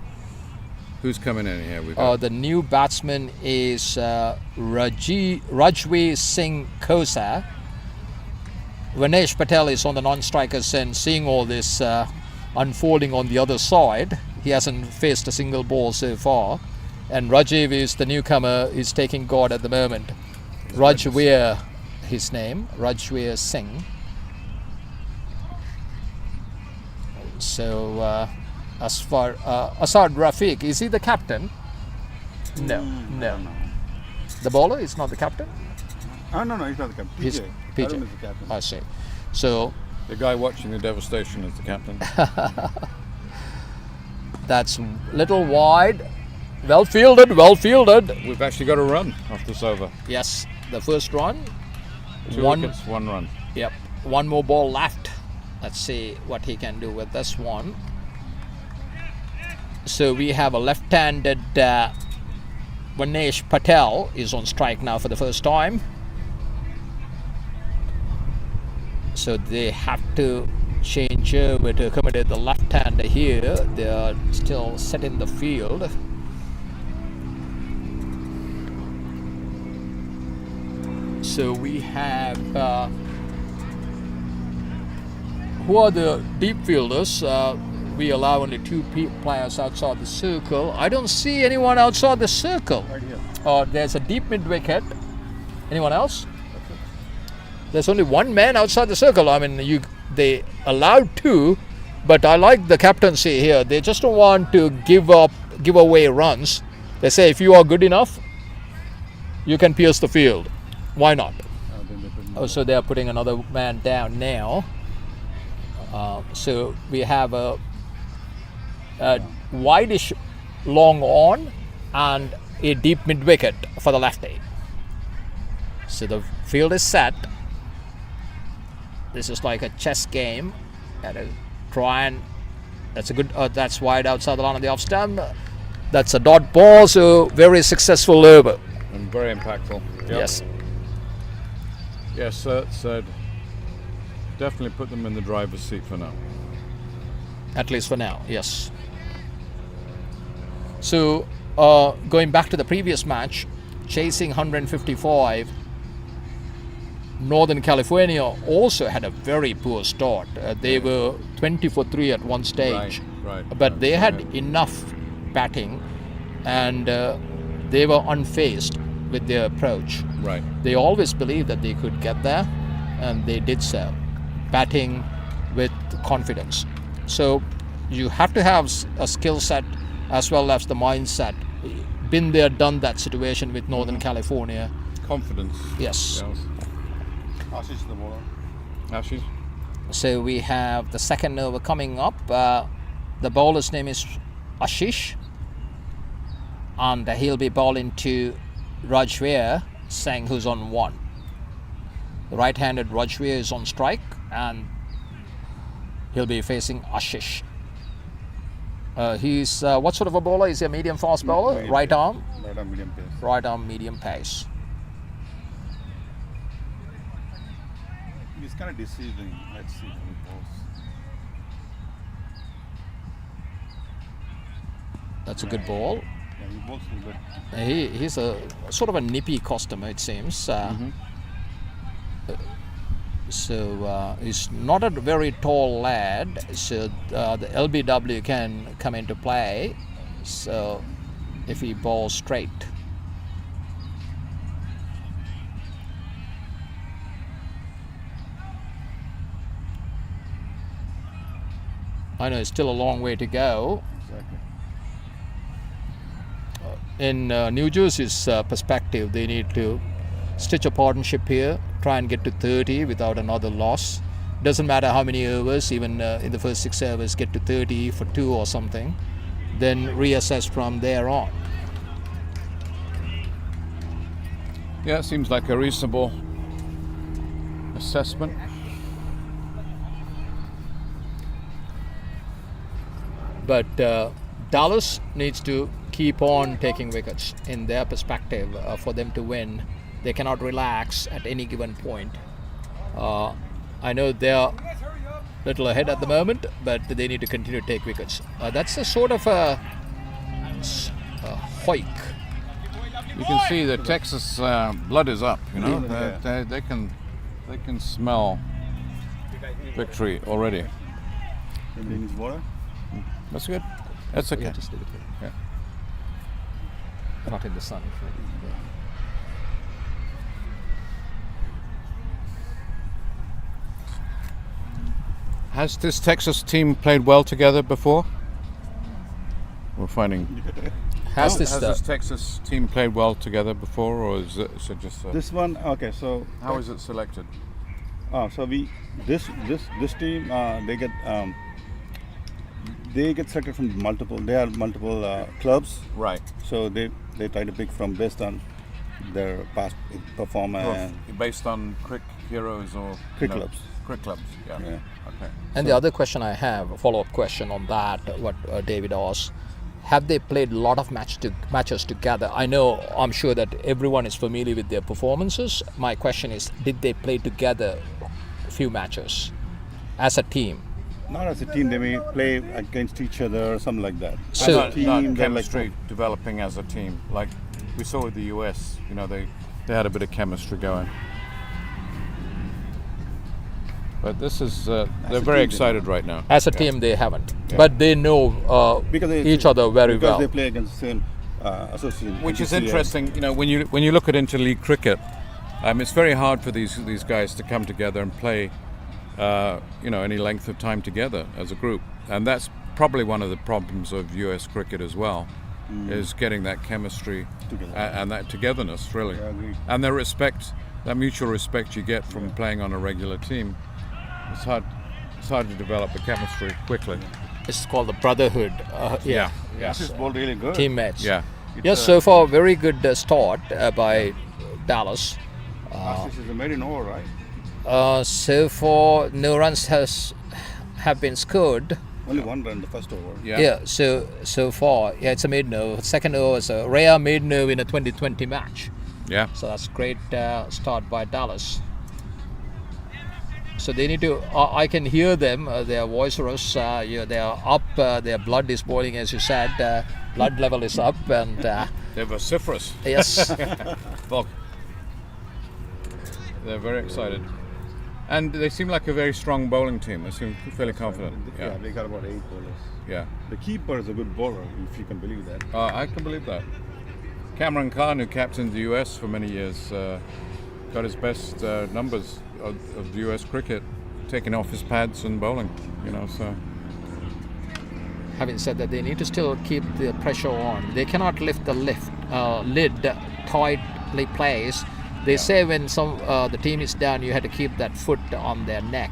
Speaker 4: Who's coming in here?
Speaker 1: The new batsman is Rajvi Singh Khosa. Vanesh Patel is on the non-strikers and seeing all this unfolding on the other side. He hasn't faced a single ball so far. And Rajiv is the newcomer. He's taking guard at the moment. Rajveer, his name, Rajveer Singh. So as far Asad Rafiq, is he the captain? No. The bowler is not the captain?
Speaker 2: Oh, no, he's not the captain.
Speaker 1: He's
Speaker 2: PJ. Arun is the captain.
Speaker 1: I see. So
Speaker 4: The guy watching the devastation is the captain.
Speaker 1: that's little wide. Well fielded.
Speaker 4: We've actually got a run off this over.
Speaker 1: Yes, the first run.
Speaker 4: 2 wickets, 1 run.
Speaker 1: Yep. One more ball left. Let's see what he can do with this one. So we have a left-handed Vanesh Patel is on strike now for the first time. So they have to change over to accommodate the left-hander here. They are still set in the field. So we have who are the deep fielders? We allow only 2 players outside the circle. I don't see anyone outside the circle.
Speaker 2: Right here.
Speaker 1: There's a deep mid wicket. Anyone else? There's only 1 man outside the circle. I mean, they allowed 2, but I like the captaincy here. They just don't want to give away runs. They say if you are good enough, you can pierce the field. Why not? So they are putting another man down now. So we have a wideish long on and a deep mid wicket for the lefty. So the field is set. This is like a chess game. Try and that's a good. That's wide outside the line of the off stump. That's a dot ball. So very successful over.
Speaker 4: And very impactful. Yep.
Speaker 1: Yes.
Speaker 4: Yes, so definitely put them in the driver's seat for now.
Speaker 1: At least for now, yes. So going back to the previous match, chasing 155, Northern California also had a very poor start. They were 20 for 3 at one stage,
Speaker 4: Right.
Speaker 1: but they had enough batting and they were unfazed with their approach.
Speaker 4: Right.
Speaker 1: They always believed that they could get there, and they did so, batting with confidence. So you have to have a skill set as well as the mindset. Been there, done that situation with Northern California.
Speaker 4: Confidence.
Speaker 1: Yes.
Speaker 2: Ashish the bowler.
Speaker 4: Ashish?
Speaker 1: So we have the second over coming up. The bowler's name is Ashish, and he'll be bowling to Rajveer Singh, who's on 1. The right-handed Rajveer is on strike, and he'll be facing Ashish. He's what sort of a bowler? Is he a medium fast bowler?
Speaker 2: Medium
Speaker 1: Right
Speaker 2: pace.
Speaker 1: arm?
Speaker 2: Right arm, medium pace.
Speaker 1: Right arm, medium pace.
Speaker 2: He's kind of deceiving. Let's see how he goes.
Speaker 1: That's a good ball.
Speaker 2: Yeah, he bowls a little bit.
Speaker 1: He's a sort of a nippy customer, it seems. So he's not a very tall lad, so the LBW can come into play. So if he bowls straight. I know it's still a long way to go.
Speaker 2: Exactly.
Speaker 1: In New Jersey's perspective, they need to stitch a partnership here, try and get to 30 without another loss. Doesn't matter how many overs, even in the first 6 overs, get to 30 for 2 or something, then reassess from there on.
Speaker 4: Yeah, it seems like a reasonable assessment.
Speaker 1: But Dallas needs to keep on taking wickets in their perspective for them to win. They cannot relax at any given point. I know they're a little ahead at the moment, but they need to continue to take wickets. That's a sort of a hoik.
Speaker 4: You can see the Texas blood is up. You know,
Speaker 2: Yeah.
Speaker 4: they can smell victory already.
Speaker 2: In his bowler.
Speaker 4: That's good. That's okay.
Speaker 1: Just leave it here.
Speaker 4: Yeah.
Speaker 1: Not in the sun.
Speaker 4: Has this Texas team played well together before? We're finding.
Speaker 1: Has
Speaker 4: Has this Texas team played well together before, or is it just?
Speaker 2: This one, okay. So
Speaker 4: how is it selected?
Speaker 2: So this team they get selected from multiple. They are multiple clubs.
Speaker 4: Right.
Speaker 2: So they try to pick from based on their past performance.
Speaker 4: Based on crick heroes or
Speaker 2: Crick clubs.
Speaker 4: Crick clubs. Yeah. Okay.
Speaker 1: And the other question I have, a follow-up question on that, what David asked, have they played a lot of matches together? I'm sure that everyone is familiar with their performances. My question is, did they play together a few matches as a team?
Speaker 2: Not as a team, they may play against each other or something like that.
Speaker 1: So,
Speaker 2: as a team,
Speaker 4: not
Speaker 2: they're
Speaker 4: chemistry developing as a team, like we saw with the US. They had a bit of chemistry going. But this is they're very excited right now.
Speaker 1: As a team, they haven't, but they know each other very well.
Speaker 2: Because they play against the same association.
Speaker 4: Which is
Speaker 2: NTCA.
Speaker 4: interesting, when you look at interleague cricket, it's very hard for these guys to come together and play, any length of time together as a group, and that's probably one of the problems of US cricket as well, is getting that chemistry and that togetherness, really, and that mutual respect you get from playing on a regular team. It's hard to develop the chemistry quickly.
Speaker 1: It's called the brotherhood.
Speaker 4: Yeah.
Speaker 2: This is ball really good.
Speaker 1: Teammates.
Speaker 4: Yeah.
Speaker 1: Yes, so far very good start by Dallas.
Speaker 2: This is a maiden over, right?
Speaker 1: So far no runs have been scored.
Speaker 2: Only one run the first over.
Speaker 1: Yeah. So far, it's a maiden over. Second over is a rare maiden over in a 2020 match.
Speaker 4: Yeah.
Speaker 1: So that's great start by Dallas. So they need to. I can hear them. Their voices. They are up. Their blood is boiling, as you said. Blood level is up, and
Speaker 4: They're vociferous.
Speaker 1: yes.
Speaker 4: Well, they're very excited, and they seem like a very strong bowling team. They seem fairly confident.
Speaker 2: Yeah, they got about 8 bowlers.
Speaker 4: Yeah.
Speaker 2: The keeper is a good bowler, if you can believe that.
Speaker 4: I can believe that. Cameron Khan, who captained the US for many years, got his best numbers of the US cricket, taking off his pads and bowling. So.
Speaker 1: Having said that, they need to still keep the pressure on. They cannot lift the lid tightly placed. They say when the team is down, you have to keep that foot on their neck.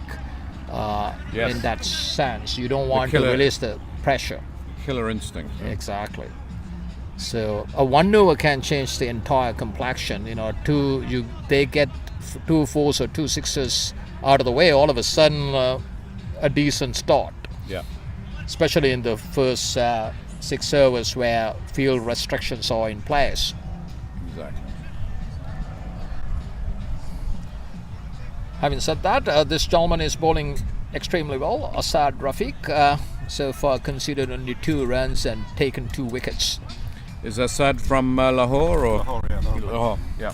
Speaker 4: Yes.
Speaker 1: In that sense, you don't want to release the pressure.
Speaker 4: Killer instinct.
Speaker 1: Exactly. So a 1 over can change the entire complexion. They get 2 4s or 2 6s out of the way. All of a sudden, a decent start.
Speaker 4: Yeah.
Speaker 1: Especially in the first 6 overs where field restrictions are in place.
Speaker 4: Exactly.
Speaker 1: Having said that, this gentleman is bowling extremely well. Asad Rafiq so far conceded only 2 runs and taken 2 wickets.
Speaker 4: Is Asad from Lahore or?
Speaker 2: Lahore, yeah.
Speaker 4: Lahore, yeah.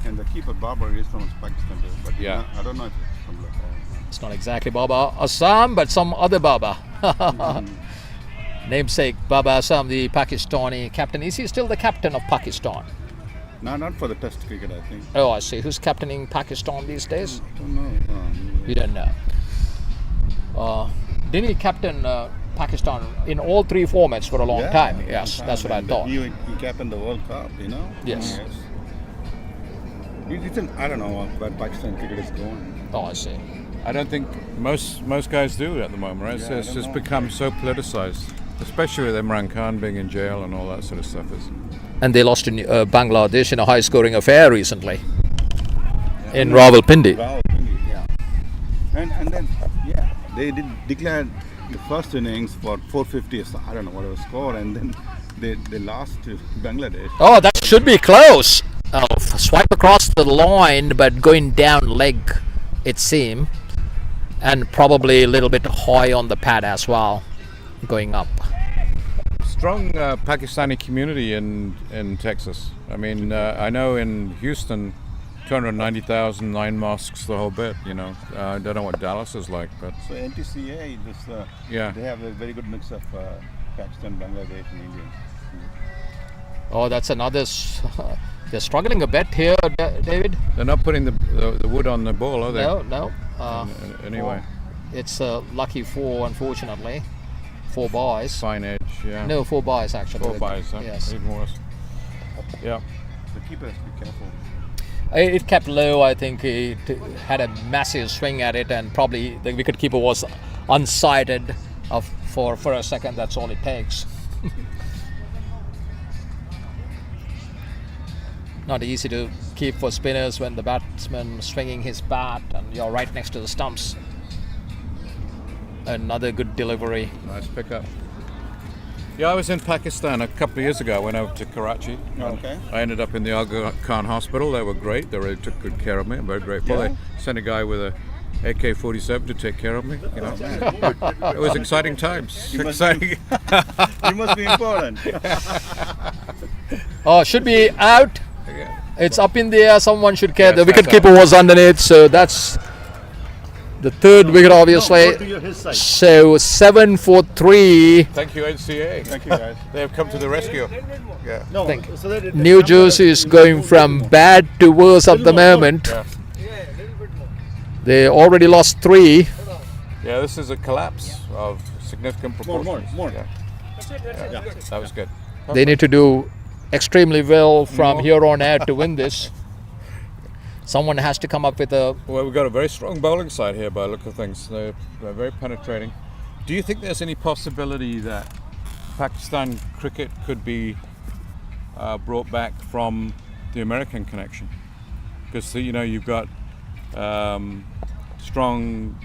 Speaker 2: And the keeper Babar is from Pakistan, but
Speaker 4: Yeah.
Speaker 2: I don't know if it's from Lahore.
Speaker 1: It's not exactly Baba Assam, but some other Baba. Namesake Baba Assam, the Pakistani captain. Is he still the captain of Pakistan?
Speaker 2: No, not for the Test cricket, I think.
Speaker 1: Oh, I see. Who's captaining Pakistan these days?
Speaker 2: I don't know.
Speaker 1: You don't know. Didn't he captain Pakistan in all 3 formats for a long time? Yes, that's what I thought.
Speaker 2: He captained the World Cup,
Speaker 1: Yes.
Speaker 2: I don't know where Pakistan cricket is going.
Speaker 1: Oh, I see.
Speaker 4: I don't think most guys do at the moment, right?
Speaker 2: Yeah,
Speaker 4: So
Speaker 2: I
Speaker 4: it's
Speaker 2: don't
Speaker 4: just
Speaker 2: know.
Speaker 4: become so politicized, especially with Imran Khan being in jail and all that sort of stuff.
Speaker 1: And they lost in Bangladesh in a high-scoring affair recently in Rawalpindi.
Speaker 2: Yeah. And then they declared the first innings for 450. I don't know what it was score, and then they lost to Bangladesh.
Speaker 1: Oh, that should be close. Swipe across the line, but going down leg, it seemed, and probably a little bit high on the pad as well, going up.
Speaker 4: Strong Pakistani community in Texas. I mean, I know in Houston, 290,000, 9 mosques, the whole bit. I don't know what Dallas is like, but
Speaker 2: So NTCA, they have a very good mix of Pakistan, Bangladesh, and Indians.
Speaker 1: Oh, that's another. They're struggling a bit here, David.
Speaker 4: They're not putting the wood on the ball, are they?
Speaker 1: No.
Speaker 4: Anyway.
Speaker 1: It's a lucky 4, unfortunately. 4 buys.
Speaker 4: Fine edge, yeah.
Speaker 1: No, 4 buys actually.
Speaker 4: 4 buys, huh?
Speaker 1: Yes.
Speaker 4: Even worse. Yeah.
Speaker 2: The keeper has to be careful.
Speaker 1: It kept low. I think he had a massive swing at it, and probably the wicketkeeper was unsighted for a second. That's all it takes. Not easy to keep for spinners when the batsman swinging his bat and you're right next to the stumps. Another good delivery.
Speaker 4: Nice pickup. Yeah, I was in Pakistan a couple of years ago. I went over to Karachi.
Speaker 2: Okay.
Speaker 4: I ended up in the Aga Khan Hospital. They were great. They really took good care of me. I'm very grateful.
Speaker 2: Yeah.
Speaker 4: They sent a guy with a AK-47 to take care of me. You know, it was exciting times. Exciting.
Speaker 2: You must be important.
Speaker 1: Oh, should be out.
Speaker 4: Yeah.
Speaker 1: It's up in the air. Someone should care.
Speaker 4: Yes,
Speaker 1: The
Speaker 4: that's
Speaker 1: wicketkeeper was underneath, so that's the 3rd wicket, obviously.
Speaker 2: Go to his side.
Speaker 1: So 7 for 3.
Speaker 4: Thank you, NCA.
Speaker 2: Thank you, guys.
Speaker 4: They have come to the rescue. Yeah.
Speaker 2: No,
Speaker 1: Think
Speaker 2: so that
Speaker 1: New Jersey is going from bad to worse at the moment.
Speaker 4: Yeah.
Speaker 1: They already lost 3.
Speaker 4: Yeah, this is a collapse of significant proportions.
Speaker 2: more.
Speaker 4: Yeah.
Speaker 2: Yeah.
Speaker 4: That was good.
Speaker 1: They need to do extremely well from
Speaker 4: More.
Speaker 1: here on out to win this. Someone has to come up with a.
Speaker 4: Well, we've got a very strong bowling side here by the look of things. They're very penetrating. Do you think there's any possibility that Pakistan cricket could be brought back from the American connection? Because, you know, you've got strong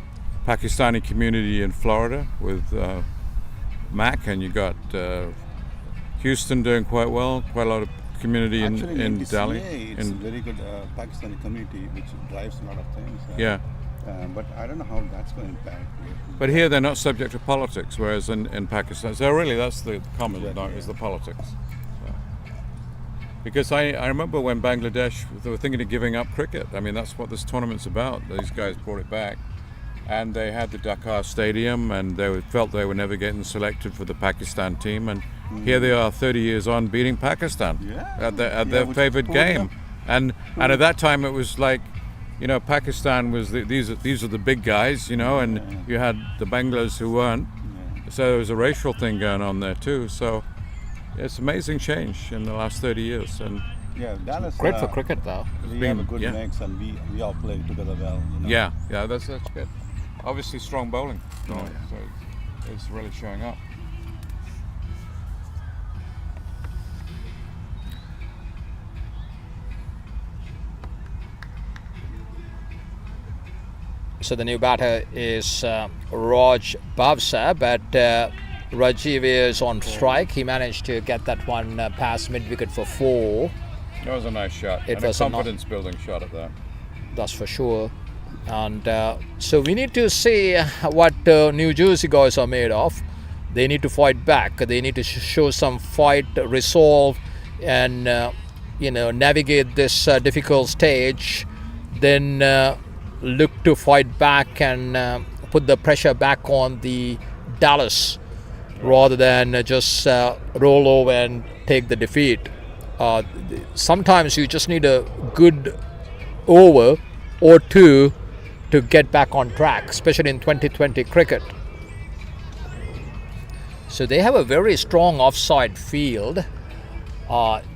Speaker 4: Pakistani community in Florida with Mac, and you've got Houston doing quite well, quite a lot of community
Speaker 2: Actually,
Speaker 4: in
Speaker 2: NTCA,
Speaker 4: Delhi.
Speaker 2: it's a very good Pakistani community which drives a lot of things.
Speaker 4: Yeah.
Speaker 2: But I don't know how that's going to impact.
Speaker 4: But here they're not subject to politics, whereas in Pakistan, so really that's the common
Speaker 2: Exactly.
Speaker 4: is the politics. So. Because I remember when Bangladesh, they were thinking of giving up cricket. I mean, that's what this tournament's about. These guys brought it back. And they had the Dhaka Stadium, and they felt they were never getting selected for the Pakistan team. And here they are 30 years on beating Pakistan at their favourite game. And at that time it was like, you know, Pakistan was these are the big guys, you know, and you had the Banglas who weren't. So there was a racial thing going on there too. So it's amazing change in the last 30 years. And
Speaker 2: Yeah, Dallas.
Speaker 1: Great for cricket, though.
Speaker 2: We have a good
Speaker 4: yeah.
Speaker 2: mix, and we all play together well. You know?
Speaker 4: yeah, that's good. Obviously strong bowling. So it's really showing up.
Speaker 1: So the new batter is Raj Bhavsa, but Rajiv is on strike. He managed to get that one past mid-wicket for 4.
Speaker 4: That was a nice shot.
Speaker 1: It
Speaker 4: and
Speaker 1: was
Speaker 4: a
Speaker 1: a
Speaker 4: confidence-building shot at that.
Speaker 1: That's for sure. And so we need to see what New Jersey guys are made of. They need to fight back. They need to show some fight, resolve, and navigate this difficult stage. Then look to fight back and put the pressure back on the Dallas, rather than just roll over and take the defeat. Sometimes you just need a good over or 2 to get back on track, especially in 2020 cricket. So they have a very strong offside field.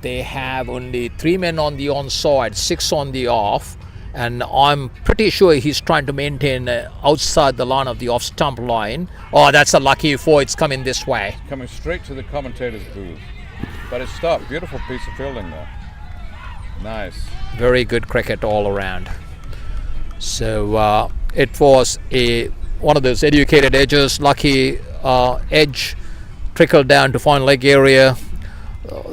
Speaker 1: They have only 3 men on the onside, 6 on the off, and I'm pretty sure he's trying to maintain outside the line of the off stump line. Oh, that's a lucky 4. It's coming this way.
Speaker 4: Coming straight to the commentator's booth. But it stopped. Beautiful piece of fielding there. Nice.
Speaker 1: Very good cricket all around. So it was one of those educated edges, lucky edge, trickled down to final leg area.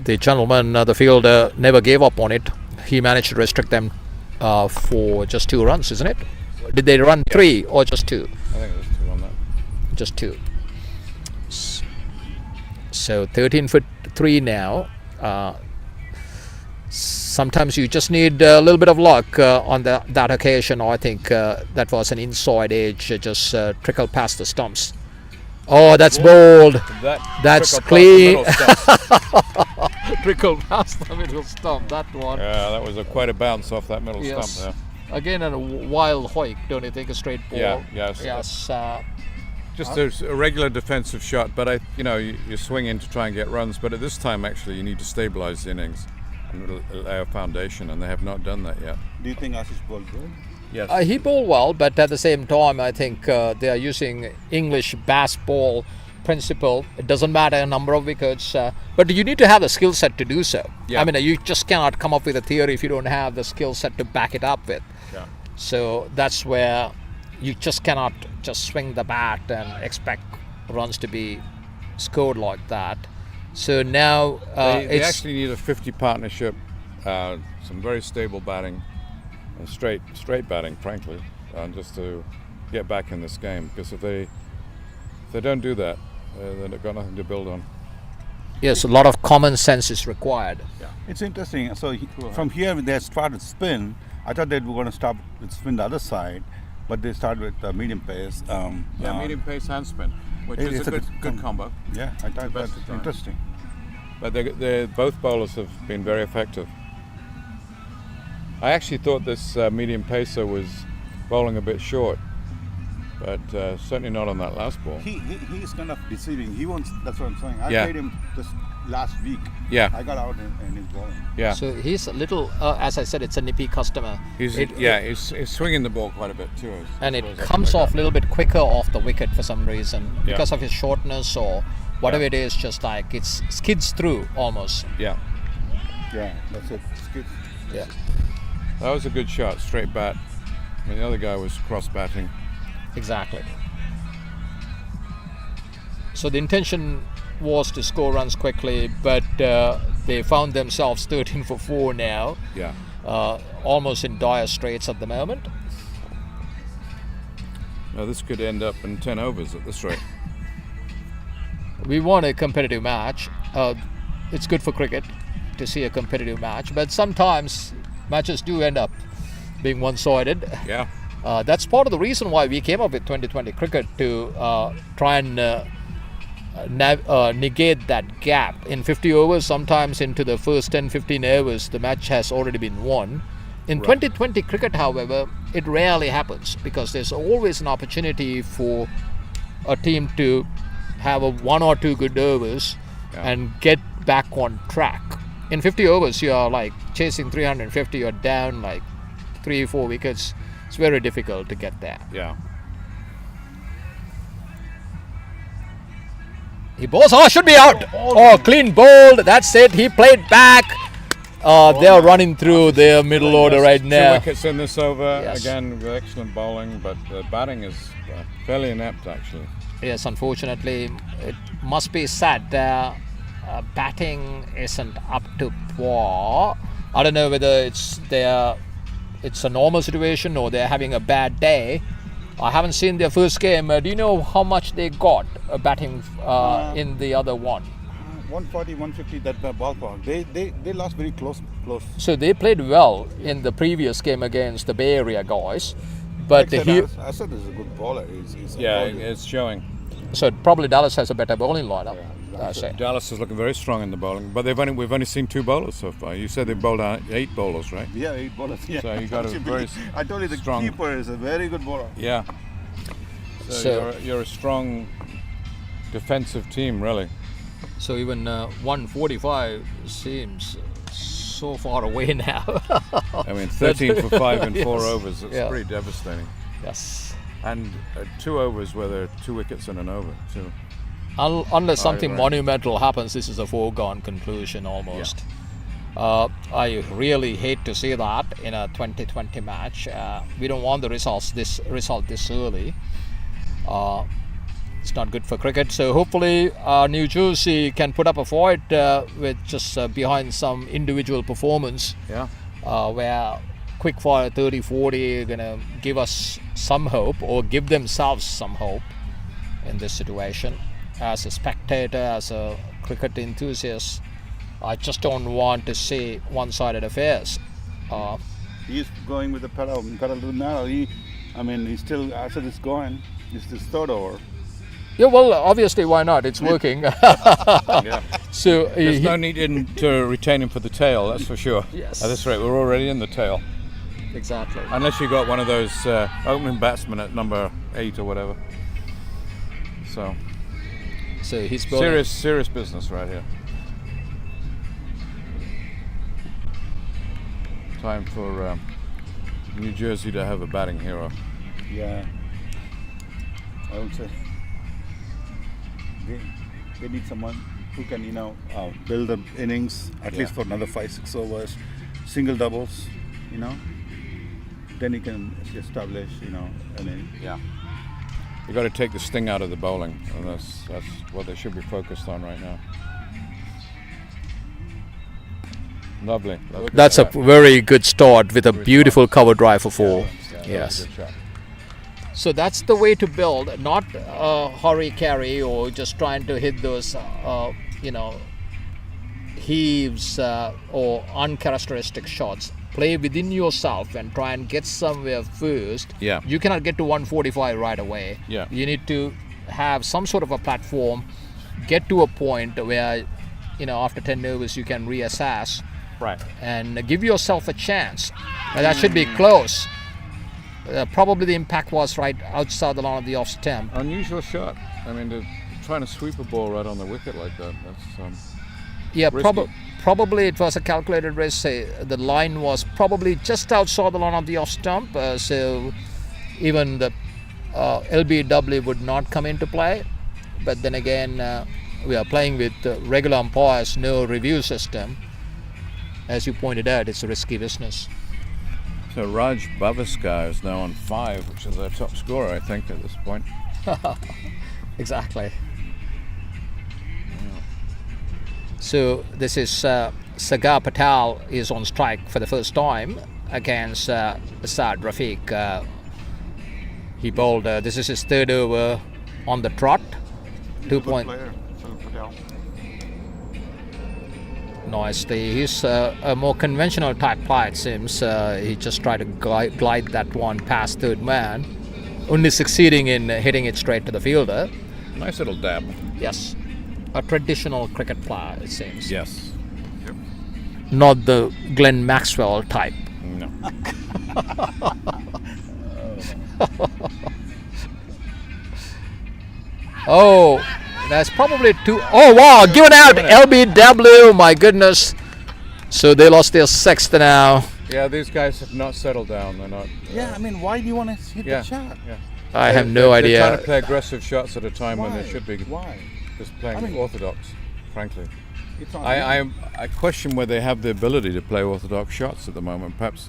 Speaker 1: The gentleman, the fielder, never gave up on it. He managed to restrict them for just 2 runs, isn't it? Did they run 3 or just 2?
Speaker 4: I think there's 2 on that.
Speaker 1: Just 2. So 13 for 3 now. Sometimes you just need a little bit of luck on that occasion. I think that was an inside edge, just trickled past the stumps. Oh, that's bold. That's clean. trickled past the middle stump. That one.
Speaker 4: Yeah, that was quite a bounce off that middle
Speaker 1: Yes.
Speaker 4: stump there.
Speaker 1: Again, a wild hoik, don't you think? A straight ball.
Speaker 4: Yeah, yes.
Speaker 1: Yes.
Speaker 4: Just a regular defensive shot, but you swing in to try and get runs. But at this time, actually, you need to stabilise the innings and lay a foundation, and they have not done that yet.
Speaker 2: Do you think Ashish bowled good?
Speaker 4: Yes.
Speaker 1: He bowled well, but at the same time, I think they are using English bass ball principle. It doesn't matter a number of wickets, but you need to have the skill set to do so.
Speaker 4: Yeah.
Speaker 1: I mean, you just cannot come up with a theory if you don't have the skill set to back it up with.
Speaker 4: Yeah.
Speaker 1: So that's where you just cannot just swing the bat and expect runs to be scored like that. So now
Speaker 4: They actually need a 50 partnership, some very stable batting, and straight batting, frankly, just to get back in this game. Because if they don't do that, then they've got nothing to build on.
Speaker 1: yes, a lot of common sense is required.
Speaker 2: It's interesting. So from here, they started spin. I thought they were going to stop with spin the other side, but they started with medium pace.
Speaker 4: Medium pace and spin, which
Speaker 2: It's
Speaker 4: is a good combo.
Speaker 2: Yeah, I thought
Speaker 4: best
Speaker 2: that's
Speaker 4: of times.
Speaker 2: interesting.
Speaker 4: But both bowlers have been very effective. I actually thought this medium pacer was bowling a bit short, but certainly not on that last ball.
Speaker 2: He's kind of deceiving. He wants. That's what I'm saying. I
Speaker 4: Yeah.
Speaker 2: played him just last week.
Speaker 4: Yeah.
Speaker 2: I got out in his bowling.
Speaker 4: Yeah,
Speaker 1: So he's a little, as I said, it's a nippy customer.
Speaker 4: he's swinging the ball quite a bit too.
Speaker 1: And
Speaker 4: as
Speaker 1: it
Speaker 4: well as I
Speaker 1: comes
Speaker 4: can
Speaker 1: off
Speaker 4: make
Speaker 1: a little bit quicker off the wicket for some reason
Speaker 4: Yeah.
Speaker 1: because of his shortness or whatever
Speaker 4: Yeah.
Speaker 1: it is. Just like it skids through almost.
Speaker 4: out. Yeah,
Speaker 2: Yeah, that's it. It's good.
Speaker 1: Yeah.
Speaker 4: that was a good shot, straight bat. And the other guy was cross batting.
Speaker 1: Exactly. So the intention was to score runs quickly, but they found themselves 13 for 4 now,
Speaker 4: Yeah,
Speaker 1: almost in dire straits at the moment.
Speaker 4: now this could end up in 10 overs at this rate.
Speaker 1: We want a competitive match. It's good for cricket to see a competitive match, but sometimes matches do end up being one-sided.
Speaker 4: Yeah,
Speaker 1: That's part of the reason why we came up with 2020 cricket, to try and negate that gap. In 50 overs, sometimes into the first 10-15 overs, the match has already been won. In 2020 cricket, however, it rarely happens because there's always an opportunity for a team to have a 1 or 2 good overs and get back on track. In 50 overs, you are like chasing 350, you're down like 3-4 wickets. It's very difficult to get there.
Speaker 4: yeah.
Speaker 1: He bowls. Oh, should be out. Oh, clean bowled. That's it. He played back. They are running through their middle order right
Speaker 4: 2
Speaker 1: now.
Speaker 4: wickets in this over.
Speaker 1: Yes.
Speaker 4: Again, with excellent bowling, but the batting is fairly inept actually.
Speaker 1: Yes, unfortunately, it must be said batting isn't up to par. I don't know whether it's a normal situation or they're having a bad day. I haven't seen their first game. Do you know how much they got batting in the other one?
Speaker 2: 140, 150. That ballpark. They lost very close.
Speaker 1: So they played well in the previous game against the Bay Area guys, but
Speaker 2: Asad is a good bowler. He's a
Speaker 4: Yeah,
Speaker 2: bowler.
Speaker 4: it's showing.
Speaker 1: so probably Dallas has a better bowling lineup. I say.
Speaker 4: Dallas is looking very strong in the bowling, but we've only seen 2 bowlers so far. You said they bowled out 8 bowlers, right?
Speaker 2: Yeah, 8 bowlers. Yeah.
Speaker 4: So you got a very
Speaker 2: I told you the
Speaker 4: strong-
Speaker 2: keeper is a very good bowler.
Speaker 4: Yeah. So,
Speaker 1: So-
Speaker 4: you're a strong defensive team, really.
Speaker 1: So even 145 seems so far away now.
Speaker 4: I mean, 13 for 5 in 4
Speaker 1: Yes.
Speaker 4: overs. It's
Speaker 1: Yeah.
Speaker 4: pretty devastating.
Speaker 1: Yes.
Speaker 4: And 2 overs where there are 2 wickets and an over, too.
Speaker 1: Unless something
Speaker 4: right.
Speaker 1: monumental happens, this is a foregone conclusion almost. I really hate to see that in a 2020 match. We don't want the result this early. It's not good for cricket. So hopefully New Jersey can put up a fight with just behind some individual performance
Speaker 4: Yeah.
Speaker 1: where quick fire 30-40 are going to give us some hope or give themselves some hope in this situation. As a spectator, as a cricket enthusiast, I just don't want to see one-sided affairs.
Speaker 2: He's going with the pedal now. He's still, Asad is going. It's his third over.
Speaker 1: Yeah, well, obviously, why not? It's working.
Speaker 4: Yeah.
Speaker 1: So
Speaker 4: There's no need to retain him for the tail, that's for sure.
Speaker 1: Yes.
Speaker 4: At this rate, we're already in the tail.
Speaker 1: exactly.
Speaker 4: Unless you got one of those opening batsmen at number 8 or whatever. So
Speaker 1: So he's bowling.
Speaker 4: serious business right here. Time for New Jersey to have a batting hero.
Speaker 2: Yeah. I would say they need someone who can, build the innings at least for another 5-6 overs, single doubles, Then he can establish,
Speaker 4: Yeah. You got to take the sting out of the bowling, and that's what they should be focused on right now. Lovely.
Speaker 1: That's a very good start with a beautiful cover drive for 4. Yes.
Speaker 4: Good shot.
Speaker 1: So that's the way to build, not hurry carry or just trying to hit those, heaves or uncharacteristic shots. Play within yourself and try and get somewhere first.
Speaker 4: Yeah.
Speaker 1: You cannot get to 145 right away.
Speaker 4: Yeah.
Speaker 1: You need to have some sort of a platform, get to a point where, after 10 overs you can reassess.
Speaker 4: Right.
Speaker 1: And give yourself a chance. And that should be close. Probably the impact was right outside the line of the off stump.
Speaker 4: Unusual shot. I mean, trying to sweep a ball right on the wicket like that. That's
Speaker 1: Yeah,
Speaker 4: risky.
Speaker 1: probably it was a calculated risk. The line was probably just outside the line of the off stump, so even the LBW would not come into play. But then again, we are playing with regular umpires, no review system. As you pointed out, it's a risky business.
Speaker 4: So Raj Bavaskar is now on 5, which is our top scorer, I think, at this point.
Speaker 1: Exactly. So this is Sagar Patel is on strike for the first time against Saad Rafiq. He bowled, this is his 3rd over on the trot. 2 point. Nicely. He's a more conventional type player, it seems. He just tried to glide that one past 3rd man, only succeeding in hitting it straight to the fielder.
Speaker 4: Nice little dab.
Speaker 1: Yes. A traditional cricket player, it seems.
Speaker 4: Yes.
Speaker 1: Not the Glenn Maxwell type.
Speaker 4: No.
Speaker 1: Oh, that's probably too. Oh, wow. Given out. LBW. My goodness. So they lost their 6th now.
Speaker 4: Yeah, these guys have not settled down. They're not.
Speaker 2: Yeah, I mean, why do you want to hit the shot?
Speaker 4: Yeah.
Speaker 1: I have no
Speaker 4: They're trying
Speaker 1: idea.
Speaker 4: to play aggressive shots at a time when
Speaker 2: Why?
Speaker 4: they should be
Speaker 2: Why?
Speaker 4: just playing
Speaker 2: I mean-
Speaker 4: orthodox, frankly.
Speaker 2: It's not
Speaker 4: I question whether they have the ability to play orthodox shots at the moment. Perhaps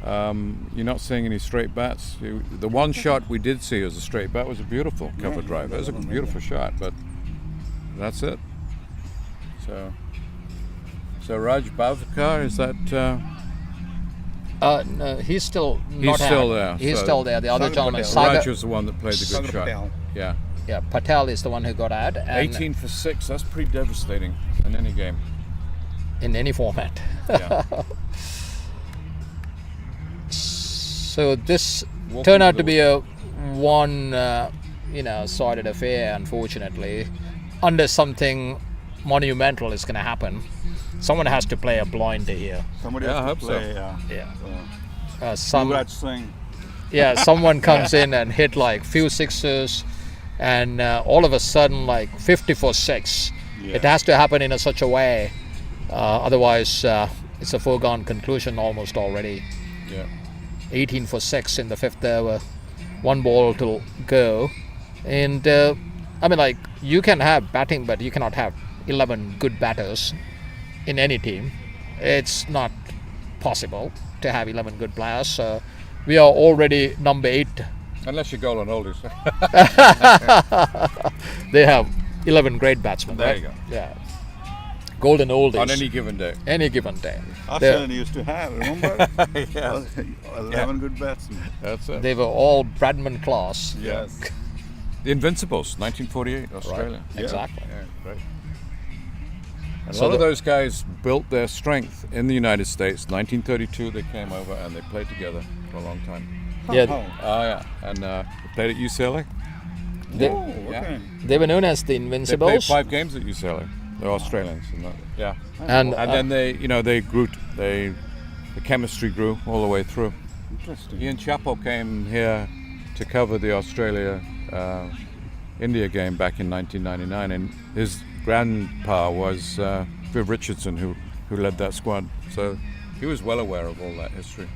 Speaker 4: you're not seeing any straight bats. The one shot we did see as a straight bat was a beautiful cover drive. It was a beautiful shot, but that's it. So Raj Bhavkar, is that?
Speaker 1: No, he's still not
Speaker 4: He's still
Speaker 1: out.
Speaker 4: there,
Speaker 1: He's
Speaker 4: so-
Speaker 1: still there. The other
Speaker 2: Sagar
Speaker 1: gentleman,
Speaker 2: Patel.
Speaker 1: Sagar,
Speaker 4: Raj was the one that played the good
Speaker 2: Sagar
Speaker 4: shot.
Speaker 2: Patel.
Speaker 4: Yeah.
Speaker 1: yeah, Patel is the one who got out. And
Speaker 4: 18 for 6. That's pretty devastating in any game.
Speaker 1: in any format.
Speaker 4: Yeah.
Speaker 1: So this
Speaker 4: Walking
Speaker 1: turned out
Speaker 4: to
Speaker 1: to
Speaker 4: the
Speaker 1: be a one-sided affair, unfortunately. Unless something monumental is going to happen. Someone has to play a blinder here.
Speaker 2: Somebody
Speaker 4: Yeah, I
Speaker 2: has
Speaker 4: hope
Speaker 2: to
Speaker 4: so.
Speaker 2: play.
Speaker 1: Yeah.
Speaker 2: Yuvraj Singh.
Speaker 1: Yeah, someone comes in and hit like few sixes, and all of a sudden like 50 for 6.
Speaker 2: Yeah.
Speaker 1: It has to happen in such a way. Otherwise, it's a foregone conclusion almost already.
Speaker 4: Yeah.
Speaker 1: 18 for 6 in the 5th over, 1 ball to go, and I mean, like, you can have batting, but you cannot have 11 good batters in any team. It's not possible to have 11 good players. We are already number 8.
Speaker 4: Unless you're golden oldies.
Speaker 1: They have 11 great batsmen.
Speaker 4: There
Speaker 1: right?
Speaker 4: you go.
Speaker 1: Yeah. Golden oldies.
Speaker 4: On any given day.
Speaker 1: Any given day.
Speaker 2: Australian used to have, remember?
Speaker 4: Yes.
Speaker 2: 11 good batsmen.
Speaker 4: That's it.
Speaker 1: They were all Bradman class.
Speaker 2: Yes.
Speaker 4: The Invincibles, 1948, Australia.
Speaker 1: Exactly.
Speaker 4: Yeah, great. And a
Speaker 1: So
Speaker 4: lot of
Speaker 1: the-
Speaker 4: those guys built their strength in the United States. 1932, they came over and they played together for a long time.
Speaker 1: Yeah.
Speaker 2: Oh,
Speaker 4: Oh, yeah. And they played at UCLA.
Speaker 1: They,
Speaker 2: Okay.
Speaker 1: they were known as the
Speaker 4: They played
Speaker 1: Invincibles.
Speaker 4: 5 games at UCLA. They're Australians, and that, yeah.
Speaker 1: And
Speaker 4: And then they grew. The chemistry grew all the way through.
Speaker 2: Interesting.
Speaker 4: Ian Chappell came here to cover the Australia India game back in 1999, and his grandpa was Viv Richardson, who led that squad. So he was well aware of all that history.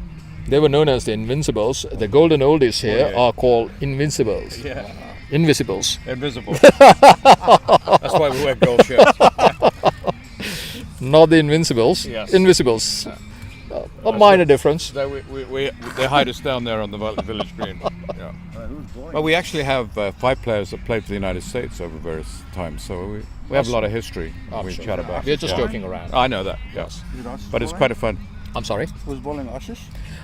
Speaker 1: they were known as the Invincibles. The golden oldies here are called Invincibles.
Speaker 4: Yeah,
Speaker 1: Invisibles.
Speaker 4: invisible. That's why we wear gold shirts.
Speaker 1: Not the Invincibles.
Speaker 4: Yes.
Speaker 1: Invisibles. A minor difference.
Speaker 4: So they hide us down there on the village green. Yeah. Well, we actually have 5 players that played for the United States over various times, so we have a lot of history we
Speaker 1: sure.
Speaker 4: chat about.
Speaker 1: We're just
Speaker 4: Yeah.
Speaker 1: joking around.
Speaker 4: I know that, yes. But it's quite a fun.
Speaker 1: I'm sorry.
Speaker 2: Who's bowling? Ashish?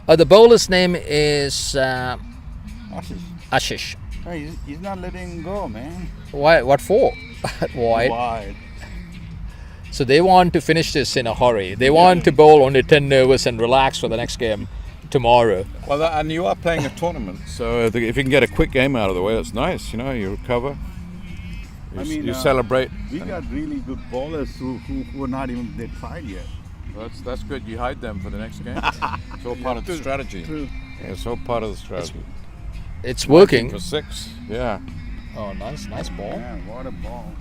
Speaker 1: The bowler's name is
Speaker 2: Ashish.
Speaker 1: Ashish.
Speaker 2: Hey, he's not letting go, man.
Speaker 1: Why? What for? Why?
Speaker 2: Wide.
Speaker 1: So they want to finish this in a hurry. They want to bowl only 10 overs and relax for the next game tomorrow.
Speaker 4: Well, and you are playing a tournament, so if you can get a quick game out of the way, that's nice. You know, you recover, you celebrate.
Speaker 2: We got really good bowlers who are not even they tried yet.
Speaker 4: That's good. You hide them for the next game. It's all part of the strategy.
Speaker 2: True.
Speaker 4: Yeah, it's all part of the strategy.
Speaker 1: It's working.
Speaker 4: For 6, yeah.
Speaker 1: Oh, nice ball.
Speaker 2: Yeah, what a ball.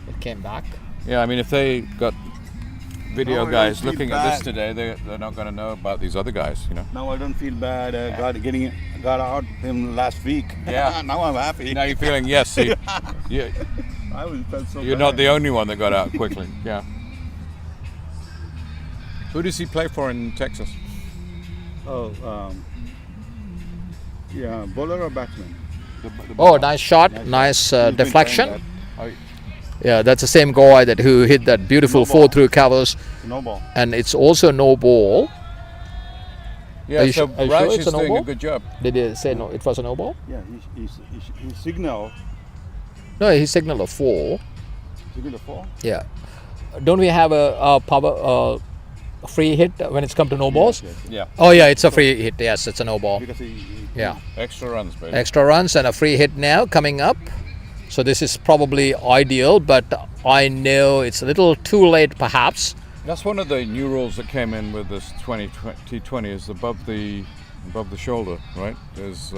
Speaker 1: It came back.
Speaker 4: Yeah, I mean, if they got video
Speaker 2: No, I
Speaker 4: guys
Speaker 2: don't feel
Speaker 4: looking at this
Speaker 2: bad.
Speaker 4: today, they're not going to know about these other guys, you know.
Speaker 2: Now I don't feel bad. Got out him last week.
Speaker 4: Yeah.
Speaker 2: Now I'm happy.
Speaker 4: Now you're feeling, yes, see,
Speaker 2: Felt so
Speaker 4: you're
Speaker 2: bad.
Speaker 4: not the only one that got out quickly. Yeah. Who does he play for in Texas?
Speaker 2: Oh, yeah, bowler or batsman?
Speaker 1: Oh, nice shot. Nice
Speaker 2: He's been
Speaker 1: deflection.
Speaker 2: trying
Speaker 4: Oh,
Speaker 1: Yeah, that's the same guy who hit that beautiful
Speaker 2: No ball.
Speaker 1: 4 through covers.
Speaker 2: that. No ball.
Speaker 1: And it's also no ball.
Speaker 4: yeah,
Speaker 1: Are you
Speaker 4: so
Speaker 1: are you
Speaker 4: Wright
Speaker 1: sure
Speaker 4: is
Speaker 1: it's a no
Speaker 4: doing
Speaker 1: ball?
Speaker 4: a good job.
Speaker 1: Did he say no? It was a no ball?
Speaker 2: Yeah, he signal.
Speaker 1: No, he signaled a 4.
Speaker 2: Signal the 4.
Speaker 1: Yeah. Don't we have a power free hit when it's come to no balls?
Speaker 2: Yes.
Speaker 4: Yeah.
Speaker 1: Oh yeah, it's a free hit. Yes, it's a no ball.
Speaker 2: Because he
Speaker 1: Yeah.
Speaker 4: Extra runs, baby.
Speaker 1: Extra runs and a free hit now coming up. So this is probably ideal, but I know it's a little too late perhaps.
Speaker 4: That's one of the new rules that came in with this T20 is above the shoulder, right? There's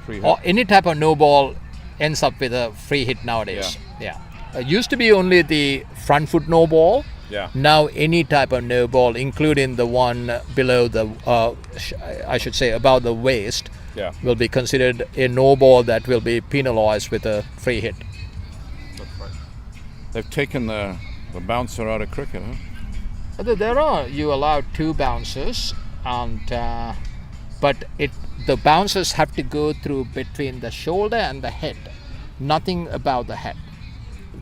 Speaker 4: free hit.
Speaker 1: Or any type of no ball ends up with a free hit nowadays. Yeah. Used to be only the front foot no ball.
Speaker 4: Yeah.
Speaker 1: Now any type of no ball, including the one below the, I should say about the waist,
Speaker 4: Yeah.
Speaker 1: will be considered a no ball that will be penalized with a free hit.
Speaker 4: That's right. They've taken the bouncer out of cricket, huh?
Speaker 1: There are, you allow 2 bouncers, and but the bouncers have to go through between the shoulder and the head. Nothing about the head.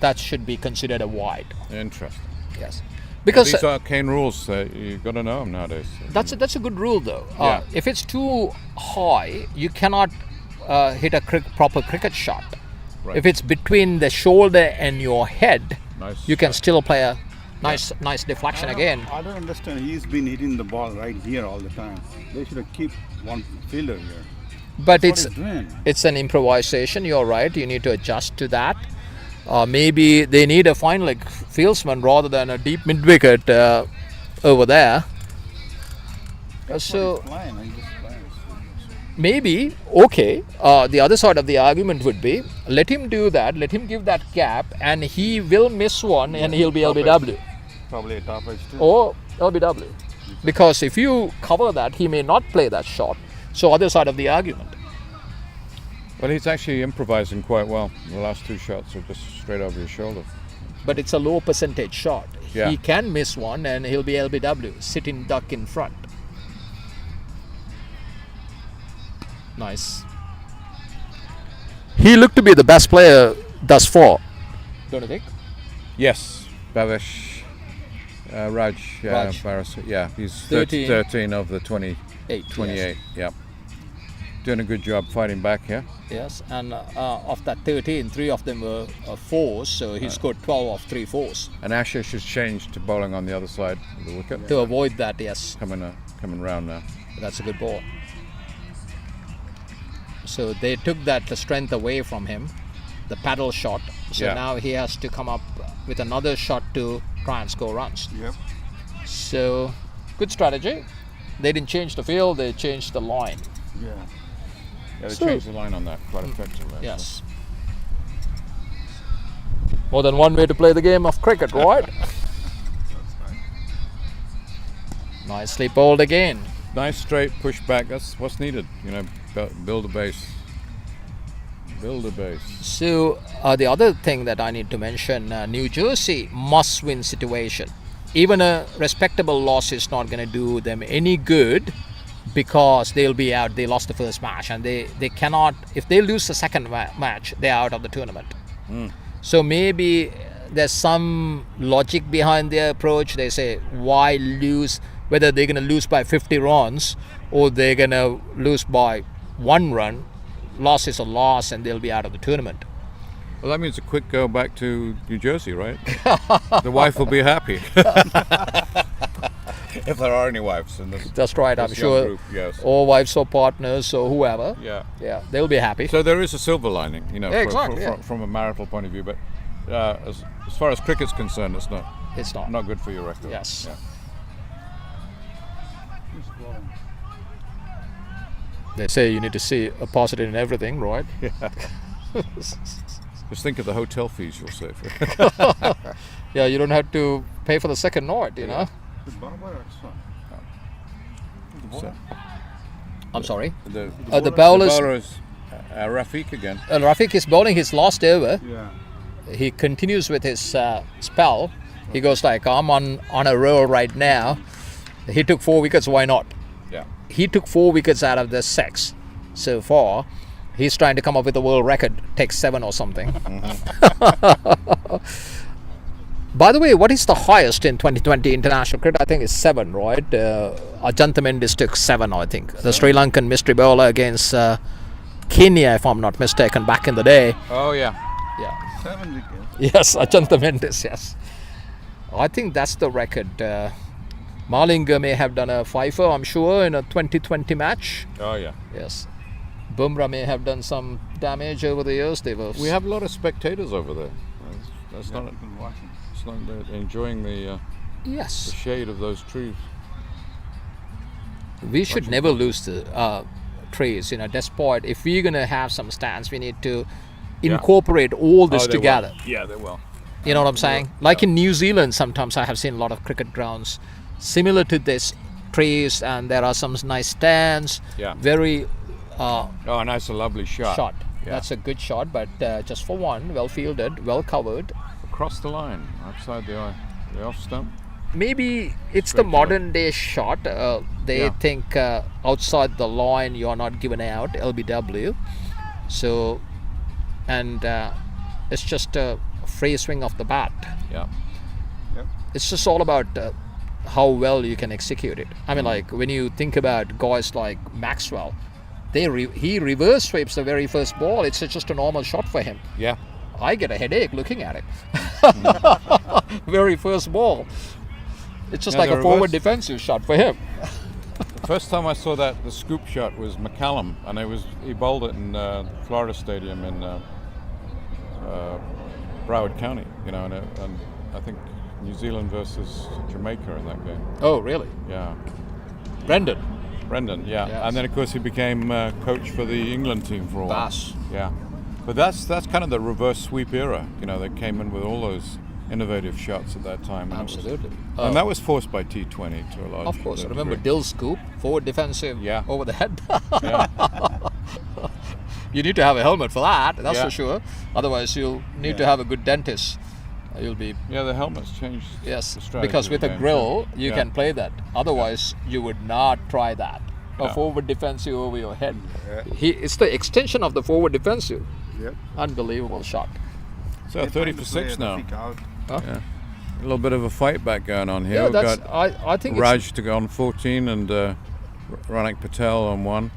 Speaker 1: That should be considered a wide.
Speaker 4: Interesting.
Speaker 1: Yes, because
Speaker 4: These arcane rules, you've got to know them nowadays.
Speaker 1: that's a good rule though.
Speaker 4: Yeah.
Speaker 1: If it's too high, you cannot hit a proper cricket shot.
Speaker 4: Right.
Speaker 1: If it's between the shoulder and your head,
Speaker 4: Nice
Speaker 1: you can
Speaker 4: shot.
Speaker 1: still play a nice deflection again.
Speaker 2: I don't understand. He's been hitting the ball right here all the time. They should have kept one fielder here.
Speaker 1: But
Speaker 2: What
Speaker 1: it's
Speaker 2: he's doing.
Speaker 1: it's an improvisation. You're right. You need to adjust to that. Maybe they need a fine leg fieldsman rather than a deep mid wicket over there. So
Speaker 2: He's flying. He's just flying.
Speaker 1: maybe okay. The other side of the argument would be let him do that. Let him give that gap, and he will miss one, and he'll be
Speaker 2: top edge.
Speaker 1: LBW
Speaker 2: Probably a top edge too.
Speaker 1: or LBW. Because if you cover that, he may not play that shot. So other side of the argument.
Speaker 4: Well, he's actually improvising quite well. The last 2 shots are just straight over your shoulder.
Speaker 1: But it's a low percentage shot.
Speaker 4: Yeah.
Speaker 1: He can miss one and he'll be LBW, sitting duck in front. Nice. He looked to be the best player thus far. Don't you think?
Speaker 4: Yes, Bhavesh, Raj.
Speaker 1: Raj.
Speaker 4: Yeah, he's
Speaker 1: 13.
Speaker 4: 13 of the 28.
Speaker 1: yes.
Speaker 4: Yeah. Doing a good job fighting back here.
Speaker 1: Yes, and of that 13, 3 of them were 4s, so he scored 12 of 3 4s.
Speaker 4: And Ashish has changed to bowling on the other side of the wicket.
Speaker 1: To avoid that, yes,
Speaker 4: Coming round now.
Speaker 1: that's a good ball. So they took that strength away from him. the paddle shot. So now he has to come up with another shot to try and score runs.
Speaker 2: Yep.
Speaker 1: So, good strategy. They didn't change the field, they changed the line.
Speaker 2: Yeah.
Speaker 4: Yeah, they
Speaker 1: So-
Speaker 4: changed the line on that quite effectively.
Speaker 1: Yes. More than one way to play the game of cricket, right? Nicely bowled again.
Speaker 4: Nice straight push back. That's what's needed. You know, build a base. Build a base.
Speaker 1: So the other thing that I need to mention, New Jersey must-win situation. Even a respectable loss is not going to do them any good because they'll be out. They lost the first match and they cannot. If they lose the second match, they're out of the tournament. So maybe there's some logic behind their approach. They say, why lose? Whether they're going to lose by 50 runs or they're going to lose by 1 run, loss is a loss and they'll be out of the tournament.
Speaker 4: Well, that means a quick go back to New Jersey, right? The wife will be happy. If there are any wives in this.
Speaker 1: That's right, I'm
Speaker 4: young
Speaker 1: sure.
Speaker 4: group, yes.
Speaker 1: Or wives or partners or whoever.
Speaker 4: Yeah.
Speaker 1: They'll be happy.
Speaker 4: So there is a silver lining, you know,
Speaker 1: Yeah, exactly,
Speaker 4: from a marital point of view. But as far as cricket's concerned, it's not.
Speaker 1: It's not.
Speaker 4: Not good for your record.
Speaker 1: Yes.
Speaker 4: Yeah.
Speaker 1: They say you need to see a positive in everything, right?
Speaker 4: Just think of the hotel fees you'll save.
Speaker 1: Yeah, you don't have to pay for the second night, you know.
Speaker 4: So,
Speaker 1: I'm sorry.
Speaker 4: the
Speaker 1: The bowlers.
Speaker 4: bowler is Rafiq again.
Speaker 1: Rafiq is bowling his last over.
Speaker 2: Yeah.
Speaker 1: He continues with his spell. He goes like, I'm on a roll right now. He took 4 wickets, why not?
Speaker 4: Yeah.
Speaker 1: He took 4 wickets out of the 6 so far. He's trying to come up with a world record, take 7 or something. By the way, what is the highest in 2020 international cricket? I think it's 7, right? Ajantha Mendis took 7, I think. The Sri Lankan mystery bowler against Kenya, if I'm not mistaken, back in the day.
Speaker 4: Oh yeah.
Speaker 1: Yeah.
Speaker 2: 7 wickets.
Speaker 1: Yes, Ajantha Mendis, yes. I think that's the record. Malinga may have done a fifer, I'm sure, in a 2020 match.
Speaker 4: Oh yeah.
Speaker 1: Yes. Bumrah may have done some damage over the years. They were.
Speaker 4: We have a lot of spectators over there. That's not.
Speaker 2: People watching.
Speaker 4: It's not they're enjoying the
Speaker 1: Yes.
Speaker 4: shade of those trees.
Speaker 1: We should never lose the trees. You know, despite if we're gonna have some stands, we need to incorporate all this
Speaker 4: Oh, they
Speaker 1: together.
Speaker 4: will. Yeah, they will.
Speaker 1: You know what I'm saying? Like in New Zealand, sometimes I have seen a lot of cricket grounds similar to this trees, and there are some nice stands.
Speaker 4: Yeah.
Speaker 1: Very
Speaker 4: Oh, nice, a lovely shot. Yeah.
Speaker 1: That's a good shot, but just for one, well fielded, well covered.
Speaker 4: Across the line, outside the off stump.
Speaker 1: Maybe it's
Speaker 4: Straight
Speaker 1: the modern day shot. They
Speaker 4: Yeah.
Speaker 1: think outside the line you're not given out, LBW. So, and it's just a free swing of the bat.
Speaker 4: Yeah.
Speaker 1: It's just all about how well you can execute it. I mean, like when you think about guys like Maxwell, he reverse sweeps the very first ball. It's just a normal shot for him.
Speaker 4: Yeah.
Speaker 1: I get a headache looking at it. Very first ball. It's just
Speaker 4: Yeah,
Speaker 1: like
Speaker 4: the
Speaker 1: a forward
Speaker 4: reverse-
Speaker 1: defensive shot for him.
Speaker 4: The first time I saw that, the scoop shot was McCallum, and he bowled it in Florida Stadium in Broward County. You know, and I think New Zealand versus Jamaica in that game.
Speaker 1: Oh, really?
Speaker 4: Yeah.
Speaker 1: Brendan.
Speaker 4: Brendan, yeah.
Speaker 1: Yes.
Speaker 4: And then of course he became coach for the England team for a while.
Speaker 1: Bass.
Speaker 4: Yeah. But that's kind of the reverse sweep era. You know, they came in with all those innovative shots at that time. And
Speaker 1: Absolutely.
Speaker 4: and that was forced by T20 to a large
Speaker 1: Of course.
Speaker 4: degree.
Speaker 1: Remember Dill's scoop, forward defensive,
Speaker 4: Yeah.
Speaker 1: over the head.
Speaker 4: Yeah.
Speaker 1: You need to have a helmet for that, that's
Speaker 4: Yeah.
Speaker 1: for sure. Otherwise, you'll need to have a good dentist. You'll be,
Speaker 4: Yeah, the helmets changed.
Speaker 1: yes,
Speaker 4: the strategy
Speaker 1: because
Speaker 4: of
Speaker 1: with
Speaker 4: the
Speaker 1: a
Speaker 4: game,
Speaker 1: grill,
Speaker 4: too.
Speaker 1: you
Speaker 4: Yeah.
Speaker 1: can play that. Otherwise, you would not try that. A
Speaker 4: Yeah.
Speaker 1: forward defensive over your head.
Speaker 2: Yeah.
Speaker 1: It's the extension of the forward defensive.
Speaker 2: Yep.
Speaker 1: Unbelievable shot.
Speaker 4: So 30 for 6 now.
Speaker 2: Out.
Speaker 4: Yeah. A little bit of a fight back going on here.
Speaker 1: Yeah,
Speaker 4: We've
Speaker 1: that's.
Speaker 4: got
Speaker 1: I think it's,
Speaker 4: Raj to go on 14 and Ranik Patel on 1.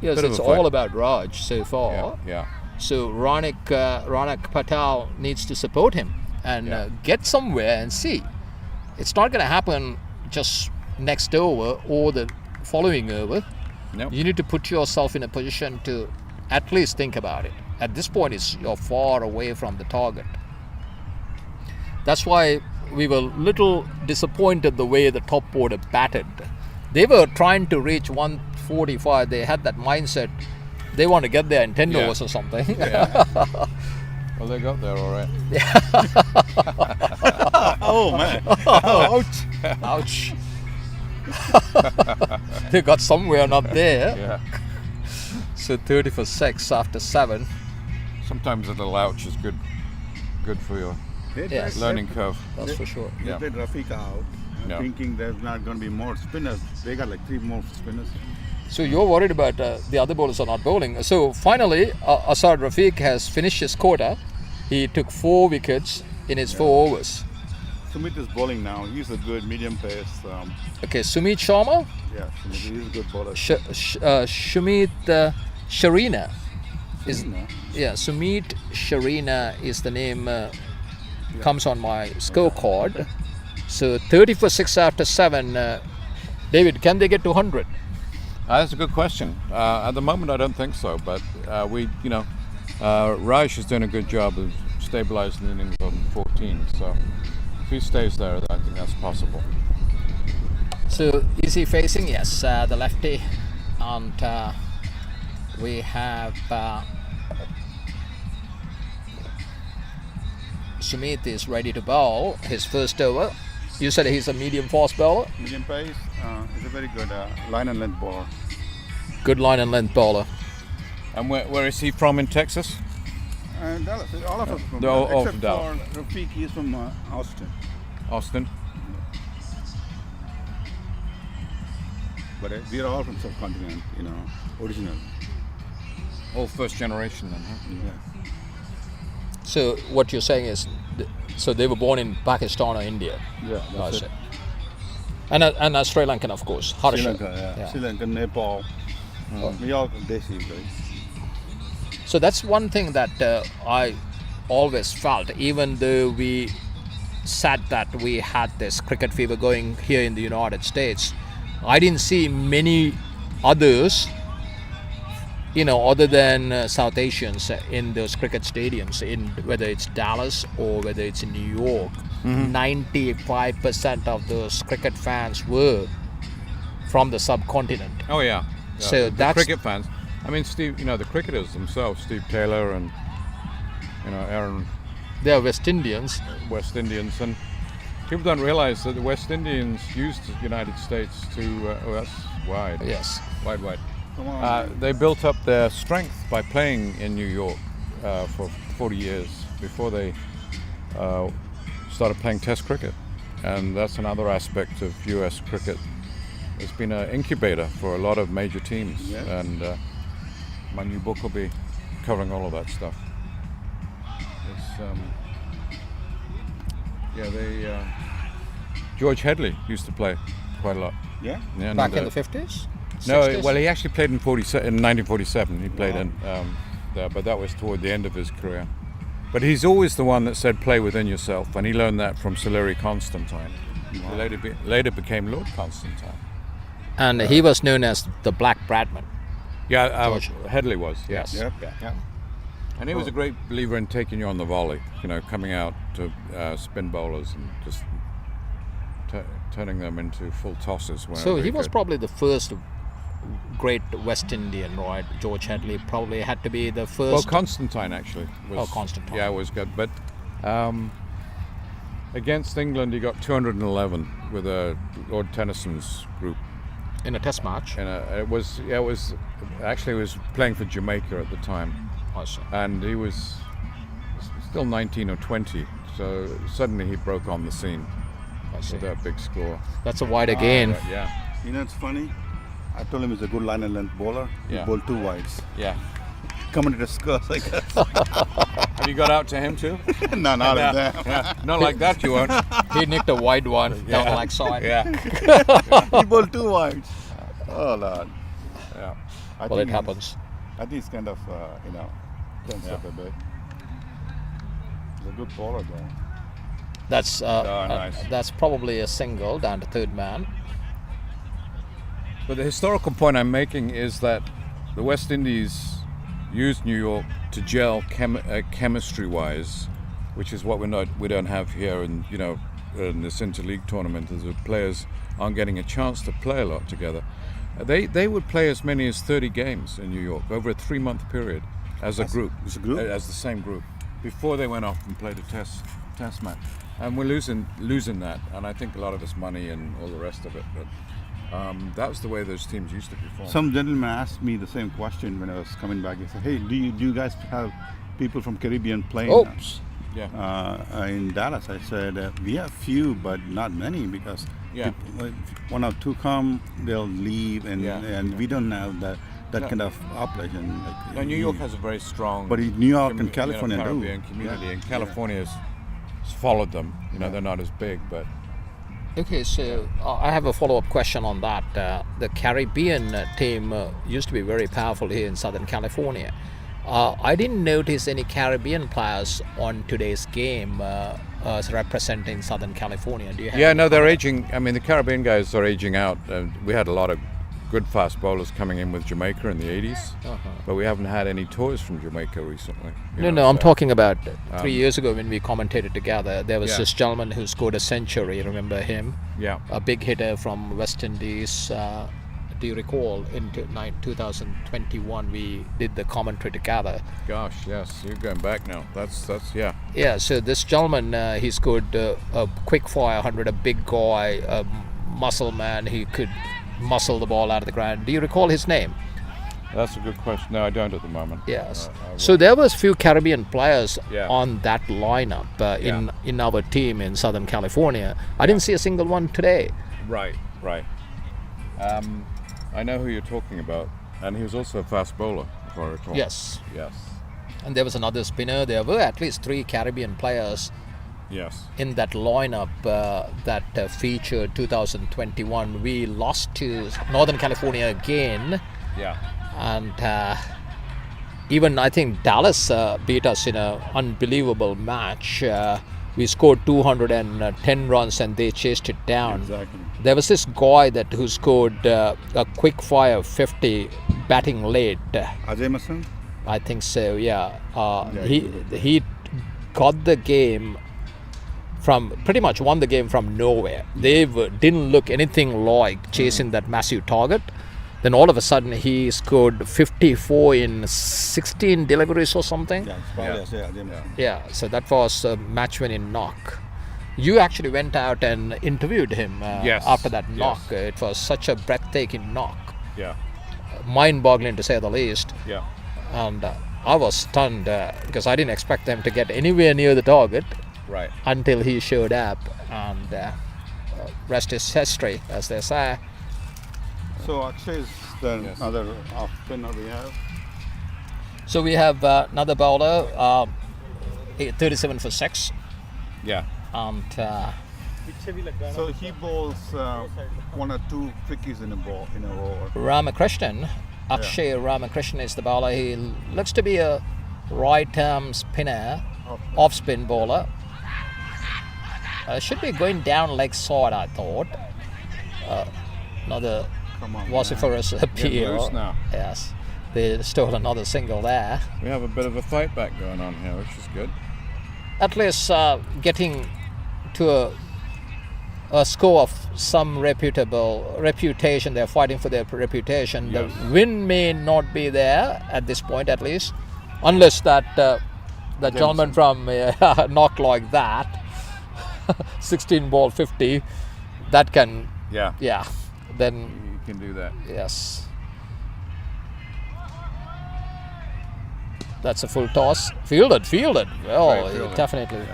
Speaker 1: yes,
Speaker 4: bit of
Speaker 1: it's
Speaker 4: a fight.
Speaker 1: all about Raj so far.
Speaker 4: Yeah. Yeah.
Speaker 1: So Ranik Patel needs to support him and
Speaker 4: Yeah.
Speaker 1: get somewhere and see. It's not going to happen just next over or the following over.
Speaker 4: Nope.
Speaker 1: You need to put yourself in a position to at least think about it. at this point you're far away from the target. That's why we were little disappointed the way the top order batted. They were trying to reach 145. They had that mindset. They want to get there in 10 overs or something.
Speaker 4: Yeah. Well, they got there all right.
Speaker 2: Oh man! Oh, ouch!
Speaker 1: Ouch. They got somewhere, not there.
Speaker 4: Yeah.
Speaker 1: So 30 for 6 after 7.
Speaker 4: Sometimes a little ouch is good for your
Speaker 1: Yes.
Speaker 4: learning curve.
Speaker 1: That's for sure.
Speaker 2: They
Speaker 4: Yeah.
Speaker 2: played Rafiq out, thinking there's not going to be more spinners. They got like 3 more spinners.
Speaker 1: So you're worried about the other bowlers are not bowling. So finally, Asad Rafiq has finished his quota. He took 4 wickets in his 4 overs.
Speaker 2: Sumit is bowling now. He's a good medium pace.
Speaker 1: Okay, Sumit Sharma,
Speaker 2: Yeah, Sumit, he's a good bowler.
Speaker 1: Shumit Sharina.
Speaker 2: Sumit,
Speaker 1: Sumit Sharina is the name comes on my scorecard. So 30 for 6 after 7. David, can they get to 100?
Speaker 4: That's a good question. At the moment, I don't think so. But Raj is doing a good job of stabilizing the innings on 14. So if he stays there, I think that's possible.
Speaker 1: So is he facing? Yes, the lefty, and we have Sumit is ready to bowl his first over. You said he's a medium fast bowler.
Speaker 2: Medium pace. He's a very good line and length bowler.
Speaker 1: Good line and length bowler.
Speaker 4: And where is he from in Texas?
Speaker 2: Dallas. All of us from
Speaker 4: They're all
Speaker 2: Dallas,
Speaker 4: from
Speaker 2: except
Speaker 4: Dallas.
Speaker 2: for Rafiq. He's from Austin.
Speaker 4: Austin?
Speaker 2: But we are all from subcontinent, original.
Speaker 4: All first generation then, huh?
Speaker 2: Yeah.
Speaker 1: So what you're saying is, so they were born in Pakistan or India.
Speaker 2: Yeah, that's it.
Speaker 1: And Sri Lankan, of course.
Speaker 2: Sri
Speaker 1: Harsha.
Speaker 2: Lanka, yeah. Sri Lanka, Nepal. We all Desi guys.
Speaker 1: So that's one thing that I always felt, even though we said that we had this cricket fever going here in the United States, I didn't see many others, other than South Asians in those cricket stadiums, in whether it's Dallas or whether it's in New York. 95% of those cricket fans were from the subcontinent.
Speaker 4: Oh yeah.
Speaker 1: So
Speaker 4: the
Speaker 1: that's
Speaker 4: cricket fans. I mean, Steve. The cricketers themselves, Steve Taylor and Aaron,
Speaker 1: they're West Indians.
Speaker 4: West Indians, and people don't realize that the West Indians used the United States to. That's wide.
Speaker 1: Yes.
Speaker 4: Wide.
Speaker 2: Come on.
Speaker 4: They built up their strength by playing in New York for 40 years before they started playing Test cricket, and that's another aspect of U.S. cricket. It's been an incubator for a lot of major teams, and my new book will be covering all of that stuff. George Headley used to play quite a lot.
Speaker 2: Yeah.
Speaker 4: And,
Speaker 1: Back in the 50s?
Speaker 4: No,
Speaker 1: 60s?
Speaker 4: well, he actually played in 1947. He played in there, but that was toward the end of his career. But he's always the one that said, "Play within yourself," and he learned that from Sir Larry Constantine.
Speaker 2: Wow.
Speaker 4: He later became Lord Constantine.
Speaker 1: And he was known as the Black Bradman.
Speaker 4: Yeah,
Speaker 1: George.
Speaker 4: Headley was. Yes.
Speaker 2: Yep.
Speaker 4: Yeah. And he was a great believer in taking you on the volley. Coming out to spin bowlers and just turning them into full tosses.
Speaker 1: So
Speaker 4: whenever
Speaker 1: he was
Speaker 4: could.
Speaker 1: probably the first great West Indian, right? George Headley probably had to be the first.
Speaker 4: Well, Constantine actually was.
Speaker 1: Oh, Constantine.
Speaker 4: Yeah, was good. But against England, he got 211 with Lord Tennyson's group.
Speaker 1: In a test match.
Speaker 4: It was actually he was playing for Jamaica at the time,
Speaker 1: Also.
Speaker 4: and he was still 19 or 20. So suddenly he broke on the scene
Speaker 1: I see.
Speaker 4: with that big score.
Speaker 1: That's a wide again.
Speaker 4: Yeah.
Speaker 2: It's funny. I told him he's a good line and length bowler.
Speaker 4: Yeah.
Speaker 2: He bowled 2 wides.
Speaker 4: Yeah.
Speaker 2: Coming to discuss, I guess.
Speaker 4: Have you got out to him too?
Speaker 2: No, not like that.
Speaker 4: Yeah. Not like that, you won't.
Speaker 1: He nicked a wide one down the leg side.
Speaker 4: Yeah.
Speaker 2: He bowled 2 wides. Oh Lord.
Speaker 4: Yeah.
Speaker 1: Well, it happens.
Speaker 2: I think he's kind of, tense up a bit. He's a good bowler though.
Speaker 1: That's
Speaker 4: nice.
Speaker 1: that's probably a single down to third man.
Speaker 4: But the historical point I'm making is that the West Indies used New York to gel chemistry-wise, which is what we don't have here in this interleague tournament. As the players aren't getting a chance to play a lot together. They would play as many as 30 games in New York over a 3-month period as a group, as the same group, before they went off and played a test match. And we're losing that, and I think a lot of it's money and all the rest of it. But that was the way those teams used to perform.
Speaker 2: Some gentleman asked me the same question when I was coming back. He said, "Hey, do you guys have people from Caribbean playing in Dallas?" I said, "We have few, but not many, because one or two come, they'll leave, and we don't have that kind of operation."
Speaker 4: No, New York has a very strong,
Speaker 2: but New York and California
Speaker 4: Caribbean community, and California's followed them. They're not as big, but.
Speaker 1: Okay, so I have a follow-up question on that. The Caribbean team used to be very powerful here in Southern California. I didn't notice any Caribbean players on today's game as representing Southern California. Do you have
Speaker 4: they're aging. I mean, the Caribbean guys are aging out. We had a lot of good fast bowlers coming in with Jamaica in the 80s, but we haven't had any tours from Jamaica recently.
Speaker 1: I'm talking about 3 years ago when we commentated together. There was this gentleman who scored a century, remember him?
Speaker 4: Yeah.
Speaker 1: A big hitter from West Indies. Do you recall in 2021 we did the commentary together?
Speaker 4: Gosh, yes, you're going back now. That's yeah.
Speaker 1: Yeah, so this gentleman, he scored a quick fire 100, a big guy, a muscle man. He could muscle the ball out of the ground. Do you recall his name?
Speaker 4: That's a good question. No, I don't at the moment.
Speaker 1: Yes. So there was few Caribbean players on that lineup in our team in Southern California. I didn't see a single one today.
Speaker 4: Right. I know who you're talking about, and he was also a fast bowler, if I recall.
Speaker 1: Yes.
Speaker 4: Yes.
Speaker 1: And there was another spinner. There were at least 3 Caribbean players.
Speaker 4: Yes.
Speaker 1: In that lineup that featured 2021, we lost to Northern California again.
Speaker 4: Yeah.
Speaker 1: And even I think Dallas beat us in an unbelievable match. We scored 210 runs and they chased it down.
Speaker 2: Exactly.
Speaker 1: There was this guy who scored a quick fire 50 batting late.
Speaker 2: Jameson?
Speaker 1: I think so, yeah. He got the game pretty much won the game from nowhere. They didn't look anything like chasing that massive target. Then all of a sudden he scored 54 in 16 deliveries or something. Yeah, so that was a match-winning knock. You actually went out and interviewed him after that knock.
Speaker 4: Yes.
Speaker 1: It was such a breathtaking knock.
Speaker 4: Yeah.
Speaker 1: Mind-boggling to say the least.
Speaker 4: Yeah.
Speaker 1: And I was stunned because I didn't expect them to get anywhere near the target.
Speaker 4: Right.
Speaker 1: Until he showed up, and rest is history, as they say.
Speaker 2: So Akshay is the other off spinner we have.
Speaker 1: So we have another bowler, 37 for 6.
Speaker 4: Yeah.
Speaker 1: And
Speaker 2: so he bowls 1 or 2 quickies in a row.
Speaker 1: Ramakrishnan, Akshay Ramakrishnan is the bowler. He looks to be a right-arm spinner, off-spin bowler. Should be going down leg side, I thought. Another vociferous appeal.
Speaker 4: Loose now.
Speaker 1: Yes, they stole another single there.
Speaker 4: We have a bit of a fight back going on here, which is good.
Speaker 1: At least getting to a score of some reputation. They're fighting for their reputation.
Speaker 4: Yes.
Speaker 1: The win may not be there at this point, at least, unless that gentleman from knock like that. 16 ball 50, that can then
Speaker 4: you can do that.
Speaker 1: Yes, that's a full toss, fielded well.
Speaker 4: Right,
Speaker 1: It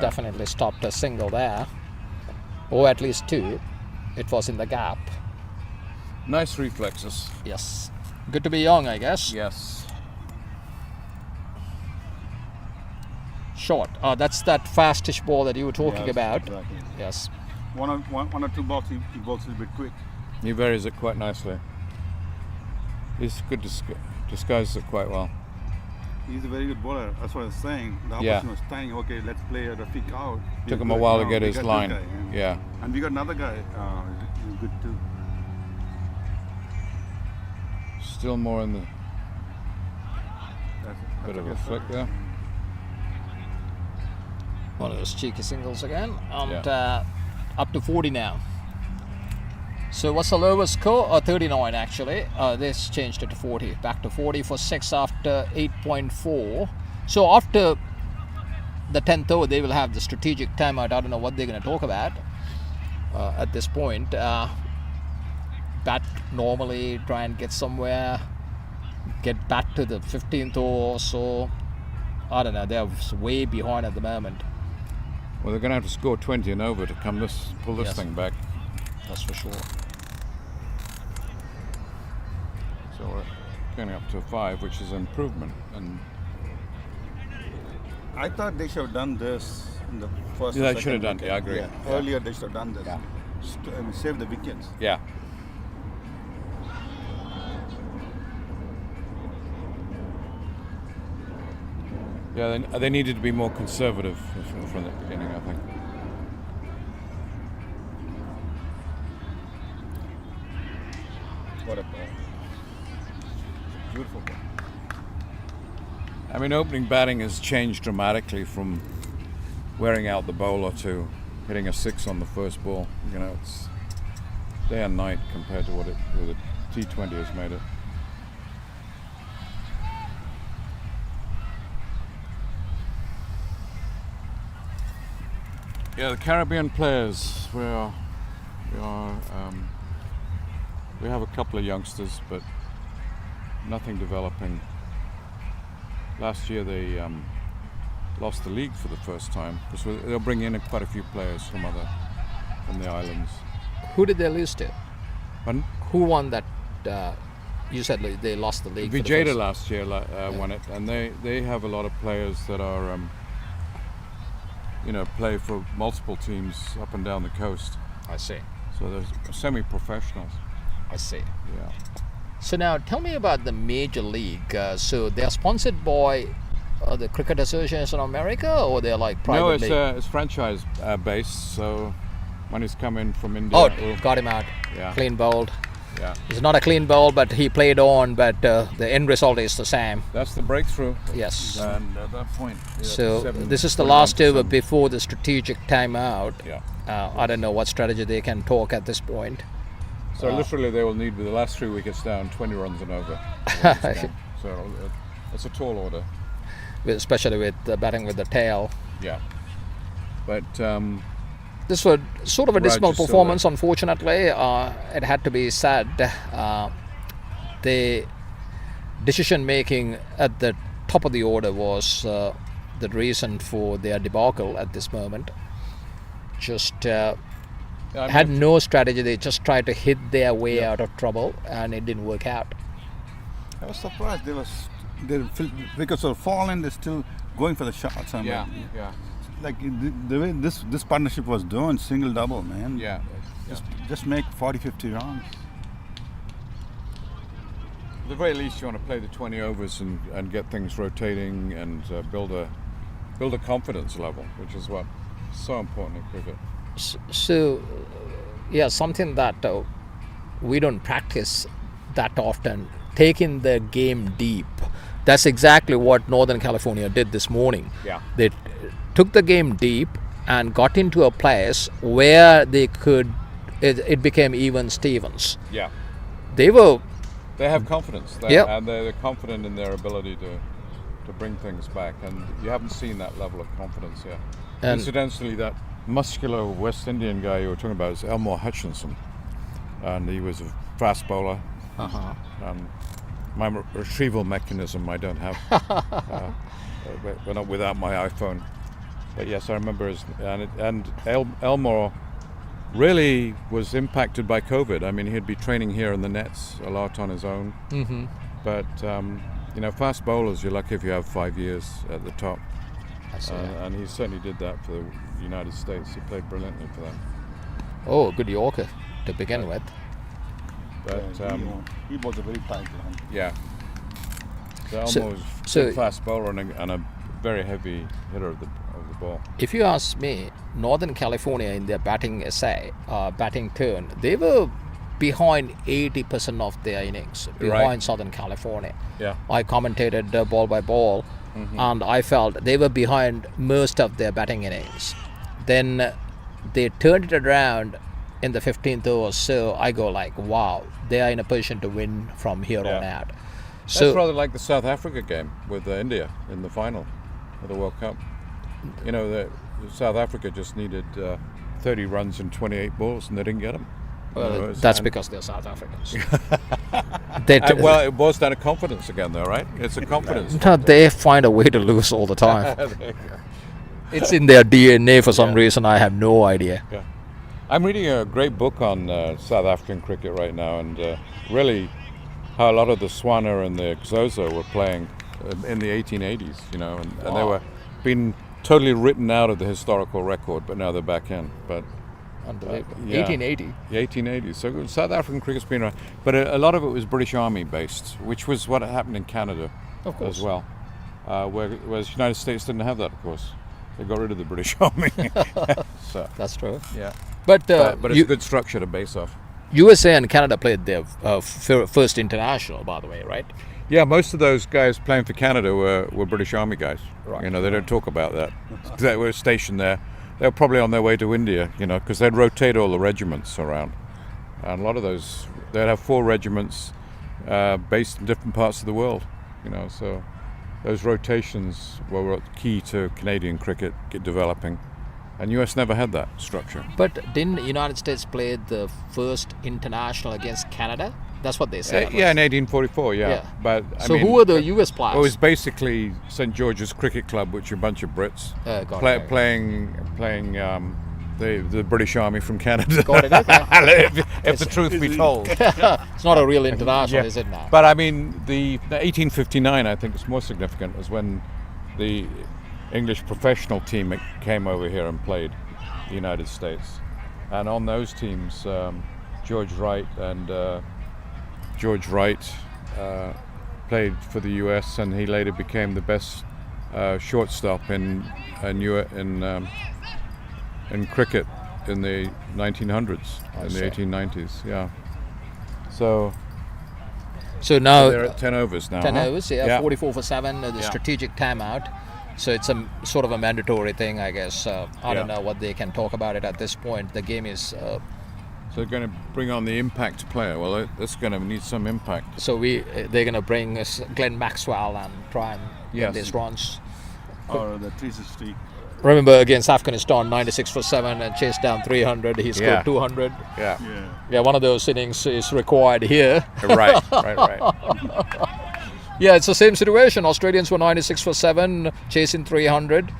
Speaker 1: definitely stopped a single there, or at least 2. It was in the gap.
Speaker 4: Nice reflexes.
Speaker 1: Yes, good to be young, I guess.
Speaker 4: Yes.
Speaker 1: Short. That's that fastish ball that you were talking about.
Speaker 2: Exactly.
Speaker 1: Yes.
Speaker 2: One or two balls he bowls a little bit quick.
Speaker 4: He varies it quite nicely. He's good disguises it quite well.
Speaker 2: He's a very good bowler. That's what I was saying. The opposition was saying, okay, let's play a Rafiq out.
Speaker 4: Took him a while to get his line.
Speaker 2: Guy, and we got another guy. He's good too.
Speaker 4: Still more in the.
Speaker 2: That's it.
Speaker 4: Bit of a flick there.
Speaker 1: One of those cheeky singles again, and up to 40 now. So what's the lowest score? 39 actually. This changed it to 40. Back to 40 for 6 after 8.4. So after the 10th over, they will have the strategic timeout. I don't know what they're going to talk about at this point. Bat normally, try and get somewhere, get back to the 15th or so. I don't know. They're way behind at the moment.
Speaker 4: Well, they're going to have to score 20 and over to pull this thing back.
Speaker 1: That's for sure.
Speaker 4: So we're going up to 5, which is an improvement. And
Speaker 2: I thought they should have done this in the first.
Speaker 4: Yeah, they should have done. Yeah, I agree.
Speaker 2: Yeah. Earlier, they should have done this.
Speaker 4: Yeah.
Speaker 2: Save the wickets.
Speaker 4: Yeah. Yeah, they needed to be more conservative from the beginning, I think.
Speaker 2: What a ball. Beautiful ball.
Speaker 4: I mean, opening batting has changed dramatically from wearing out the bowler to hitting a 6 on the first ball. You know, it's day and night compared to what the T20 has made it. Yeah, the Caribbean players, we have a couple of youngsters, but nothing developing. Last year they lost the league for the first time, because they'll bring in quite a few players from the islands.
Speaker 1: Who did they lose to?
Speaker 4: Pardon?
Speaker 1: Who won that? You said they lost the league.
Speaker 4: Vijayda last year won it, and they have a lot of players that are play for multiple teams up and down the coast.
Speaker 1: I see.
Speaker 4: So they're semi-professionals.
Speaker 1: I see.
Speaker 4: Yeah.
Speaker 1: So now tell me about the major league. So they're sponsored by the Cricket Association of America, or they're like private league?
Speaker 4: No, it's franchise based. So money's come in from India.
Speaker 1: Oh, got him out.
Speaker 4: Yeah.
Speaker 1: Clean bowled.
Speaker 4: Yeah.
Speaker 1: It's not a clean bowl, but he played on, but the end result is the same.
Speaker 4: That's the breakthrough.
Speaker 1: Yes.
Speaker 4: And at that point.
Speaker 1: So this is the last over before the strategic timeout.
Speaker 4: Yeah.
Speaker 1: I don't know what strategy they can talk at this point.
Speaker 4: So literally they will need, with the last 3 wickets down, 20 runs and over. So it's a tall order.
Speaker 1: Especially with batting with the tail.
Speaker 4: Yeah. But
Speaker 1: this was sort of a dismal
Speaker 4: Raj is
Speaker 1: performance, unfortunately. It had to be said. The decision making at the top of the order was the reason for their debacle at this moment. Just had no strategy. They just tried to hit their way out of trouble, and it didn't work out.
Speaker 2: I was surprised. Their wickets were falling. They're still going for the shots.
Speaker 4: Yeah.
Speaker 2: Like the way this partnership was doing, single double, man.
Speaker 4: Yeah.
Speaker 2: Just make 40-50 runs.
Speaker 4: At the very least, you want to play the 20 overs and get things rotating and build a confidence level, which is what's so important in cricket.
Speaker 1: So, yeah, something that we don't practice that often. Taking the game deep. That's exactly what Northern California did this morning.
Speaker 4: Yeah.
Speaker 1: They took the game deep and got into a place where they could. It became even Stevens.
Speaker 4: Yeah.
Speaker 1: They
Speaker 4: have confidence. And they're confident in their ability to bring things back. And you haven't seen that level of confidence yet.
Speaker 1: And
Speaker 4: incidentally, that muscular West Indian guy you were talking about is Elmore Hutchinson. And he was a fast bowler. And my retrieval mechanism I don't have. But not without my iPhone. But yes, I remember and Elmore really was impacted by COVID. I mean, he'd be training here in the nets a lot on his own.
Speaker 1: Mm-hmm.
Speaker 4: But fast bowlers, you're lucky if you have 5 years at the top. And he certainly did that for the United States. He played brilliantly for them.
Speaker 1: Oh, good Yorker to begin with.
Speaker 4: But
Speaker 2: he was a very tight line.
Speaker 4: Yeah. So Elmore was a fast bowler and a very heavy hitter of the ball.
Speaker 1: If you ask me, Northern California in their batting essay, batting turn, they were behind 80% of their innings, behind
Speaker 4: Right.
Speaker 1: Southern California.
Speaker 4: Yeah.
Speaker 1: I commentated ball by ball, and I felt they were behind most of their batting innings. Then they turned it around in the 15th over, so I go like, wow, they are in a position to win from here on
Speaker 4: Yeah.
Speaker 1: out.
Speaker 4: That's
Speaker 1: So
Speaker 4: rather like the South Africa game with India in the final of the World Cup. You know, South Africa just needed 30 runs and 28 balls, and they didn't get them.
Speaker 1: that's because they're South Africans.
Speaker 4: Well, it boils down to confidence again, though, right? It's a confidence.
Speaker 1: No, they find a way to lose all the time. It's in their DNA for some reason. I have no idea.
Speaker 4: Yeah. I'm reading a great book on South African cricket right now, and really how a lot of the Swana and the Xhosa were playing in the 1880s, you know, and they were being totally written out of the historical record, but now they're back in. But
Speaker 1: Unbelievable.
Speaker 4: yeah.
Speaker 1: 1880.
Speaker 4: the 1880s. So South African cricket's been around, but a lot of it was British Army based, which was what happened in Canada
Speaker 1: Of course.
Speaker 4: as well, whereas the United States didn't have that, of course. They got rid of the British Army. So
Speaker 1: That's true.
Speaker 4: yeah,
Speaker 1: But,
Speaker 4: but it's a good structure to base off.
Speaker 1: USA and Canada played their first international, by the way, right?
Speaker 4: Yeah, most of those guys playing for Canada were British Army guys.
Speaker 1: Right.
Speaker 4: You know, they don't talk about that. They were stationed there. They were probably on their way to India, you know, because they'd rotate all the regiments around. And a lot of those, they'd have 4 regiments based in different parts of the world, you know, so those rotations were key to Canadian cricket developing. And US never had that structure.
Speaker 1: But didn't the United States play the first international against Canada? That's what they said.
Speaker 4: Yeah, in 1844, yeah. But I
Speaker 1: So
Speaker 4: mean,
Speaker 1: who were the US players?
Speaker 4: Well, it was basically St George's Cricket Club, which are a bunch of Brits
Speaker 1: Got it.
Speaker 4: playing the British Army from Canada.
Speaker 1: Got it, okay.
Speaker 4: if the truth be told.
Speaker 1: It's not a real international, is it now?
Speaker 4: But I mean, the 1859, I think, is more significant, is when the English professional team came over here and played the United States. And on those teams, George Wright played for the US, and he later became the best shortstop in cricket in the 1900s, in the 1890s. Yeah. So
Speaker 1: now
Speaker 4: they're at 10 overs now.
Speaker 1: 10
Speaker 4: huh?
Speaker 1: overs, 44 for 7, the strategic timeout. So it's a sort of a mandatory thing, I guess. I don't know what they can talk about it at this point. The game is...
Speaker 4: So they're going to bring on the impact player. Well, that's going to need some impact.
Speaker 1: So they're going to bring Glenn Maxwell and try and get these runs.
Speaker 2: Or the 360.
Speaker 1: Remember against Afghanistan, 96 for 7 and chased down 300. He scored 200.
Speaker 4: Yeah.
Speaker 1: Yeah, one of those innings is required here.
Speaker 4: Right.
Speaker 1: Yeah, it's the same situation. Australians were 96 for 7, chasing 300.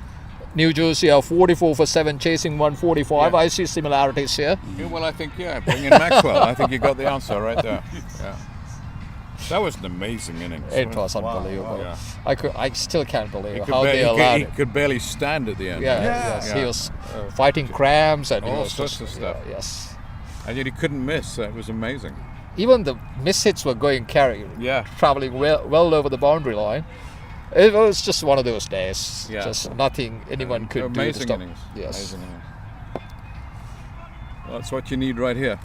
Speaker 1: New Jersey are 44 for 7, chasing 145.
Speaker 4: Yeah.
Speaker 1: I see similarities here.
Speaker 4: Yeah, well, I think, bring in Maxwell. I think you got the answer right there. Yeah. That was an amazing innings.
Speaker 1: It was unbelievable.
Speaker 4: Yeah.
Speaker 1: I still can't believe
Speaker 4: He
Speaker 1: how they allowed
Speaker 4: he
Speaker 1: it.
Speaker 4: could barely stand at the end.
Speaker 1: Yes,
Speaker 4: Yeah.
Speaker 1: he was fighting cramps and he
Speaker 4: All
Speaker 1: was
Speaker 4: sorts
Speaker 1: just-
Speaker 4: of stuff.
Speaker 1: yes.
Speaker 4: And yet he couldn't miss. That was amazing.
Speaker 1: Even the miss hits were going
Speaker 4: Yeah.
Speaker 1: traveling well over the boundary line. It was just one of those days.
Speaker 4: Yeah.
Speaker 1: Just nothing anyone could do to
Speaker 4: Amazing
Speaker 1: stop.
Speaker 4: innings.
Speaker 1: Yes.
Speaker 4: Amazing innings. Well, that's what you need right here.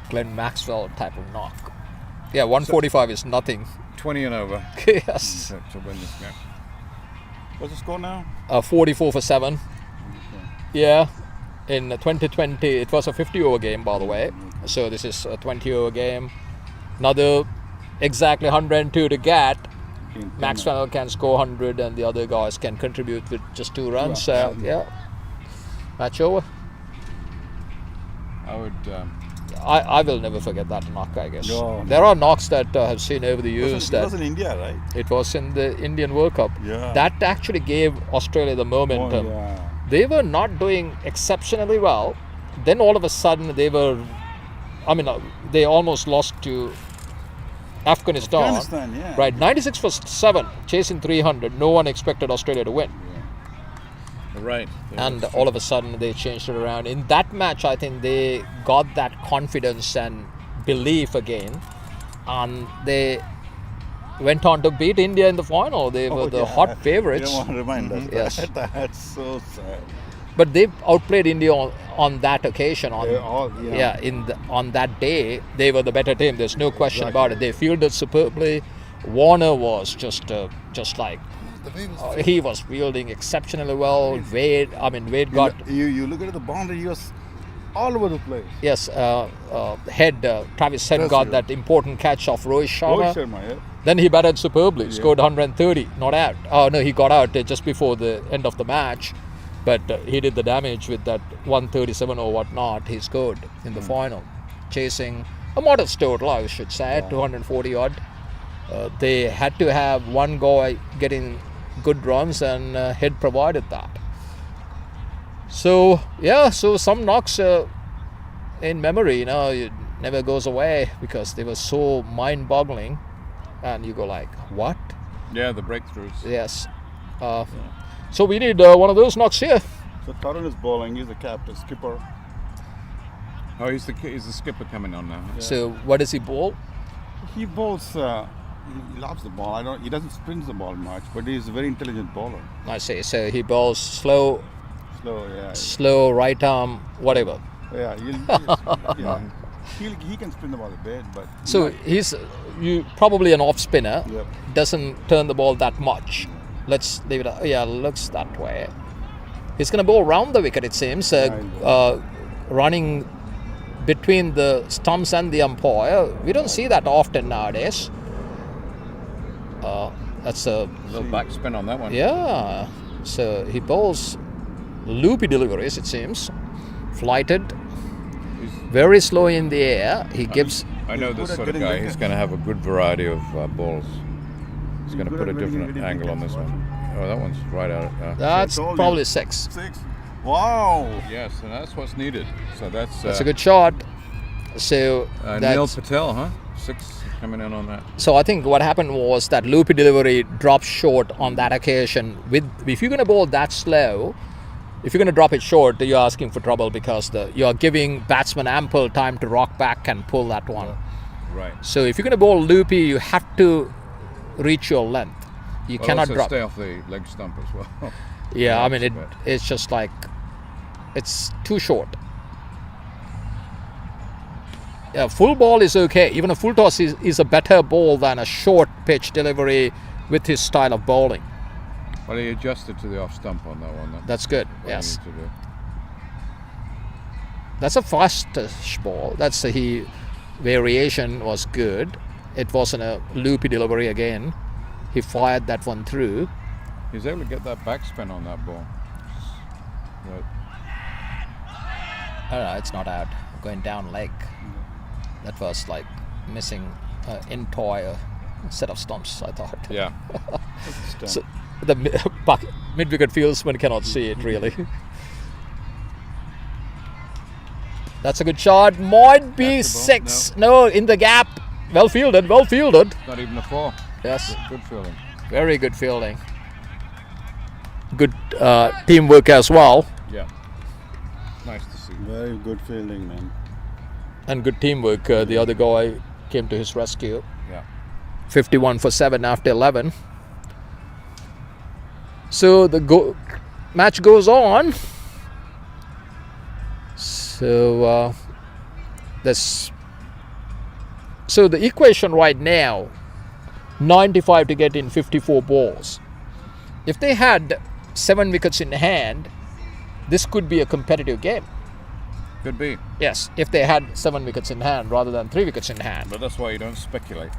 Speaker 1: Glenn Maxwell type of knock. Yeah, 145 is nothing.
Speaker 4: 20 and over
Speaker 1: Yes.
Speaker 4: to win this game.
Speaker 2: What's the score now?
Speaker 1: 44 for 7. Yeah. In 2020, it was a 50-over game, by the way. So this is a 20-over game. Another exactly 102 to get. Maxwell can score 100 and the other guys can contribute with just 2 runs. Yeah. Match over.
Speaker 4: I would.
Speaker 1: I will never forget that knock, I guess.
Speaker 2: No.
Speaker 1: There are knocks that I've seen over the years
Speaker 2: It was in India, right?
Speaker 1: it was in the Indian World Cup.
Speaker 2: Yeah.
Speaker 1: That actually gave Australia the momentum.
Speaker 2: Oh, yeah.
Speaker 1: They were not doing exceptionally well. Then all of a sudden they they almost lost to Afghanistan.
Speaker 2: Yeah.
Speaker 1: Right, 96 for 7, chasing 300. No one expected Australia to win.
Speaker 4: Right.
Speaker 1: And all of a sudden they changed it around. In that match, I think they got that confidence and belief again. And they went on to beat India in the final. They were the hot favorites.
Speaker 2: You don't want to remind us.
Speaker 1: Yes.
Speaker 2: That's so sad.
Speaker 1: But they outplayed India on that occasion. On that day, they were the better team. There's no question about it. They fielded superbly. Warner was just like he was fielding exceptionally well. Wade got.
Speaker 2: You look at the boundary. He was all over the place.
Speaker 1: Yes, Travis Head got that important catch of Rohit Sharma.
Speaker 2: Yeah.
Speaker 1: Then he batted superbly, scored 130, not out. Oh no, he got out just before the end of the match, but he did the damage with that 137 or whatnot. He scored in the final, chasing a modest total, I should say, 240 odd. They had to have one guy getting good runs, and Head provided that. So some knocks in memory, it never goes away because they were so mind-boggling, and you go like, what?
Speaker 4: Yeah, the breakthroughs.
Speaker 1: Yes. So we need one of those knocks here.
Speaker 2: So Tarun is bowling. He's the captain, skipper.
Speaker 4: Oh, he's the skipper coming on now.
Speaker 1: Yeah. So what does he bowl?
Speaker 2: He bowls. He loves the ball. He doesn't sprint the ball much, but he's a very intelligent bowler.
Speaker 1: I see. So he bowls slow, right arm, whatever.
Speaker 2: Yeah, he can spin the ball a bit, but
Speaker 1: so he's probably an off spinner.
Speaker 2: Yep.
Speaker 1: Doesn't turn the ball that much. Let's leave it. Yeah, looks that way. He's going to bowl round the wicket. It seems running between the stumps and the umpire. We don't see that often nowadays. That's a
Speaker 4: little back spin on that one.
Speaker 1: Yeah. So he bowls loopy deliveries. It seems flighted. Very slow in the air. He gives.
Speaker 4: I know this sort of guy. He's going to have a good variety of balls. He's going to put a different angle on this one. Oh, that one's right out.
Speaker 1: That's probably 6.
Speaker 2: Wow.
Speaker 4: Yes, and that's what's needed. So that's
Speaker 1: a good shot. So
Speaker 4: Neil Patel, huh? 6 coming in on that.
Speaker 1: So I think what happened was that loopy delivery dropped short on that occasion. If you're going to bowl that slow, if you're going to drop it short, you're asking for trouble because you're giving batsmen ample time to rock back and pull that one.
Speaker 4: Right.
Speaker 1: So if you're going to bowl loopy, you have to reach your length. You cannot
Speaker 4: also
Speaker 1: drop.
Speaker 4: Stay off the leg stump as well.
Speaker 1: Yeah, I mean it's just like it's too short. Yeah, full ball is okay. Even a full toss is a better ball than a short pitch delivery with his style of bowling.
Speaker 4: Well, he adjusted to the off stump on that one.
Speaker 1: That's good. Yes. That's a fastish ball. That's variation was good. It wasn't a loopy delivery again. He fired that one through.
Speaker 4: He was able to get that backspin on that ball. Right.
Speaker 1: No, it's not out. Going down leg. That was like missing an entire set of stumps, I thought.
Speaker 4: Yeah.
Speaker 1: So the mid-wicket fieldsman cannot see it really. That's a good shot. Might be 6. No, in the gap. Well fielded.
Speaker 4: Not even a 4.
Speaker 1: Yes.
Speaker 4: Good fielding.
Speaker 1: Very good fielding. Good teamwork as well.
Speaker 4: Yeah. Nice to see.
Speaker 2: Very good fielding, man.
Speaker 1: And good teamwork. The other guy came to his rescue.
Speaker 4: Yeah.
Speaker 1: 51 for 7 after 11. So the match goes on. So so the equation right now, 95 to get in 54 balls. If they had 7 wickets in hand, this could be a competitive game.
Speaker 4: Could be.
Speaker 1: Yes, if they had 7 wickets in hand rather than 3 wickets in hand.
Speaker 4: But that's why you don't speculate.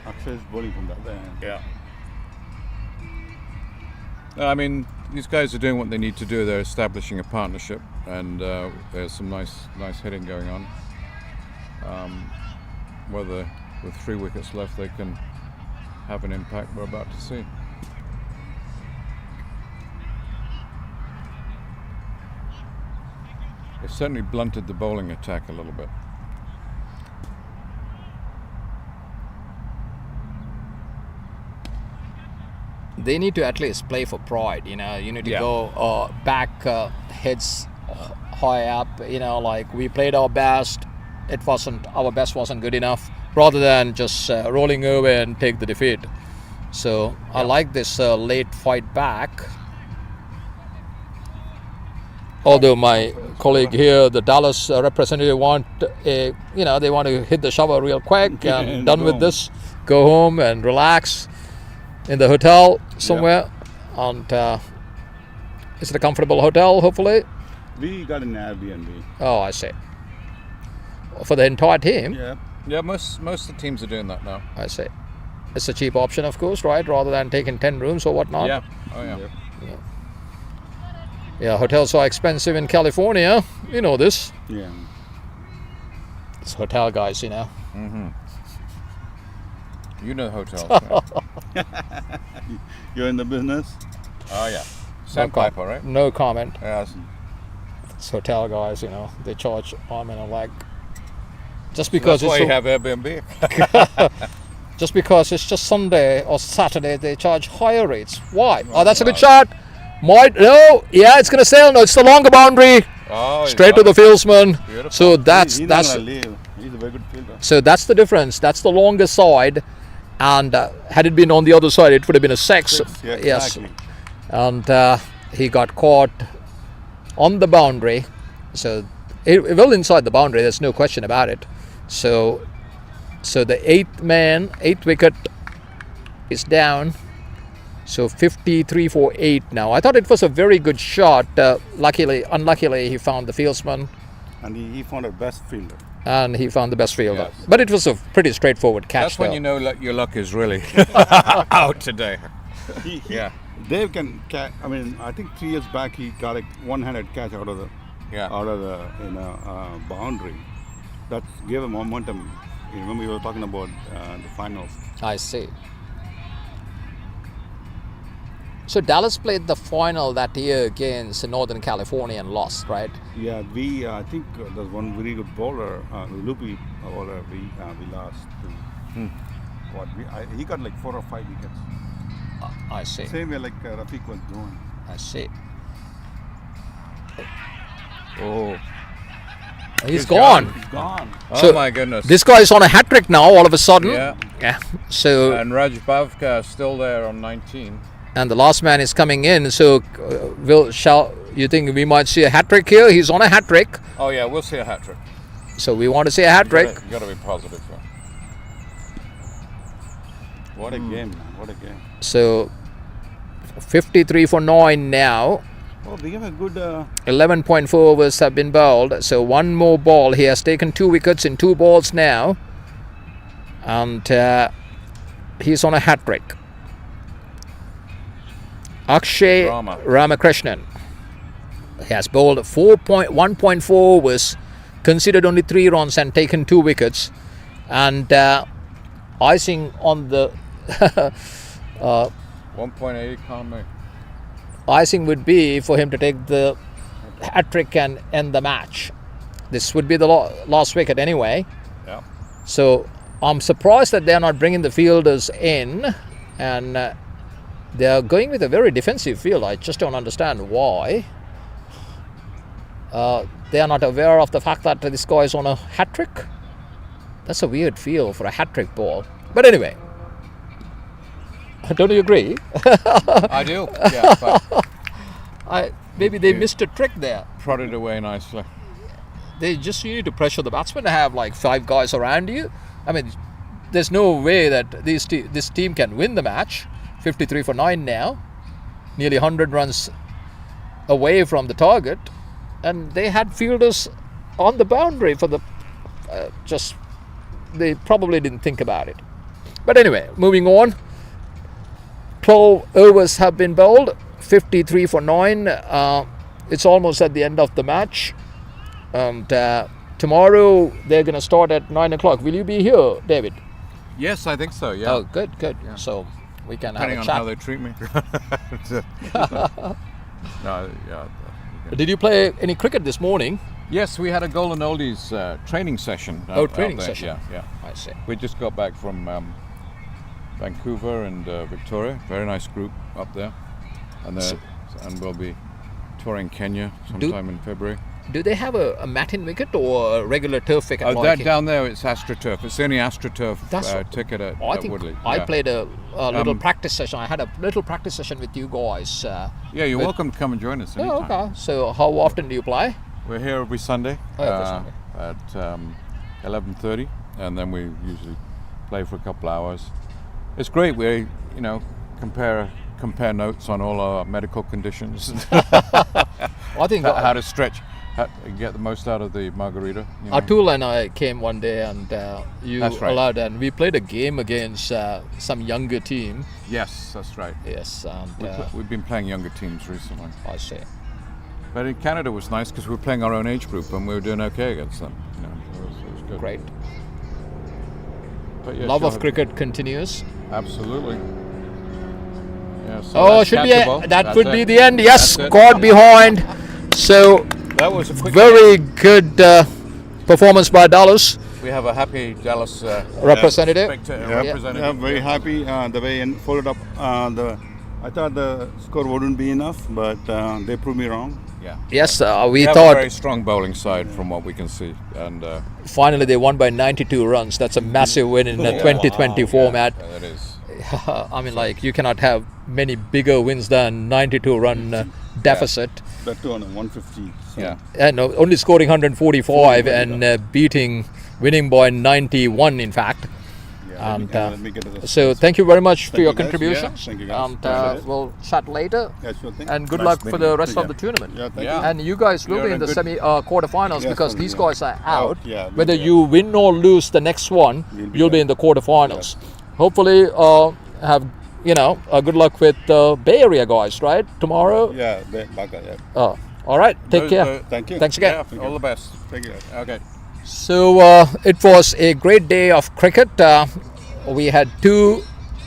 Speaker 2: Akshay is bowling from that end.
Speaker 4: Yeah. No, I mean, these guys are doing what they need to do. They're establishing a partnership, and there's some nice hitting going on. Whether with 3 wickets left they can have an impact, we're about to see. They've certainly blunted the bowling attack a little bit.
Speaker 1: They need to at least play for pride, you need to go back, heads high up, like we played our best, our best wasn't good enough, rather than just rolling over and take the defeat. So I like this late fight back. Although my colleague here, the Dallas representative, they want to hit the shower real quick and done with this, go home and relax in the hotel somewhere. And is it a comfortable hotel, hopefully?
Speaker 2: We got an Airbnb.
Speaker 1: Oh, I see. For the entire team?
Speaker 2: Yeah.
Speaker 4: Yeah, most of the teams are doing that now.
Speaker 1: I see. It's a cheap option, of course, right? Rather than taking 10 rooms or whatnot.
Speaker 4: Yeah. Oh yeah.
Speaker 2: Yep.
Speaker 1: Yeah, hotels are expensive in California. You know this.
Speaker 2: Yeah.
Speaker 1: It's hotel guys, you know.
Speaker 4: You know hotels. Right?
Speaker 2: You're in the business?
Speaker 4: Oh yeah. Sandpiper, right?
Speaker 1: No comment.
Speaker 4: Yes.
Speaker 1: It's hotel guys, you know. They charge arm and a leg. Just because
Speaker 4: That's why
Speaker 1: it's
Speaker 4: you have Airbnb.
Speaker 1: just because it's just Sunday or Saturday, they charge higher rates. Why? Oh, that's a good shot. It's going to sail. No, it's the longer boundary.
Speaker 4: Oh,
Speaker 1: Straight to the fieldsman.
Speaker 4: Beautiful.
Speaker 1: So that's
Speaker 2: He's not gonna leave. He's a very good fielder.
Speaker 1: so that's the difference. That's the longer side, and had it been on the other side, it would have been a 6.
Speaker 2: Yeah,
Speaker 1: Yes,
Speaker 2: exactly.
Speaker 1: and he got caught on the boundary. So well inside the boundary. There's no question about it. So the 8th wicket is down. So 53 for 8 now. I thought it was a very good shot. Unluckily, he found the fieldsman.
Speaker 2: And he found a best fielder.
Speaker 1: And he found the best fielder.
Speaker 4: Yes.
Speaker 1: But it was a pretty straightforward catch.
Speaker 4: That's when
Speaker 1: though.
Speaker 4: you know your luck is really out today. Yeah.
Speaker 2: Dave can catch. I mean, I think 3 years back he got a one-handed catch out of the boundary. That gave him momentum. You remember we were talking about the finals.
Speaker 1: I see. So Dallas played the final that year against Northern California and lost, right?
Speaker 2: Yeah, I think there's one very good bowler, loopy bowler. We lost. He got like 4 or 5 wickets.
Speaker 1: I see.
Speaker 2: Same way like Rafiq was doing.
Speaker 1: I see.
Speaker 4: Oh.
Speaker 1: He's gone.
Speaker 2: He's gone.
Speaker 1: So
Speaker 4: Oh my goodness.
Speaker 1: This guy is on a hat trick now. All of a sudden.
Speaker 4: Yeah.
Speaker 1: So
Speaker 4: And Raj Bhavka is still there on 19.
Speaker 1: and the last man is coming in. So you think we might see a hat trick here? He's on a hat trick.
Speaker 4: Oh yeah, we'll see a hat trick.
Speaker 1: So we want to see a hat trick.
Speaker 4: You got to be positive. Yeah.
Speaker 2: What a game, man. What a game.
Speaker 1: So 53 for 9 now.
Speaker 2: Oh, we have a good.
Speaker 1: 11.4 overs have been bowled. So one more ball. He has taken 2 wickets in 2 balls now. And he's on a hat trick. Akshay Ramakrishnan. He has bowled 1.4 overs, conceded only 3 runs and taken 2 wickets. And icing on the
Speaker 4: 1.8 Kamal.
Speaker 1: icing would be for him to take the hat trick and end the match. This would be the last wicket anyway.
Speaker 4: Yeah.
Speaker 1: So I'm surprised that they're not bringing the fielders in, and they're going with a very defensive field. I just don't understand why. They are not aware of the fact that this guy is on a hat trick. That's a weird feel for a hat trick ball. But anyway, don't you agree?
Speaker 4: I do. Yeah. But
Speaker 1: Maybe they missed a trick there.
Speaker 4: prodded away nicely.
Speaker 1: You need to pressure the batsman to have like 5 guys around you. I mean, there's no way that this team can win the match. 53 for 9 now, nearly 100 runs away from the target, and they had fielders on the boundary for the they probably didn't think about it. But anyway, moving on. 12 overs have been bowled, 53 for 9. It's almost at the end of the match. And tomorrow they're going to start at 9 o'clock. Will you be here, David?
Speaker 4: Yes, I think so. Yeah.
Speaker 1: Oh, good.
Speaker 4: Yeah.
Speaker 1: So we can
Speaker 4: Depending
Speaker 1: have
Speaker 4: on
Speaker 1: a
Speaker 4: how
Speaker 1: chat.
Speaker 4: they treat me. No, yeah.
Speaker 1: Did you play any cricket this morning?
Speaker 4: Yes, we had a Golden Oldies training session.
Speaker 1: Training
Speaker 4: there.
Speaker 1: session.
Speaker 4: Yeah.
Speaker 1: I see.
Speaker 4: We just got back from Vancouver and Victoria. Very nice group up there, and we'll be touring Kenya sometime in February.
Speaker 1: Do they have a matting wicket or a regular turf wicket?
Speaker 4: That down there, it's AstroTurf. It's the only AstroTurf ticket at
Speaker 1: I think
Speaker 4: Woodley.
Speaker 1: I played a little practice session. I had a little practice session with you guys.
Speaker 4: Yeah, you're welcome to come and join us anytime.
Speaker 1: Oh, okay. So how often do you play?
Speaker 4: We're here every Sunday,
Speaker 1: Every Sunday.
Speaker 4: at 11:30, and then we usually play for a couple hours. It's great. We, compare notes on all our medical conditions.
Speaker 1: I think
Speaker 4: how to stretch, how to get the most out of the margarita.
Speaker 1: Atul and I came one day, and you
Speaker 4: That's right.
Speaker 1: allowed, and we played a game against some younger team.
Speaker 4: Yes, that's right.
Speaker 1: Yes, and
Speaker 4: We've been playing younger teams recently.
Speaker 1: I see.
Speaker 4: But in Canada was nice because we were playing our own age group and we were doing okay against them. It was good.
Speaker 1: Great.
Speaker 4: But yeah,
Speaker 1: Love of cricket continues.
Speaker 4: Absolutely. Yeah, so
Speaker 1: Oh, should be
Speaker 4: catchable.
Speaker 1: that
Speaker 4: That's
Speaker 1: could
Speaker 4: it.
Speaker 1: be the end. Yes,
Speaker 4: That's it.
Speaker 1: God behind. So
Speaker 4: That was a quick.
Speaker 1: very good performance by Dallas
Speaker 4: We have a happy Dallas
Speaker 1: representative.
Speaker 4: representative.
Speaker 2: Yeah, very happy the way and followed up. I thought the score wouldn't be enough, but they proved me wrong.
Speaker 4: Yeah.
Speaker 1: Yes, we
Speaker 4: We have a
Speaker 1: thought
Speaker 4: very strong bowling side from what we can see, and
Speaker 1: finally they won by 92 runs. That's a massive win in the 2020 format.
Speaker 4: yeah, that is.
Speaker 1: I mean, like, you cannot have many bigger wins than 92 run deficit.
Speaker 2: That too on a 150. So.
Speaker 4: Yeah.
Speaker 1: And only scoring 145 and winning by 91, in fact.
Speaker 2: Yeah,
Speaker 1: And,
Speaker 2: let me get to the
Speaker 1: So thank you very much for
Speaker 2: Thank
Speaker 1: your
Speaker 2: you, guys.
Speaker 1: contributions.
Speaker 2: Yeah, thank you, guys.
Speaker 1: And
Speaker 2: Appreciate it.
Speaker 1: we'll chat later.
Speaker 2: Yeah, sure thing.
Speaker 1: And good
Speaker 4: Nice
Speaker 1: luck for
Speaker 4: meeting
Speaker 1: the
Speaker 4: you.
Speaker 1: rest of
Speaker 2: Yeah.
Speaker 1: the tournament.
Speaker 2: Yeah, thank
Speaker 4: Yeah.
Speaker 2: you.
Speaker 1: And you guys will
Speaker 2: You're
Speaker 1: be in
Speaker 2: in
Speaker 1: the
Speaker 2: good-
Speaker 1: semi quarterfinals
Speaker 2: Yes,
Speaker 1: because
Speaker 2: only,
Speaker 1: these
Speaker 2: yeah.
Speaker 1: guys are out.
Speaker 2: Yeah, we'll
Speaker 1: Whether
Speaker 2: be
Speaker 1: you win or lose the next one,
Speaker 2: We'll be
Speaker 1: you'll be
Speaker 2: there.
Speaker 1: in the quarterfinals. Hopefully, have good luck with Bay Area guys, right? Tomorrow.
Speaker 2: Yeah, Baka, yeah.
Speaker 1: All right. Take care.
Speaker 2: Thank you.
Speaker 1: Thanks again.
Speaker 4: Yeah, all the best.
Speaker 2: Thank you.
Speaker 4: Okay.
Speaker 1: So it was a great day of cricket. We had two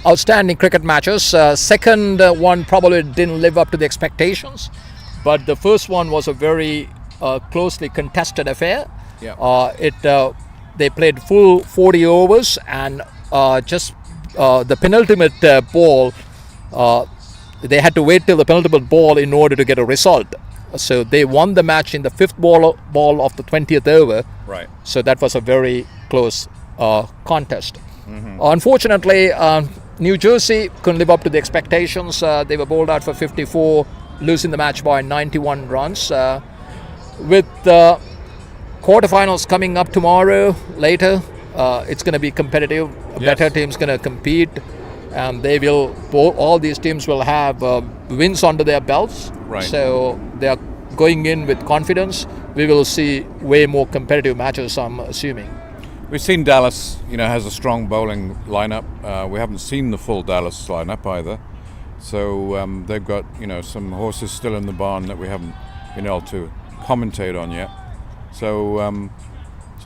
Speaker 1: outstanding cricket matches. Second one probably didn't live up to the expectations, but the first one was a very closely contested affair.
Speaker 4: Yeah.
Speaker 1: They played full 40 overs, and just the penultimate ball, they had to wait till the penultimate ball in order to get a result. So they won the match in the fifth ball of the 20th over.
Speaker 4: Right.
Speaker 1: So that was a very close contest. Unfortunately, New Jersey couldn't live up to the expectations. They were bowled out for 54, losing the match by 91 runs. With quarterfinals coming up tomorrow, later, it's going to be competitive. A
Speaker 4: Yes.
Speaker 1: better team's going to compete, and they will. All these teams will have wins under their belts.
Speaker 4: Right.
Speaker 1: So they are going in with confidence. We will see way more competitive matches, I'm assuming.
Speaker 4: We've seen Dallas, has a strong bowling lineup. We haven't seen the full Dallas lineup either. So they've got, some horses still in the barn that we haven't been able to commentate on yet. So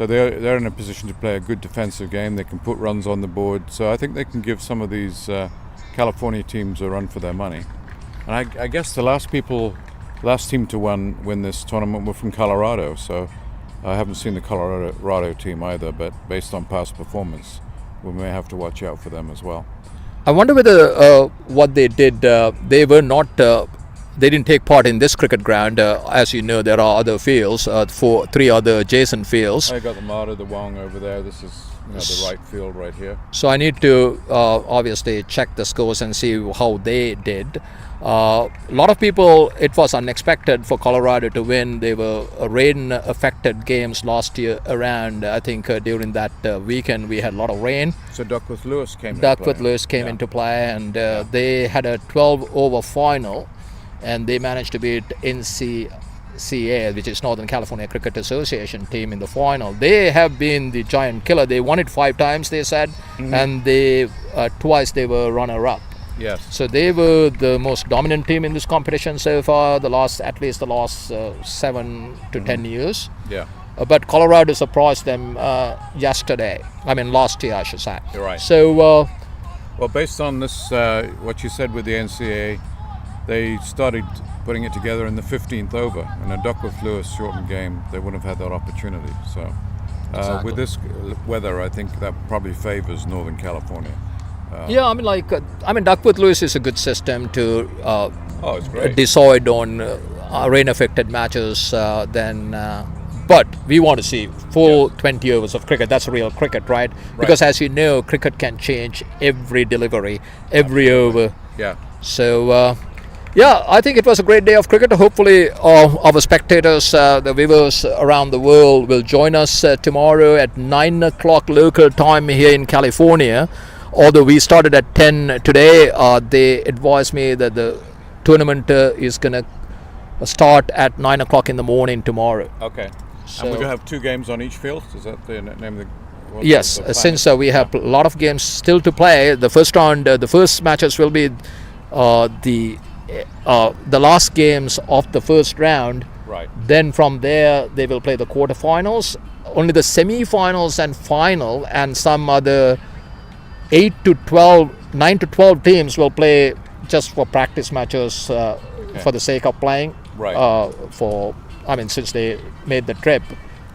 Speaker 4: they're in a position to play a good defensive game. They can put runs on the board. So I think they can give some of these California teams a run for their money. And I guess the last team to win this tournament were from Colorado. So I haven't seen the Colorado team either, but based on past performance, we may have to watch out for them as well.
Speaker 1: I wonder whether what they did, they were not. They didn't take part in this cricket ground. As you know, there are other fields, for 3 other adjacent fields.
Speaker 4: I got the Mata, the Wong over there. This is the right field right here.
Speaker 1: So I need to obviously check the scores and see how they did. A lot of people, it was unexpected for Colorado to win. They were rain-affected games last year around. I think during that weekend we had a lot of rain.
Speaker 4: So Duckworth Lewis came
Speaker 1: Into play, and they had a 12-over final, and they managed to beat NTCA, which is Northern California Cricket Association team, in the final. They have been the giant killer. They won it 5 times, they said, and they twice they were runner-up.
Speaker 4: Yes.
Speaker 1: So they were the most dominant team in this competition so far, at least the last 7 to 10 years.
Speaker 4: Yeah.
Speaker 1: But Colorado surprised them last year, I should say.
Speaker 4: You're right.
Speaker 1: So,
Speaker 4: Well, based on this, what you said with the NCAA, they started putting it together in the 15th over. In a Duckworth Lewis shortened game, they wouldn't have had that opportunity. So, with this weather, I think that probably favors Northern California.
Speaker 1: Duckworth Lewis is a good system to
Speaker 4: Oh, it's great.
Speaker 1: decide on rain-affected matches, then. But we want to see full 20 overs of cricket. That's real cricket, right? Because as you know, cricket can change every delivery, every over.
Speaker 4: Yeah.
Speaker 1: So, yeah, I think it was a great day of cricket. Hopefully, our spectators, the viewers around the world, will join us tomorrow at 9 o'clock local time here in California. Although we started at 10 today, they advised me that the tournament is going to start at 9 o'clock in the morning tomorrow.
Speaker 4: Okay.
Speaker 1: So,
Speaker 4: and we're going to have 2 games on each field? Is that the name of the...
Speaker 1: Yes,
Speaker 4: the
Speaker 1: since we have a lot of games still to play. The first round, the first matches will be the last games of the first round.
Speaker 4: Right.
Speaker 1: Then from there, they will play the quarterfinals. Only the semi-finals and final, and some other 9 to 12 teams will play just for practice matches for the sake of playing.
Speaker 4: Right.
Speaker 1: Since they made the trip,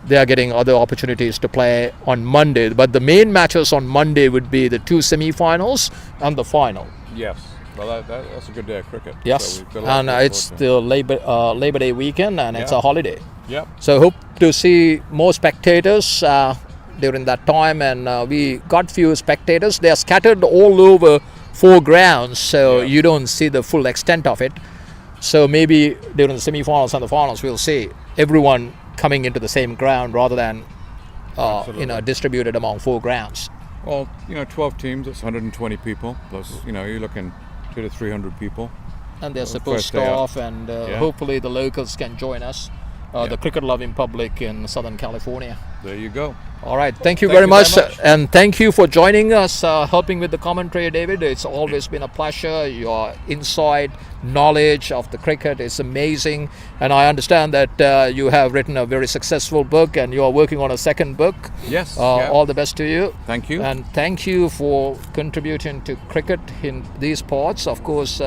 Speaker 1: they are getting other opportunities to play on Monday. But the main matches on Monday would be the 2 semi-finals and the final.
Speaker 4: Yes. Well, that's a good day of cricket.
Speaker 1: Yes,
Speaker 4: So
Speaker 1: and it's the Labor Day weekend, and it's a holiday.
Speaker 4: Yep.
Speaker 1: So hope to see more spectators during that time, and we got few spectators. They are scattered all over 4 grounds, so you don't see the full extent of it. So maybe during the semi-finals and the finals, we'll see everyone coming into the same ground rather than distributed among 4 grounds.
Speaker 4: Well, 12 teams, that's 120 people. Plus, you're looking 200 to 300 people.
Speaker 1: And their support staff, and hopefully the locals can join us, the cricket-loving public in Southern California.
Speaker 4: There you go.
Speaker 1: All right, thank you very much, and thank you for joining us, helping with the commentary, David. It's always been a pleasure. Your insight, knowledge of the cricket is amazing, and I understand that you have written a very successful book, and you are working on a second book.
Speaker 4: Yes.
Speaker 1: All the best to you.
Speaker 4: Thank you.
Speaker 1: And thank you for contributing to cricket in these parts. Of course,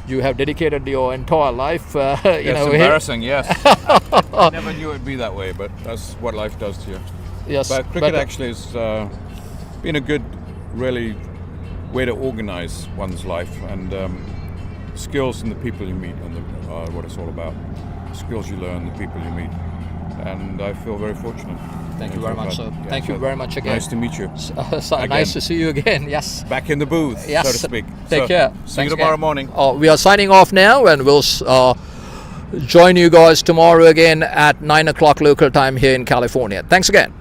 Speaker 1: you have dedicated your entire life.
Speaker 4: It's embarrassing, yes. I never knew it'd be that way, but that's what life does to you.
Speaker 1: Yes,
Speaker 4: but cricket actually has been a good, really, way to organise one's life, and skills and the people you meet, and what it's all about. Skills you learn, the people you meet, and I feel very fortunate.
Speaker 1: Thank you very much, sir. Thank you very much again.
Speaker 4: Nice to meet you.
Speaker 1: Nice to see you again. Yes.
Speaker 4: Back in the booth, so to speak.
Speaker 1: Take care.
Speaker 4: See you tomorrow morning.
Speaker 1: We are signing off now, and we'll join you guys tomorrow again at 9 o'clock local time here in California. Thanks again.